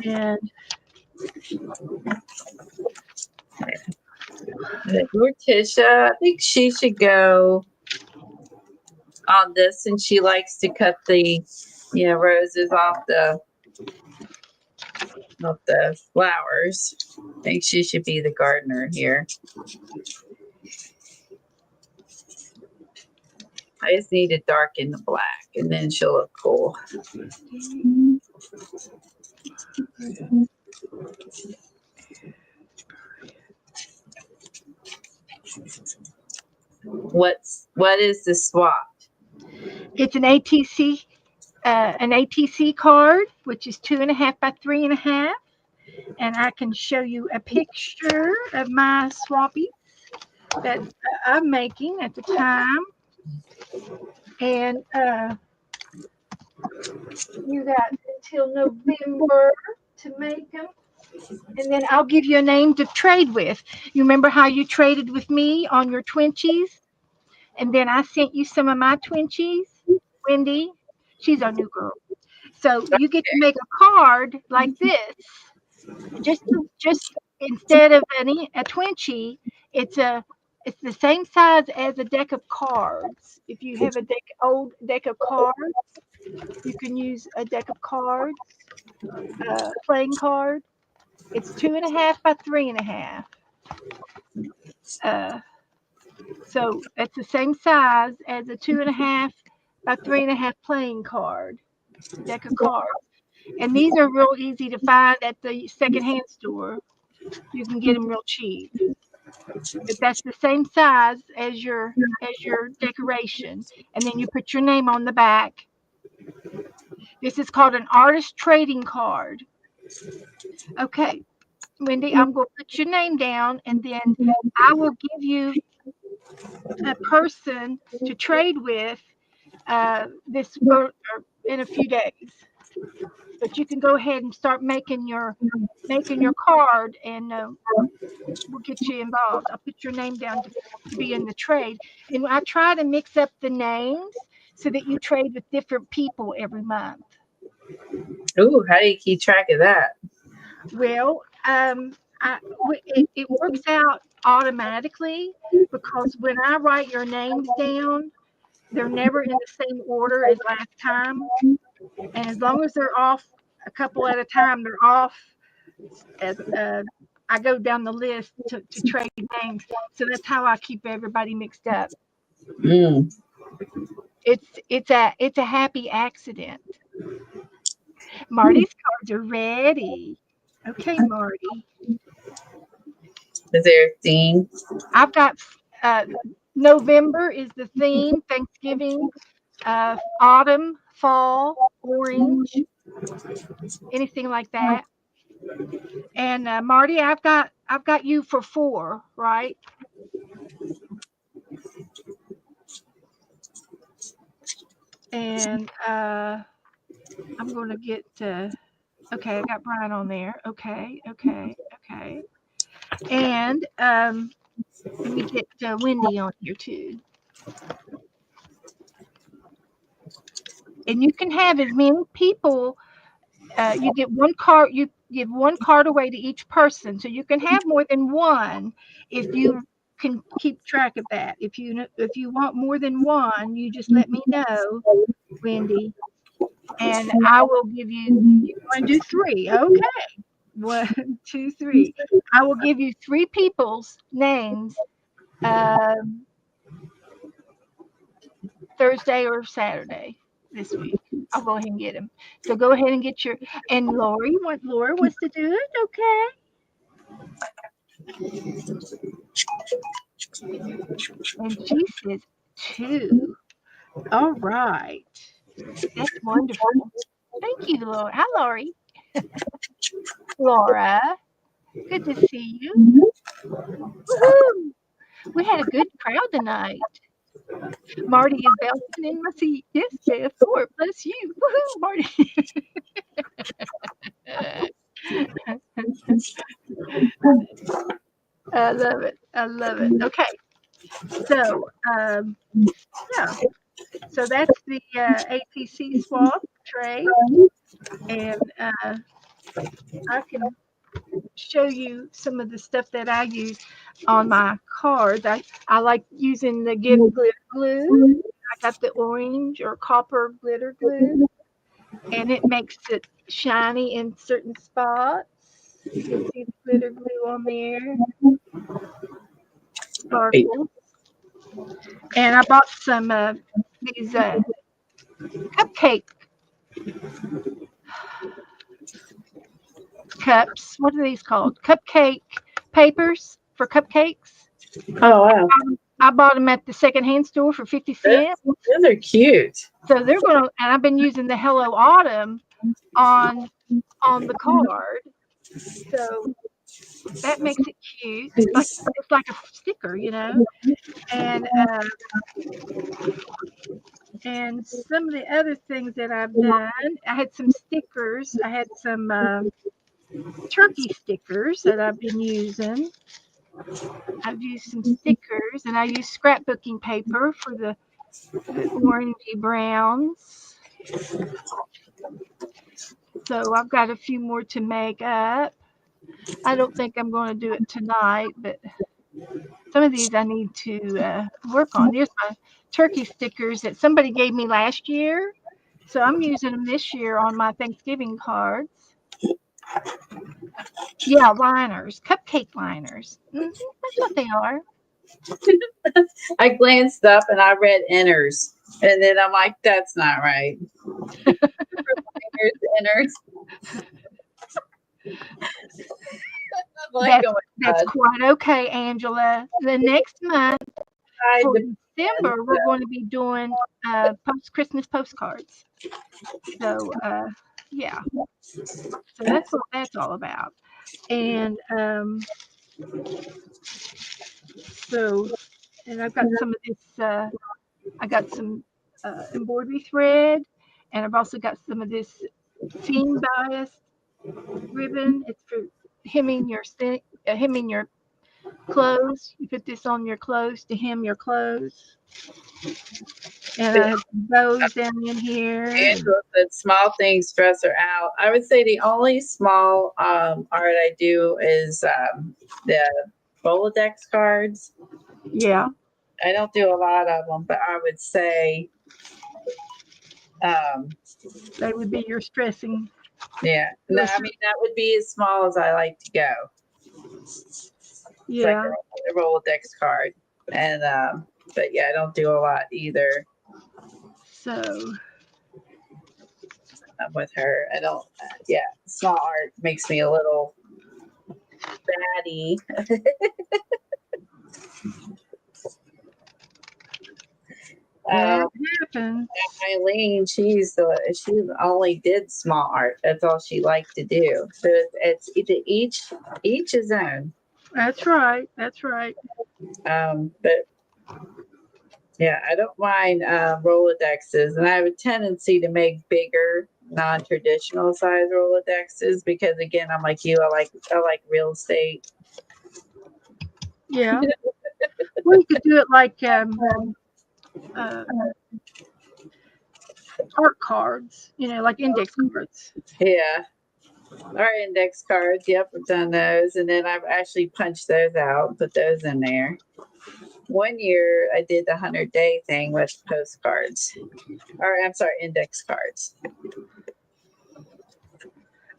And Morticia, I think she should go on this, and she likes to cut the, roses off the flowers. I think she should be the gardener here. I just need to darken the black, and then she'll look cool. What is the swap? it's an ATC card, which is 2.5 by 3.5, and I can show you a picture of my swappies that I'm making at the time. And you got until November to make them. And then I'll give you a name to trade with. You remember how you traded with me on your Twinchies? And then I sent you some of my Twinchies. Wendy, she's our new girl. So you get to make a card like this. Just instead of a Twinchie, it's the same size as a deck of cards. If you have old deck of cards, you can use a deck of cards, playing card. It's 2.5 by 3.5. So it's the same size as a 2.5 by 3.5 playing card, deck of cards. And these are real easy to find at the secondhand store. You can get them real cheap. But that's the same size as your decoration, and then you put your name on the back. This is called an artist trading card. Okay, Wendy, I'm going to put your name down, and then I will give you a person to trade with in a few days. But you can go ahead and start making your card, and we'll get you involved. I'll put your name down to be in the trade, and I try to mix up the names so that you trade with different people every month. Ooh, how do you keep track of that? Well, it works out automatically because when I write your names down, they're never in the same order as last time. And as long as they're off a couple at a time, they're off. As I go down the list to trade names, so that's how I keep everybody mixed up. Mm. It's a happy accident. Marty's cards are ready. Okay, Marty. Is there a theme? I've got November is the theme. Thanksgiving, autumn, fall, orange, anything like that. And Marty, I've got you for 4, right? And I'm going to get okay. I got Brian on there. Okay. And let me get Wendy on here too. And you can have as many people. You get one card. You give one card away to each person, so you can have more than one if you can keep track of that. If you want more than one, you just let me know, Wendy, and I will give you. You want to do 3? Okay. 1, 2, 3. I will give you 3 people's names. Thursday or Saturday this week. I'll go ahead and get them. So go ahead and get your. And Laura wants to do it. Okay. And she says 2. All right. That's wonderful. Thank you, Laura. Hi, Lori. Laura, good to see you. Woohoo! We had a good crowd tonight. Marty is bouncing in my seat. Yes, Jeff. 4 plus you. Woohoo, Marty. I love it. Okay. So, yeah. So that's the ATC swap tray. And I can show you some of the stuff that I use on my cards. I like using the Give Glitter glue. I got the orange or copper glitter glue, and it makes it shiny in certain spots. You can see the glitter glue on there. Sparkles. And I bought some these cupcake cups. What are these called? Cupcake papers for cupcakes. Oh, wow. I bought them at the secondhand store for 50 cents. Those are cute. So they're gonna, and I've been using the Hello Autumn on the card. So that makes it cute. It's like a sticker, you know. And some of the other things that I've done, I had some stickers. I had some turkey stickers that I've been using. I've used some stickers, and I use scrapbooking paper for the orangey browns. So I've got a few more to make up. I don't think I'm going to do it tonight, but some of these I need to work on. Here's my turkey stickers that somebody gave me last year. So I'm using them this year on my Thanksgiving cards. Yeah, liners, cupcake liners. That's what they are. I glanced up and I read inners. And then I'm like, that's not right. Inners. like, oh my That's God. quite okay, Angela. The next month I for depend, December, we're going to be doing Christmas postcards. So yeah, so that's what that's all about. And so, and I've got some of this. I got some embroidery thread, and I've also got some of this seam bias ribbon. It's for hemming your clothes. You put this on your clothes to hem your clothes. And I have bows down in here. Angela said small things stress her out. I would say the only small art I do is the Rolodex cards. Yeah, I don't do a lot of them, but I would say, that would be your stressing. yeah. No, I mean, that would be as small as I like to go. It's like Yeah. a Rolodex card. And, but yeah, I don't do a lot either So with her. I don't, yeah, small art makes me a little batty. that happens. Eileen, she only did small art. That's all she liked to do. So it's each his own. That's right. That's right. But yeah, I don't mind Rolodexes, and I have a tendency to make bigger, non-traditional size Rolodexes because, again, I'm like you. I like real estate. Yeah. Well, you could do it like art cards, like index cards. Yeah, our index cards. Yep, I've done those, and then I've actually punched those out, and put those in there. One year I did the 100-day thing with postcards, or I'm sorry, index cards.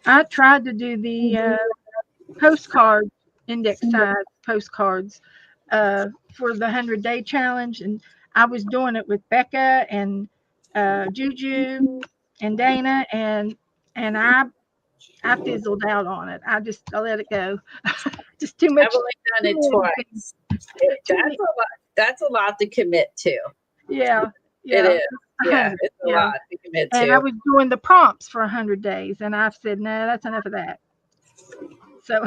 I tried to do the postcard index size postcards for the 100-day challenge, and I was doing it with Becca and Juju and Dana, and I fizzled out on it. I let it go. Just too much. I've only done it twice. That's a lot to commit to. Yeah. It is. Yeah, it's a lot to commit to. And I was doing the prompts for 100 days, and I've said, no, that's enough of that. So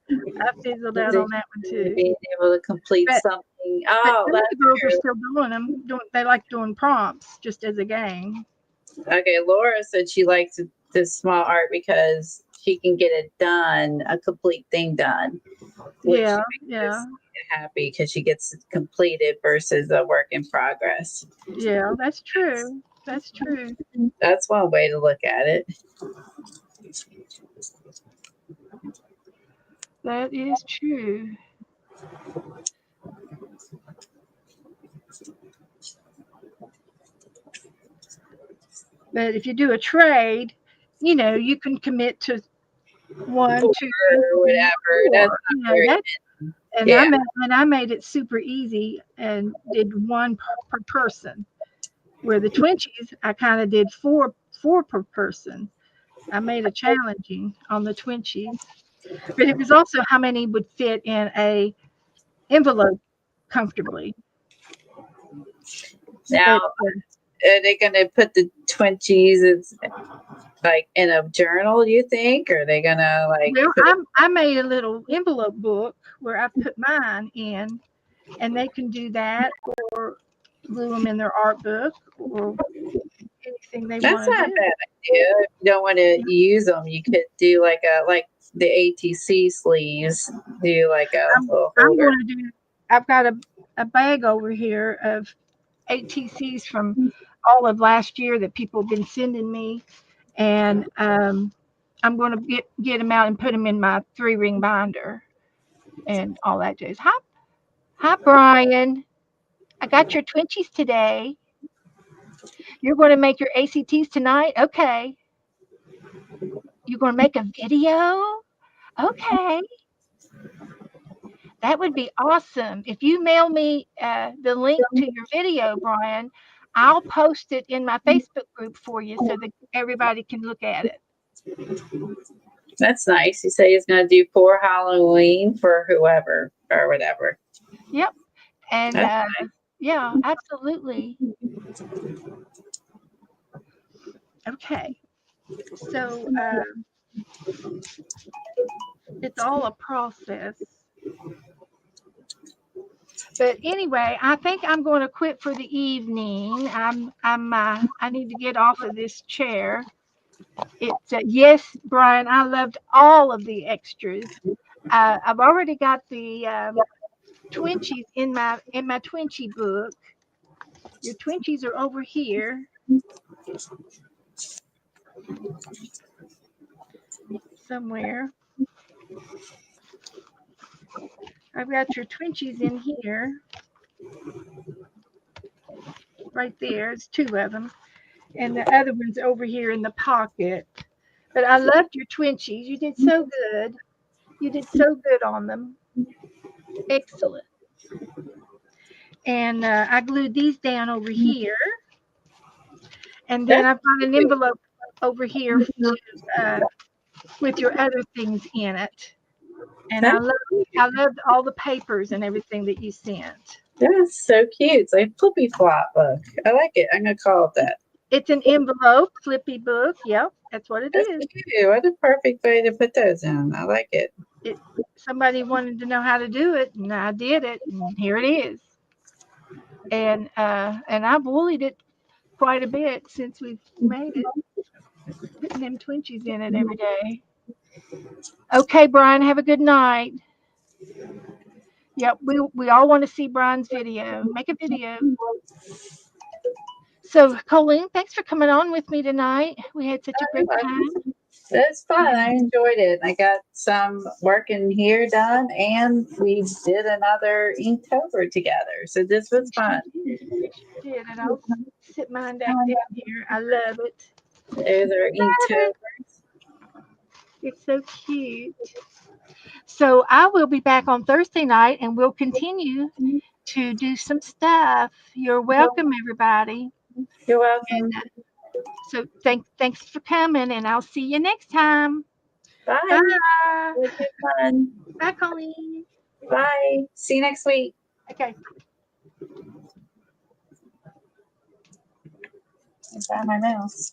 I fizzled out on that one too. Being able to complete something. Oh, but the girls are still doing them. They like doing prompts just as a game. Okay, Laura said she likes this small art because she can get it done, a complete thing done. Yeah. Happy because she gets it completed versus a work in progress. Yeah, that's true. That's true. That's one way to look at it. That is true. But if you do a trade, you can commit to 1, 2, or whatever. I made it super easy and did 1 per person. Where the Twinchies, I kind of did 4 per person. I made it challenging on the Twinchies, but it was also how many would fit in a envelope comfortably. Now, are they going to put the Twinchies like in a journal? You think, or are they going to like? Well, I made a little envelope book where I put mine in, and they can do that or glue them in their art book or anything they want. That's not a bad idea. If you don't want to use them, you could do like the ATC sleeves. Do like a little holder. I've got a bag over here of ATCs from all of last year that people have been sending me, and I'm going to get them out and put them in my 3-ring binder and all that jazz. Hi, Brian. I got your Twinchies today. You're going to make your ACTs tonight? Okay. You're going to make a video? Okay. That would be awesome. If you mail me the link to your video, Brian, I'll post it in my Facebook group for you so that everybody can look at it. That's nice. You say he's going to do for Halloween for whoever or whatever. Yep. And That's yeah, absolutely. Okay. So it's all a process. But anyway, I think I'm going to quit for the evening. I need to get off of this chair. It's yes, Brian. I loved all of the extras. I've already got the Twinchies in my Twinchie book. Your Twinchies are over here somewhere. I've got your Twinchies in here, right there. It's two of them, and the other one's over here in the pocket. But I loved your Twinchies. You did so good. You did so good on them. Excellent. And I glued these down over here. And then I've got an envelope over here with your other things in it. And I loved all the papers and everything that you sent. That's so cute. It's like a flippy flop book. I like it. I'm going to call it that. It's an envelope, flippy book. Yep, that's what it That's is. cute. What a perfect way to put those in. I like it. Somebody wanted to know how to do it, and I did it, and here it is. And I've woolied it quite a bit since we've made it. Putting them Twinchies in it every day. Okay, Brian, have a good night. Yep, we all want to see Brian's video. Make a video. So, Colleen, thanks for coming on with me tonight. We had such a great time. That's fun. I enjoyed it. I got some work in here done, and we did another Inktober together. So this was fun. Did, and I'll sit mine down here. I love it. Those are Inktober. It's so cute. So I will be back on Thursday night, and we'll continue to do some stuff. You're welcome, everybody. You're welcome. And, so thanks for coming, and I'll see you next time. Bye. Bye. It was good fun. Bye, Colleen. Bye. See you next week. Okay. I found my mouse.